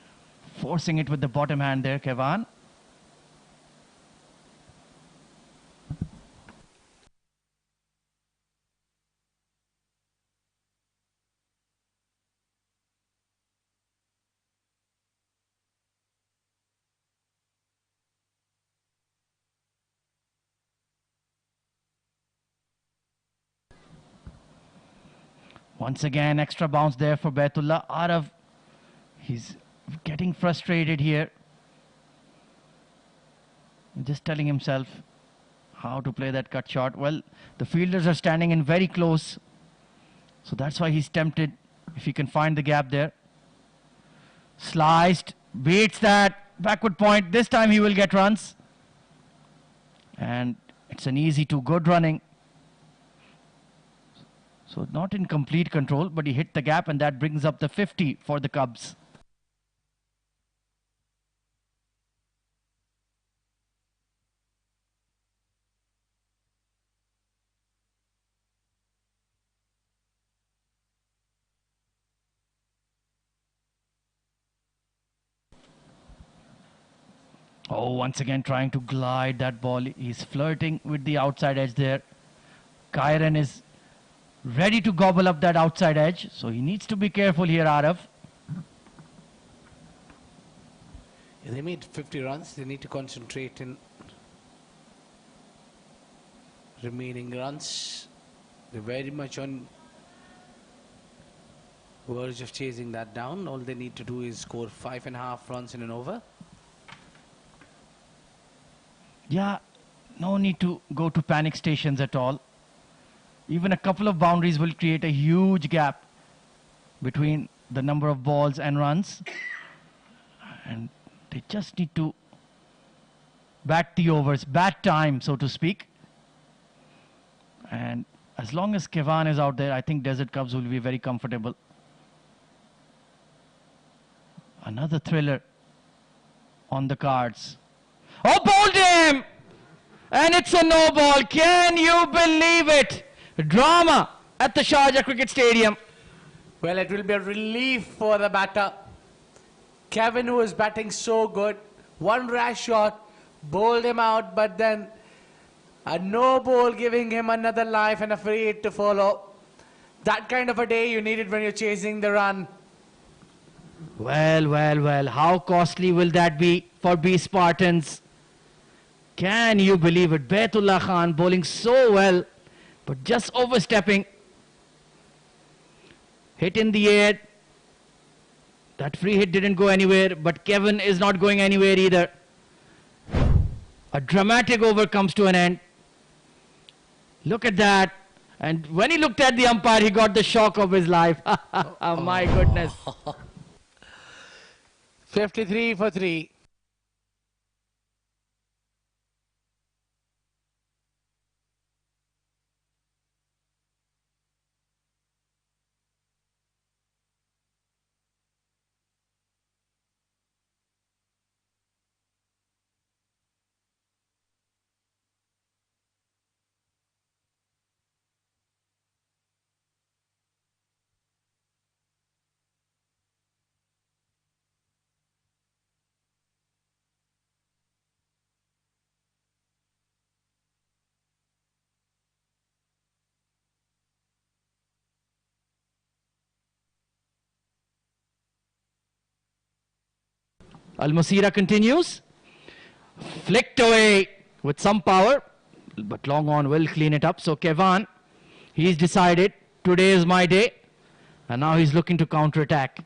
forcing it with the bottom hand there, Kevan. Once again, extra bounce there for Baitullah. Arav, he's getting frustrated here. Just telling himself how to play that cut shot. Well, the fielders are standing in very close. So that's why he's tempted if he can find the gap there. Sliced, beats that backward point. This time he will get runs. And it's an easy to good running. So not in complete control, but he hit the gap, and that brings up the 50 for the Cubs. Oh, once again trying to glide that ball. He's flirting with the outside edge there. Kyron is ready to gobble up that outside edge, so he needs to be careful here, Arav. Yeah, they made 50 runs. They need to concentrate in remaining runs. They're very much on verge of chasing that down. All they need to do is score 5.5 runs in an over. Yeah, no need to go to panic stations at all. Even a couple of boundaries will create a huge gap between the number of balls and runs. And they just need to bat the overs, bat time, so to speak. And as long as Kevan is out there, I think Desert Cubs will be very comfortable. Another thriller on the cards. Oh, bowled him! And it's a no ball. Can you believe it? Drama at the Sharjah Cricket Stadium. Well, it will be a relief for the batter. Kevin, who was batting so good, one rash shot, bowled him out, but then a no ball giving him another life and a free hit to follow. That kind of a day you need it when you're chasing the run. Well, well, well. How costly will that be for B Spartans? Can you believe it? Baitullah Khan bowling so well, but just overstepping. Hit in the air. That free hit didn't go anywhere, but Kevin is not going anywhere either. A dramatic over comes to an end. Look at that. And when he looked at the umpire, he got the shock of his life. My goodness. 53 for 3. Al-Masira continues. Flicked away with some power, but long on will clean it up. So Kevan, he's decided today is my day, and now he's looking to counter-attack.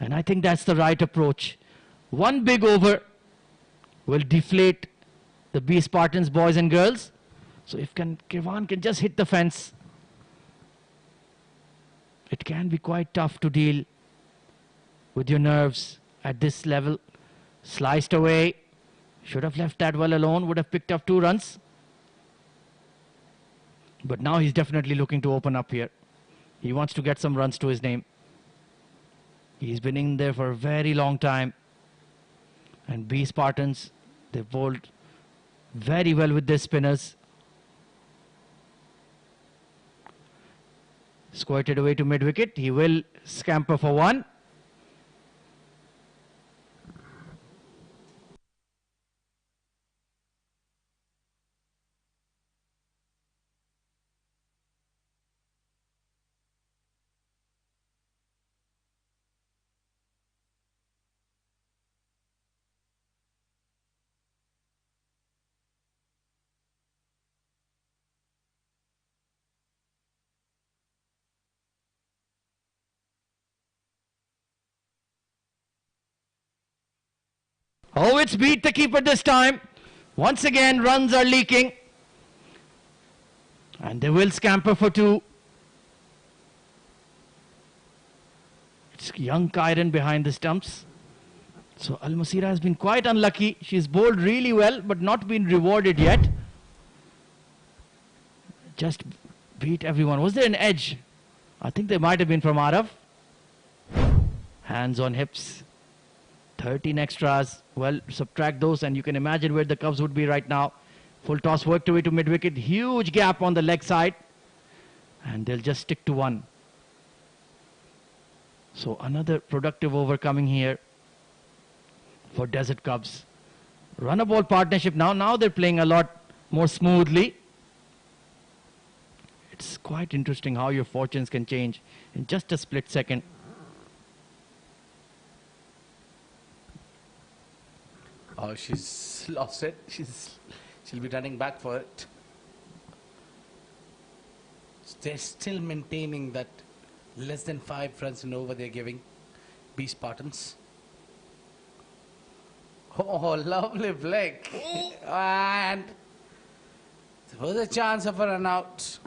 And I think that's the right approach. One big over will deflate the B Spartans, boys and girls. So if Kevan can just hit the fence, it can be quite tough to deal with your nerves at this level. Sliced away. Should have left that well alone. Would have picked up 2 runs. But now he's definitely looking to open up here. He wants to get some runs to his name. He's been in there for a very long time. And B Spartans, they've bowled very well with their spinners. Squirted away to mid-wicket. He will scamper for 1. Oh, it's beat the keeper this time. Once again, runs are leaking. And they will scamper for 2. It's young Kyron behind the stumps. So Al Masira has been quite unlucky. She's bowled really well, but not been rewarded yet. Just beat everyone. Was there an edge? I think there might have been from Arav. Hands on hips. 13 extras. Well, subtract those and you can imagine where the Cubs would be right now. Full toss worked away to mid-wicket. Huge gap on the leg side. And they'll just stick to one. So another productive over coming here for Desert Cubs. Run a ball partnership now. Now they're playing a lot more smoothly. It's quite interesting how your fortunes can change in just a split second. Oh, she's lost it. She'll be running back for it. They're still maintaining that less than 5 runs and over they're giving B Spartans. Oh, lovely flick. And there was a chance of a run out.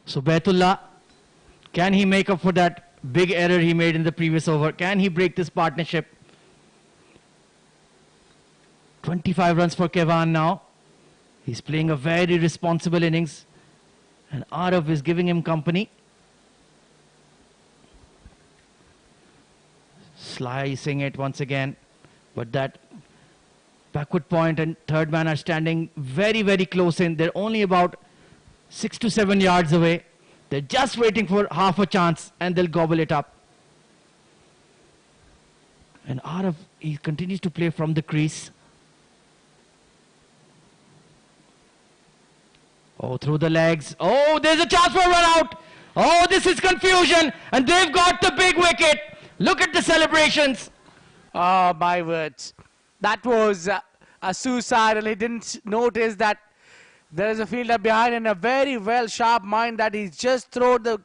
So Baitullah, can he make up for that big error he made in the previous over? Can he break this partnership? 25 runs for Kevan now. He's playing a very responsible innings. And Arav is giving him company. Slicing it once again. But that backward point and third man are standing very, very close in. They're only about 6 to 7 yards away. They're just waiting for half a chance and they'll gobble it up. And Arav, he continues to play from the crease. Oh, through the legs. Oh, there's a chance for a run out. Oh, this is confusion. And they've got the big wicket. Look at the celebrations. Oh, my words. That was a suicidal. He didn't notice that there is a fielder behind and a very well sharp mind that he's just thrown the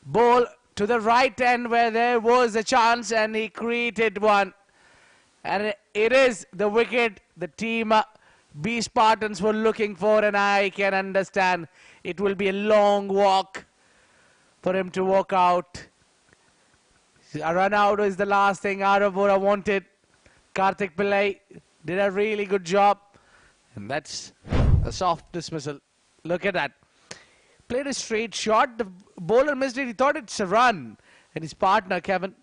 ball to the right end where there was a chance and he created one. And it is the wicket the team B Spartans were looking for, and I can understand it will be a long walk for him to walk out. A run out is the last thing Aravora wanted. Karthik Pillai did a really good job, and that's a soft dismissal. Look at that. Played a straight shot. The bowler missed it. He thought it's a run. And his partner, Kevin,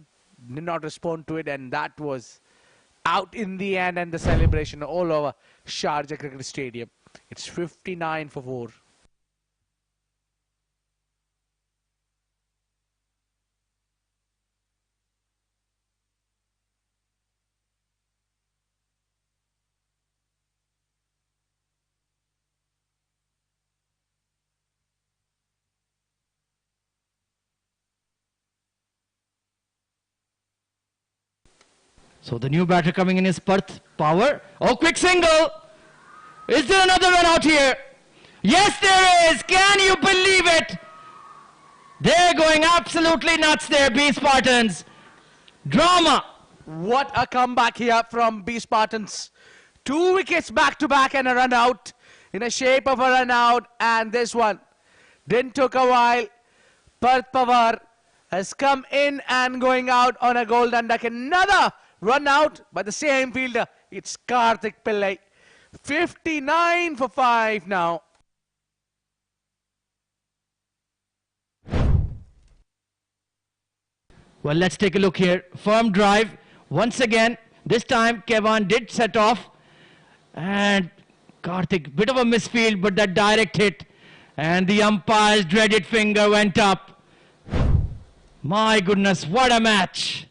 did not respond to it. And that was out in the end. And the celebration all over Sharjah Cricket Stadium. It's 59 for 4. So the new batter coming in is Parth Power. Oh, quick single. Is there another run out here? Yes, there is. Can you believe it? They're going absolutely nuts there, B Spartans. Drama. What a comeback here from B Spartans. 2 wickets back to back and a run out in the shape of a run out. And this one didn't took a while. Parth Pawar has come in and going out on a golden duck. Another run out by the same fielder. It's Karthik Pillai. 59 for 5 now. Well, let's take a look here. Firm drive. Once again, this time Kevan did set off. And Karthik, bit of a misfield, but that direct hit. And the umpire's dreaded finger went up. My goodness, what a match.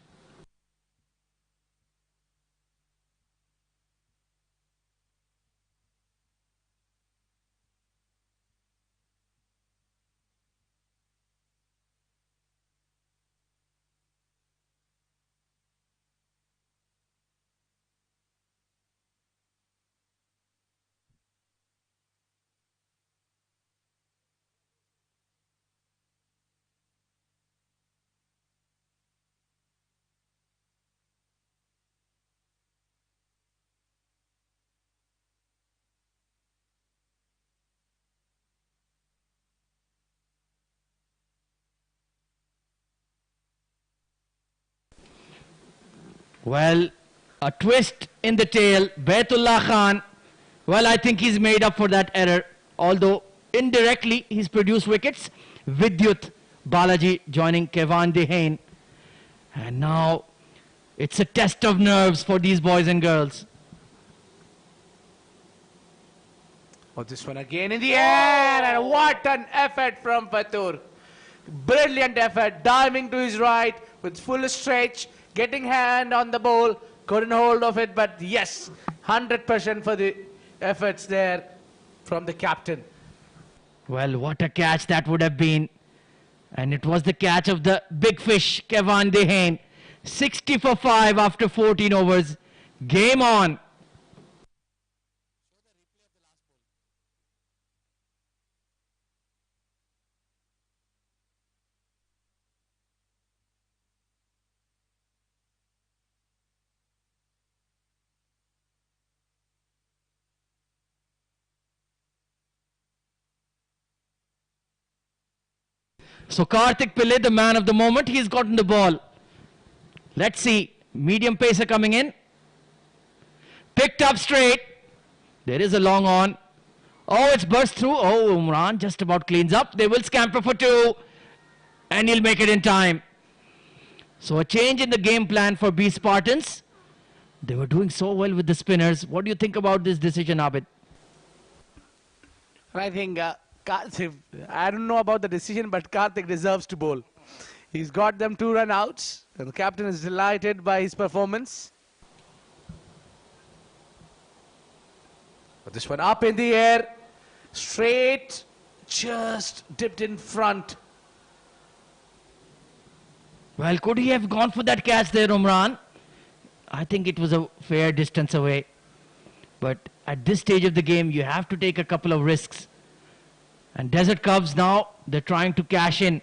Well, a twist in the tail. Baitullah Khan, well, I think he's made up for that error. Although indirectly he's produced wickets. Vidyut Balaji joining Kevan Dehane. And now it's a test of nerves for these boys and girls. Oh, this one again in the air, and what an effort from Fatur. Brilliant effort, diving to his right with full stretch, getting hand on the ball, couldn't hold of it, but yes, 100% for the efforts there from the captain. Well, what a catch that would have been. And it was the catch of the big fish, Kevan Dehane. 60 for 5 after 14 overs. Game on. So Karthik Pillai, the man of the moment, he's gotten the ball. Let's see. Medium pacer coming in. Picked up straight. There is a long on. Oh, it's burst through. Oh, Umran just about cleans up. They will scamper for 2. And he'll make it in time. So a change in the game plan for B Spartans. They were doing so well with the spinners. What do you think about this decision, Abid? I think Karthik, I don't know about the decision, but Karthik deserves to bowl. He's got them 2 run outs, and the captain is delighted by his performance. But this one up in the air, straight, just dipped in front. Well, could he have gone for that catch there, Umran? I think it was a fair distance away. But at this stage of the game, you have to take a couple of risks. And Desert Cubs now, they're trying to cash in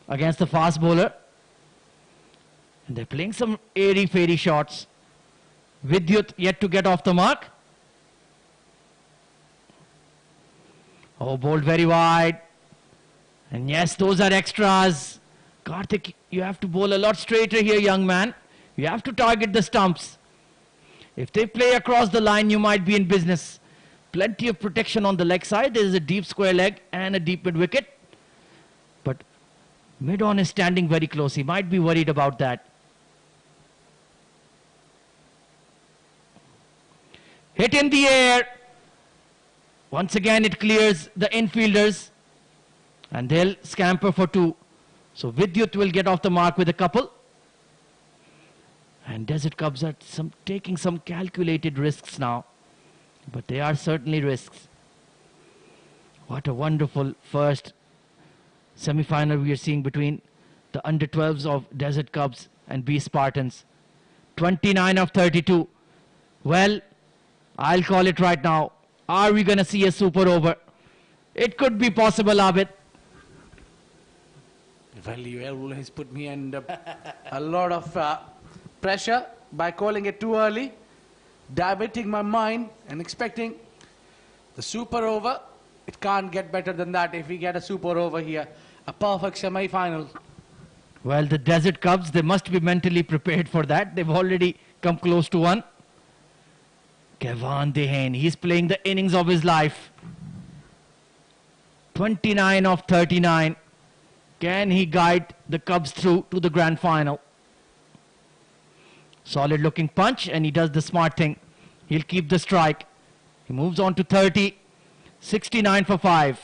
against the fast bowler. And they're playing some airy-fairy shots. Vidyut yet to get off the mark. Oh, bowled very wide. And yes, those are extras. Karthik, you have to bowl a lot straighter here, young man. You have to target the stumps. If they play across the line, you might be in business. Plenty of protection on the leg side. There is a deep square leg and a deep mid wicket. But mid-on is standing very close. He might be worried about that. Hit in the air. Once again, it clears the infielders. And they'll scamper for 2. So Vidyut will get off the mark with a couple. And Desert Cubs are taking some calculated risks now. But they are certainly risks. What a wonderful first semi-final we are seeing between the under-12s of Desert Cubs and B Spartans. 29 of 32. Well, I'll call it right now. Are we going to see a super over? It could be possible, Abid. Well, you has put me under a lot of pressure by calling it too early, diverting my mind and expecting the super over. It can't get better than that if we get a super over here. A perfect semi-final. Well, the Desert Cubs, they must be mentally prepared for that. They've already come close to one. Kevan Dehane, he's playing the innings of his life. 29 of 39. Can he guide the Cubs through to the grand final? Solid looking punch, and he does the smart thing. He'll keep the strike. He moves on to 30. 69 for 5.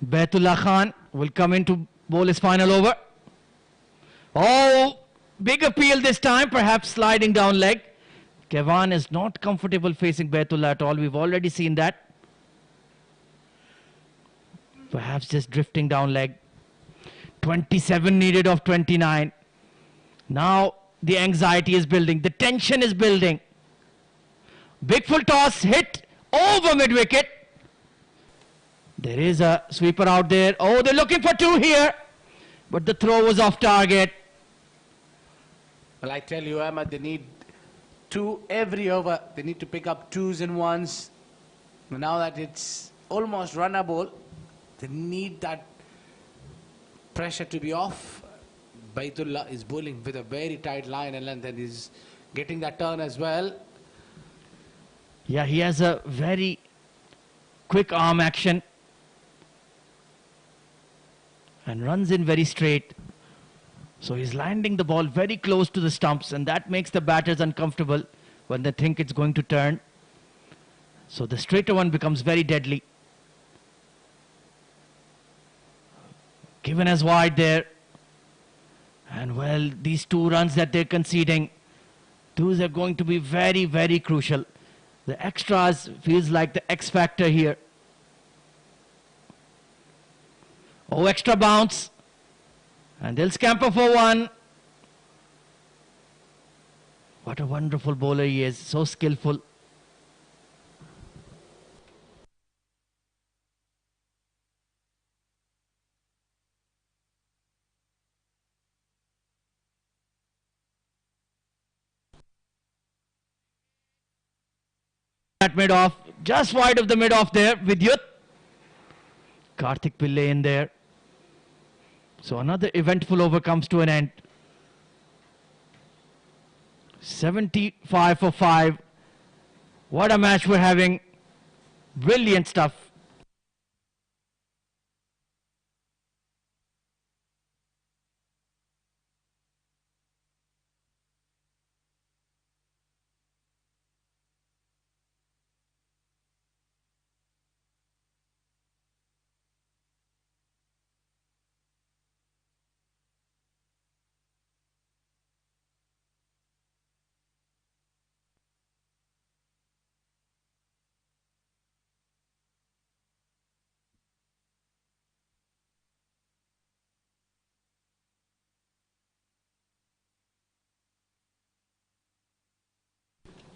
Baitullah Khan will come in to bowl his final over. Oh, big appeal this time, perhaps sliding down leg. Kevan is not comfortable facing Baitullah at all. We've already seen that. Perhaps just drifting down leg. 27 needed of 29. Now the anxiety is building. The tension is building. Big full toss hit over mid-wicket. There is a sweeper out there. Oh, they're looking for two here. But the throw was off target. Well, I tell you, Ahmed, they need two every over. They need to pick up twos and ones. Now that it's almost runnable, they need that pressure to be off. Baitullah is bowling with a very tight line and length, and he's getting that turn as well. Yeah, he has a very quick arm action and runs in very straight. So he's landing the ball very close to the stumps, and that makes the batters uncomfortable when they think it's going to turn. So the straighter one becomes very deadly. Given as wide there. And well, these 2 runs that they're conceding, those are going to be very, very crucial. The extras feels like the X factor here. Oh, extra bounce. And they'll scamper for 1. What a wonderful bowler he is, so skillful. At mid-off, just wide of the mid-off there, Vidyut. Karthik Pillai in there. So another eventful over comes to an end. 75 for 5. What a match we're having. Brilliant stuff.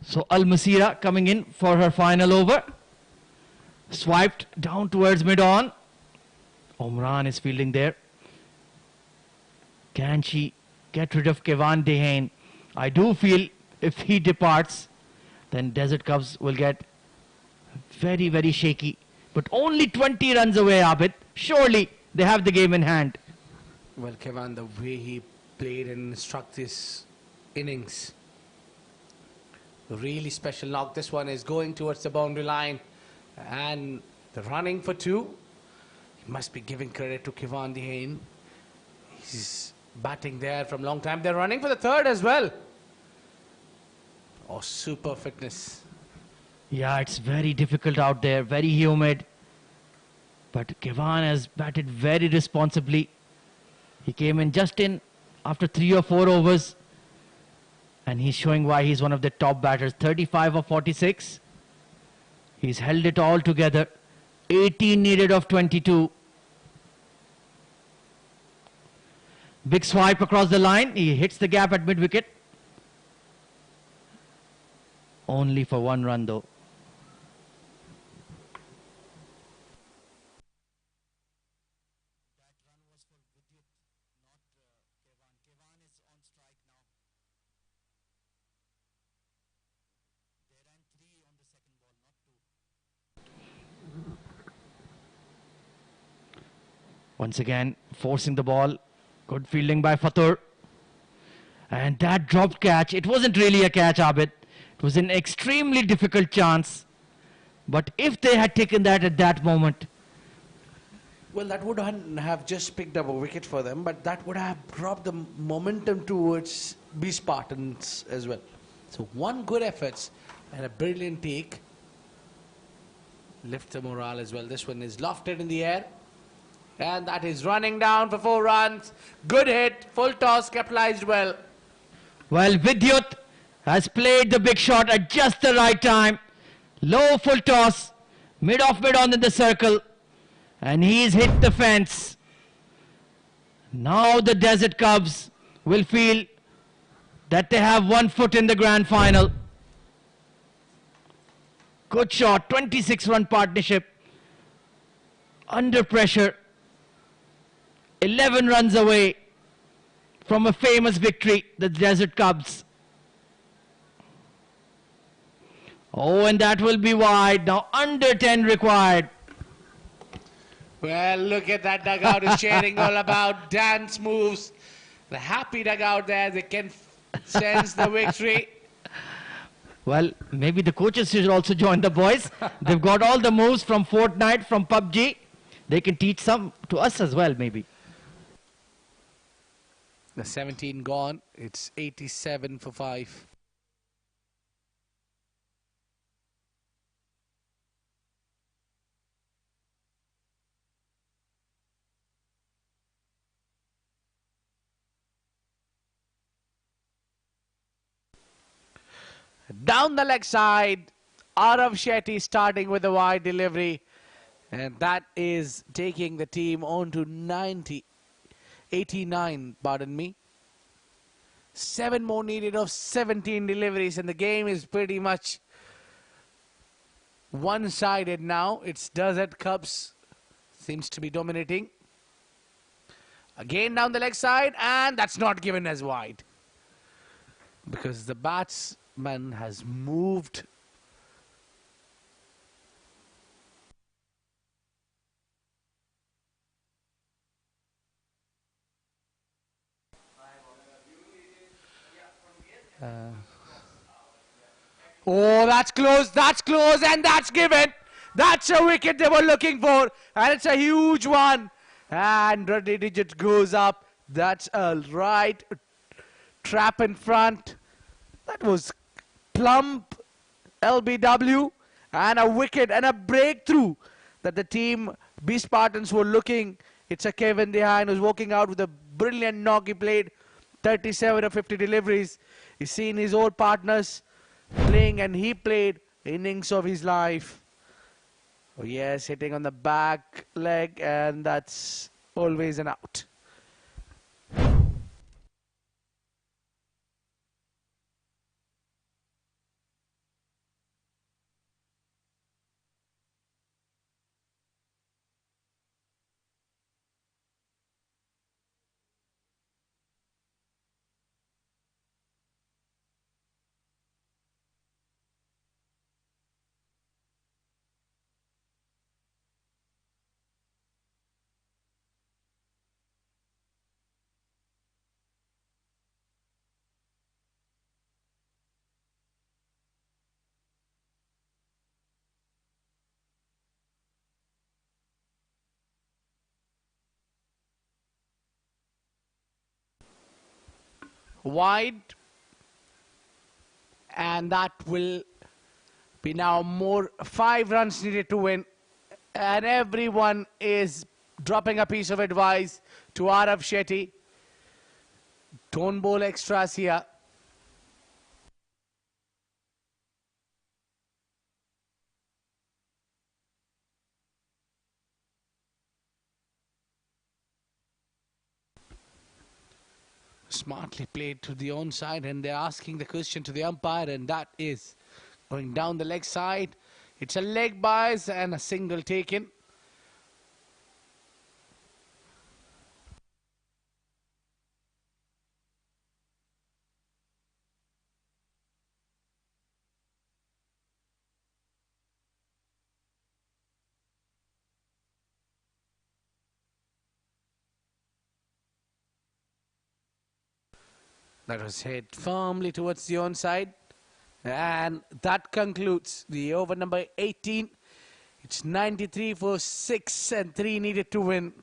So Al-Masira coming in for her final over. Swiped down towards mid-on. Omran is fielding there. Can she get rid of Kevan Dehane? I do feel if he departs, then Desert Cubs will get very, very shaky. But only 20 runs away, Abid. Surely they have the game in hand. Well, Kevan, the way he played and struck this innings, really special knock. This one is going towards the boundary line, and the running for 2. He must be giving credit to Kevan Dehane. He's batting there from long time. They're running for the 3rd as well. Oh, super fitness. Yeah, it's very difficult out there, very humid. But Kevan has batted very responsibly. He came in just in after 3 or 4 overs. And he's showing why he's one of the top batters. 35 of 46. He's held it all together. 18 needed of 22. Big swipe across the line. He hits the gap at mid-wicket. Only for 1 run though. Once again, forcing the ball. Good fielding by Fatur. And that dropped catch. It wasn't really a catch, Abid. It was an extremely difficult chance. But if they had taken that at that moment. Well, that would have just picked up a wicket for them, but that would have brought the momentum towards B Spartans as well. So 1 good effort and a brilliant take. Lift the morale as well. This one is lofted in the air. And that is running down for 4 runs. Good hit, full toss, capitalized well. Well, Vidyut has played the big shot at just the right time. Low full toss, mid-off, mid-on in the circle. And he's hit the fence. Now the Desert Cubs will feel that they have 1 foot in the grand final. Good shot, 26-run partnership. Under pressure. 11 runs away from a famous victory, the Desert Cubs. Oh, and that will be wide. Now under 10 required. Well, look at that dugout is cheering all about dance moves. The happy dugout there, they can sense the victory. Well, maybe the coaches should also join the boys. They've got all the moves from Fortnite, from PUBG. They can teach some to us as well, maybe. The 17 gone. It's 87 for 5. Down the leg side, Arav Shetty starting with a wide delivery. And that is taking the team on to 89, pardon me. 7 more needed of 17 deliveries, and the game is pretty much one-sided now. It's Desert Cubs seems to be dominating. Again down the leg side, and that's not given as wide. Because the batsman has moved. Oh, that's close, and that's given. That's a wicket they were looking for, and it's a huge one. And Reddy Digit goes up. That's a right trap in front. That was plump LBW, and a wicket and a breakthrough that the team B Spartans were looking. It's a Kevin Dehaene who's walking out with a brilliant knock. He played 37 of 50 deliveries. He's seen his old partners playing, and he played innings of his life. Oh yes, hitting on the back leg, and that's always an out. Wide, and that will be now more 5 runs needed to win, and everyone is dropping a piece of advice to Arav Shetty. Don't bowl extras here. Smartly played to the onside, and they're asking the question to the umpire, and that is going down the leg side. It's a leg bias and a single taken. That was hit firmly towards the onside. And that concludes the over number 18. It's 93 for 6 and 3 needed to win.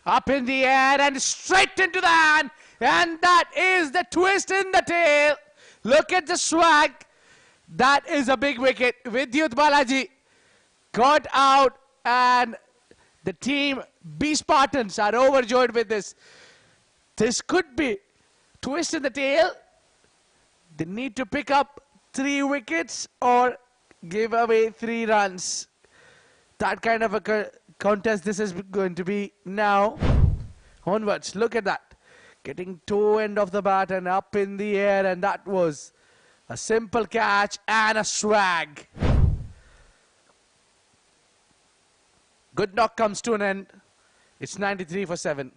Up in the air and straight into the hand. And that is the twist in the tail. Look at the swag. That is a big wicket. Vidyut Balaji got out, and the team B Spartans are overjoyed with this. This could be twist in the tail. They need to pick up 3 wickets or give away 3 runs. That kind of a contest this is going to be now. Onwards, look at that. Getting toe end of the bat and up in the air, and that was a simple catch and a swag. Good knock comes to an end. It's 93 for 7.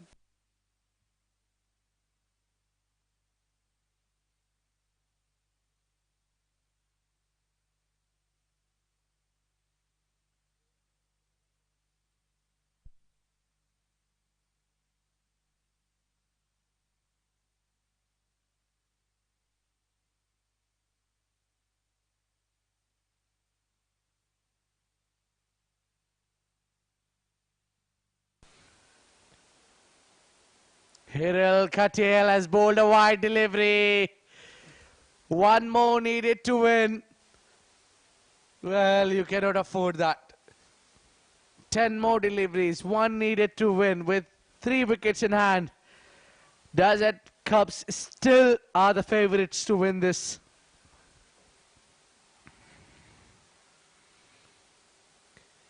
Hiral Katel has bowled a wide delivery. 1 more needed to win. Well, you cannot afford that. 10 more deliveries, 1 needed to win with 3 wickets in hand. Desert Cubs still are the favourites to win this.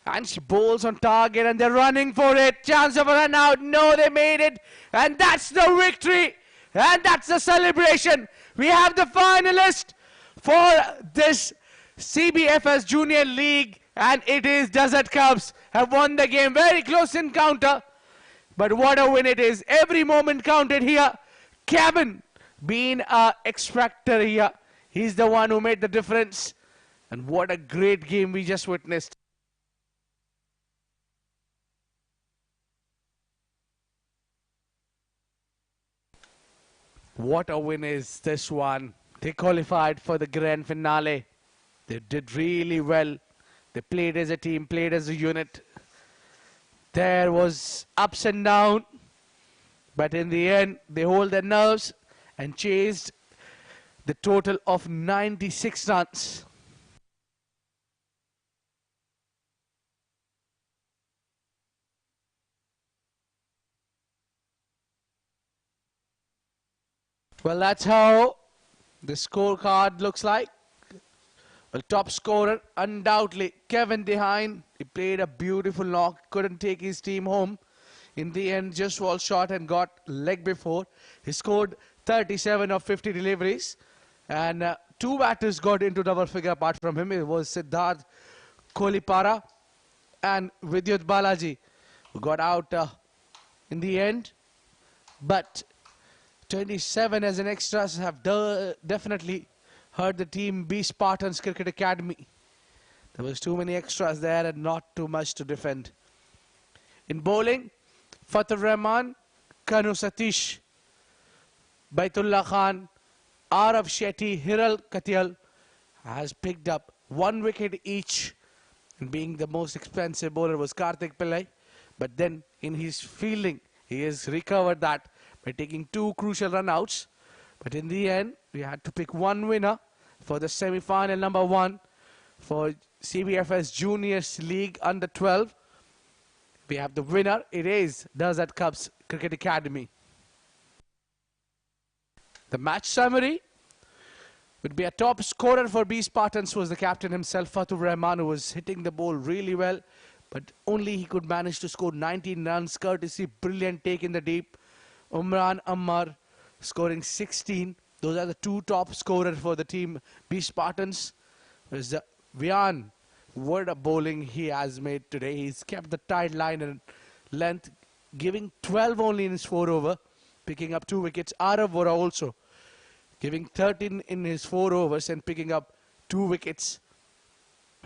And she bowls on target and they're running for it. Chance of a run out. No, they made it. And that's the victory. And that's the celebration. We have the finalist for this CBFS Junior League. And it is Desert Cubs have won the game. Very close encounter. But what a win it is. Every moment counted here. Kevin being an X-Factor here. He's the one who made the difference. And what a great game we just witnessed. What a win is this one. They qualified for the grand finale. They did really well. They played as a team, played as a unit. There was ups and downs, but in the end, they hold their nerves and chased the total of 96 runs. Well, that's how the scorecard looks like. Well, top scorer, undoubtedly, Kevin Dehaene. He played a beautiful knock, couldn't take his team home. In the end, just was shot and got leg before. He scored 37 of 50 deliveries. And 2 batters got into double figure apart from him. It was Siddharth Kolipara and Vidyut Balaji, who got out in the end. But 27 as an extras have definitely hurt the team B Spartans Cricket Academy. There was too many extras there and not too much to defend. In bowling, Fatur Rahman, Kanu Satish, Baitullah Khan, Arav Shetty, Hiral Katyal has picked up 1 wicket each. And being the most expensive bowler was Karthik Pillai. But then in his fielding, he has recovered that by taking 2 crucial run-outs. But in the end, we had to pick 1 winner for the semi-final number 1 for CBFS Juniors League Under 12. We have the winner. It is Desert Cubs Cricket Academy. The match summary would be a top scorer for B Spartans was the captain himself, Fatur Rahman, who was hitting the ball really well. But only he could manage to score 19 runs, courtesy brilliant take in the deep. Umran Ammar scoring 16. Those are the 2 top scorers for the team B Spartans. There's Vian. What a bowling he has made today. He's kept the tight line and length, giving 12 only in his 4 over, picking up 2 wickets. Arav Vora also giving 13 in his 4 overs and picking up 2 wickets.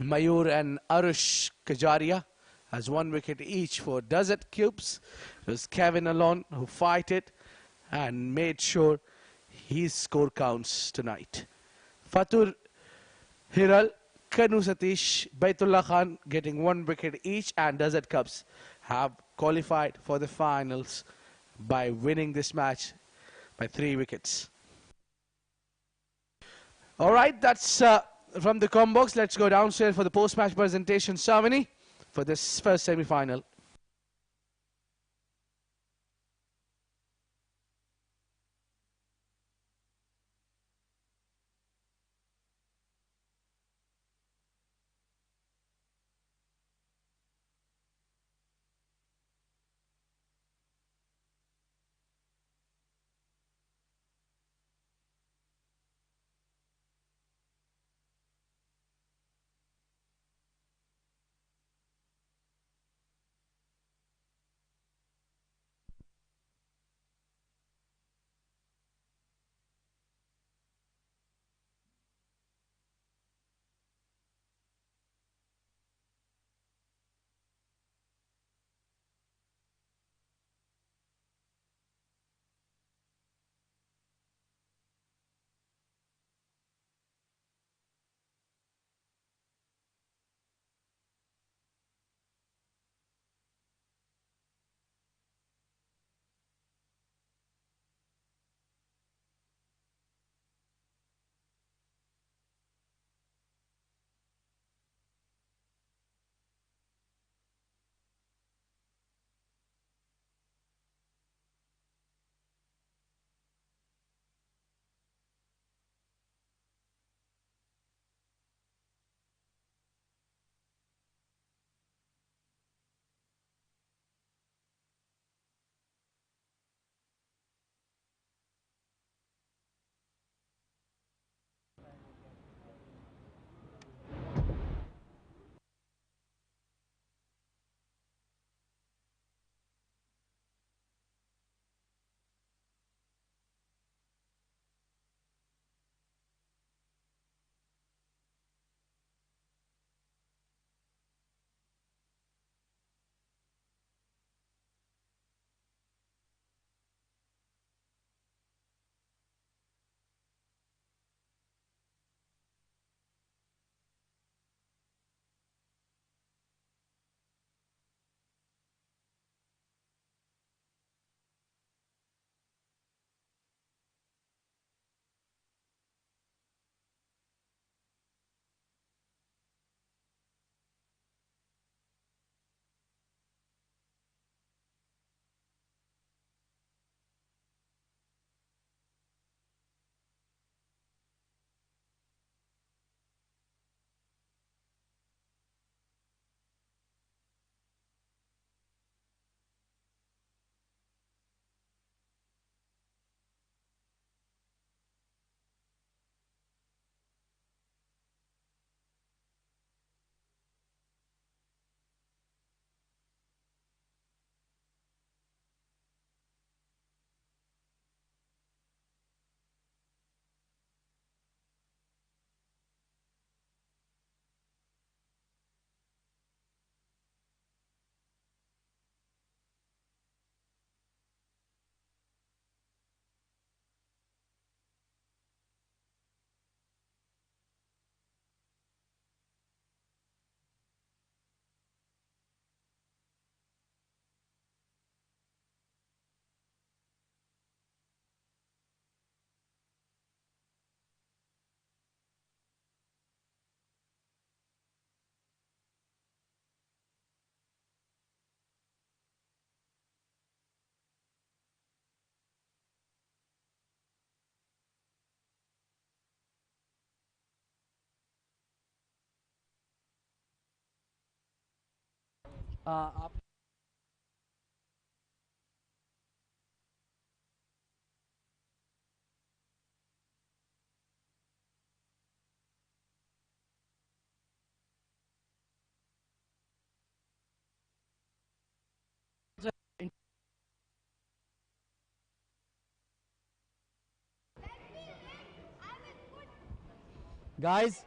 Mayur and Arush Kajaria has 1 wicket each for Desert Cubes. It was Kevin alone who fight it and made sure his score counts tonight. Fatur, Hiral, Kanu Satish, Baitullah Khan getting 1 wicket each, and Desert Cubs have qualified for the finals by winning this match by 3 wickets. All right, that's from the Combox. Let's go downstairs for the post-match presentation ceremony for this first semi-final. Guys,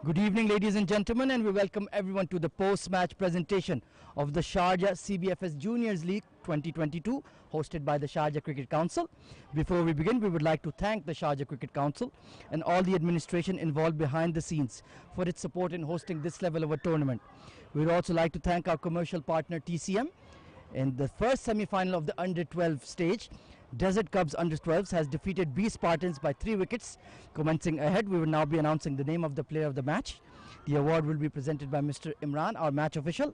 Good evening, ladies and gentlemen, and we welcome everyone to the post-match presentation of the Sharjah CBFS Juniors League 2022, hosted by the Sharjah Cricket Council. Before we begin, we would like to thank the Sharjah Cricket Council and all the administration involved behind the scenes for its support in hosting this level of a tournament. We would also like to thank our commercial partner TCM. In the first semi-final of the Under-12 stage, Desert Cubs Under-12s has defeated B Spartans by 3 wickets. Commencing ahead, we will now be announcing the name of the player of the match. The award will be presented by Mr. Imran, our match official.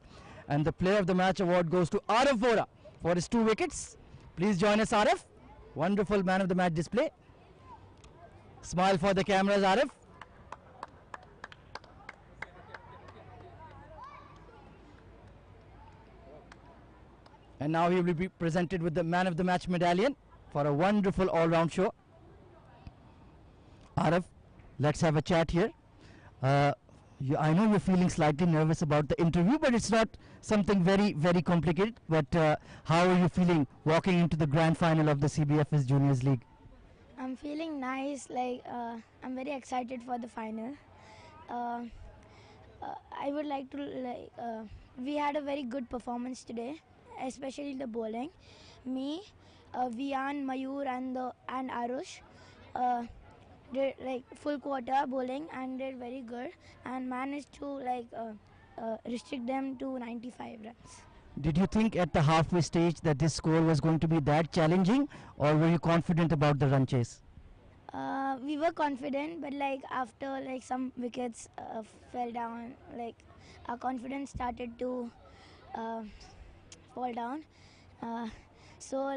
And the player of the match award goes to Arif Vora for his 2 wickets. Please join us, Arif. Wonderful man of the match display. Smile for the cameras, Arif. And now he will be presented with the man of the match medallion for a wonderful all-round show. Arif, let's have a chat here. I know you're feeling slightly nervous about the interview, but it's not something very, very complicated. But how are you feeling walking into the grand final of the CBFS Juniors League? I'm feeling nice, I'm very excited for the final. I would like to, we had a very good performance today, especially the bowling. Me, Vian, Mayur and Arush did full quarter bowling and did very good and managed to restrict them to 95 runs. Did you think at the halfway stage that this score was going to be that challenging, or were you confident about the run chase? We were confident, but after some wickets fell down, our confidence started to fall down. So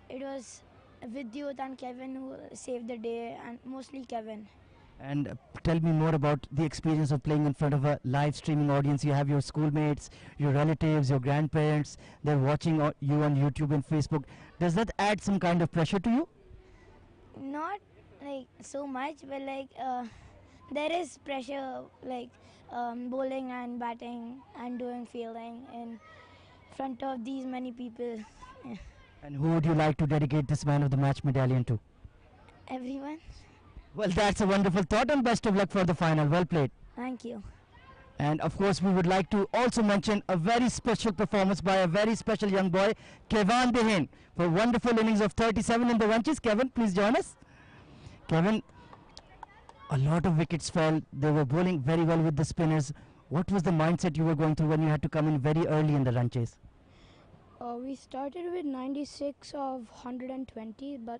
it was Vidyut and Kevin who saved the day, and mostly Kevin. And tell me more about the experience of playing in front of a live streaming audience. You have your schoolmates, your relatives, your grandparents. They're watching you on YouTube and Facebook. Does that add some kind of pressure to you? Not so much, but there is pressure bowling and batting and doing fielding in front of these many people. Yeah. And who would you like to dedicate this man of the match medallion to? Everyone. Well, that's a wonderful thought, and best of luck for the final. Well played. Thank you. And of course, we would like to also mention a very special performance by a very special young boy, Kevin Dehaene, for wonderful innings of 37 in the bunches. Kevin, please join us. Kevin, a lot of wickets fell. They were bowling very well with the spinners. What was the mindset you were going through when you had to come in very early in the run chase? We started with 96 of 120, but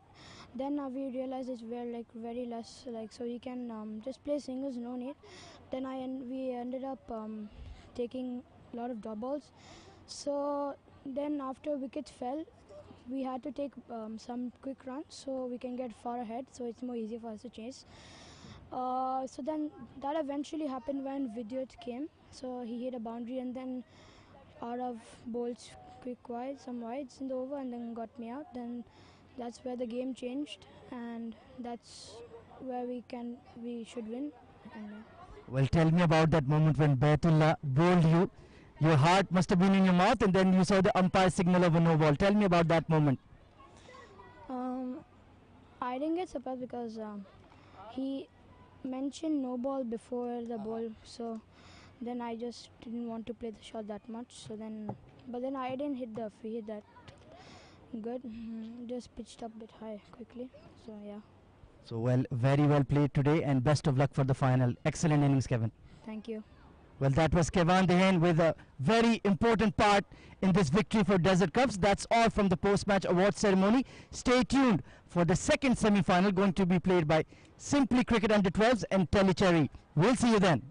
then we realized it's very less, so we can just play singles, no need. Then we ended up taking a lot of drop balls. So then after wickets fell, we had to take some quick runs so we can get far ahead, so it's more easy for us to chase. So then that eventually happened when Vidyut came. So he hit a boundary and then out of bowls quick wide, some wides in the over, and then got me out. Then that's where the game changed, and that's where we should win. Well, tell me about that moment when Baitullah bowled you. Your heart must have been in your mouth, and then you saw the umpire signal of a no ball. Tell me about that moment. I didn't get surprised because he mentioned no ball before the ball, so then I just didn't want to play the shot that much. But then I didn't hit the free hit that good. Just pitched up a bit high quickly. So yeah. So well, very well played today, and best of luck for the final. Excellent innings, Kevin. Thank you. Well, that was Kevin Dehaene with a very important part in this victory for Desert Cubs. That's all from the post-match award ceremony. Stay tuned for the second semi-final, going to be played by Simply Cricket Under-12s and Telecherry. We'll see you then.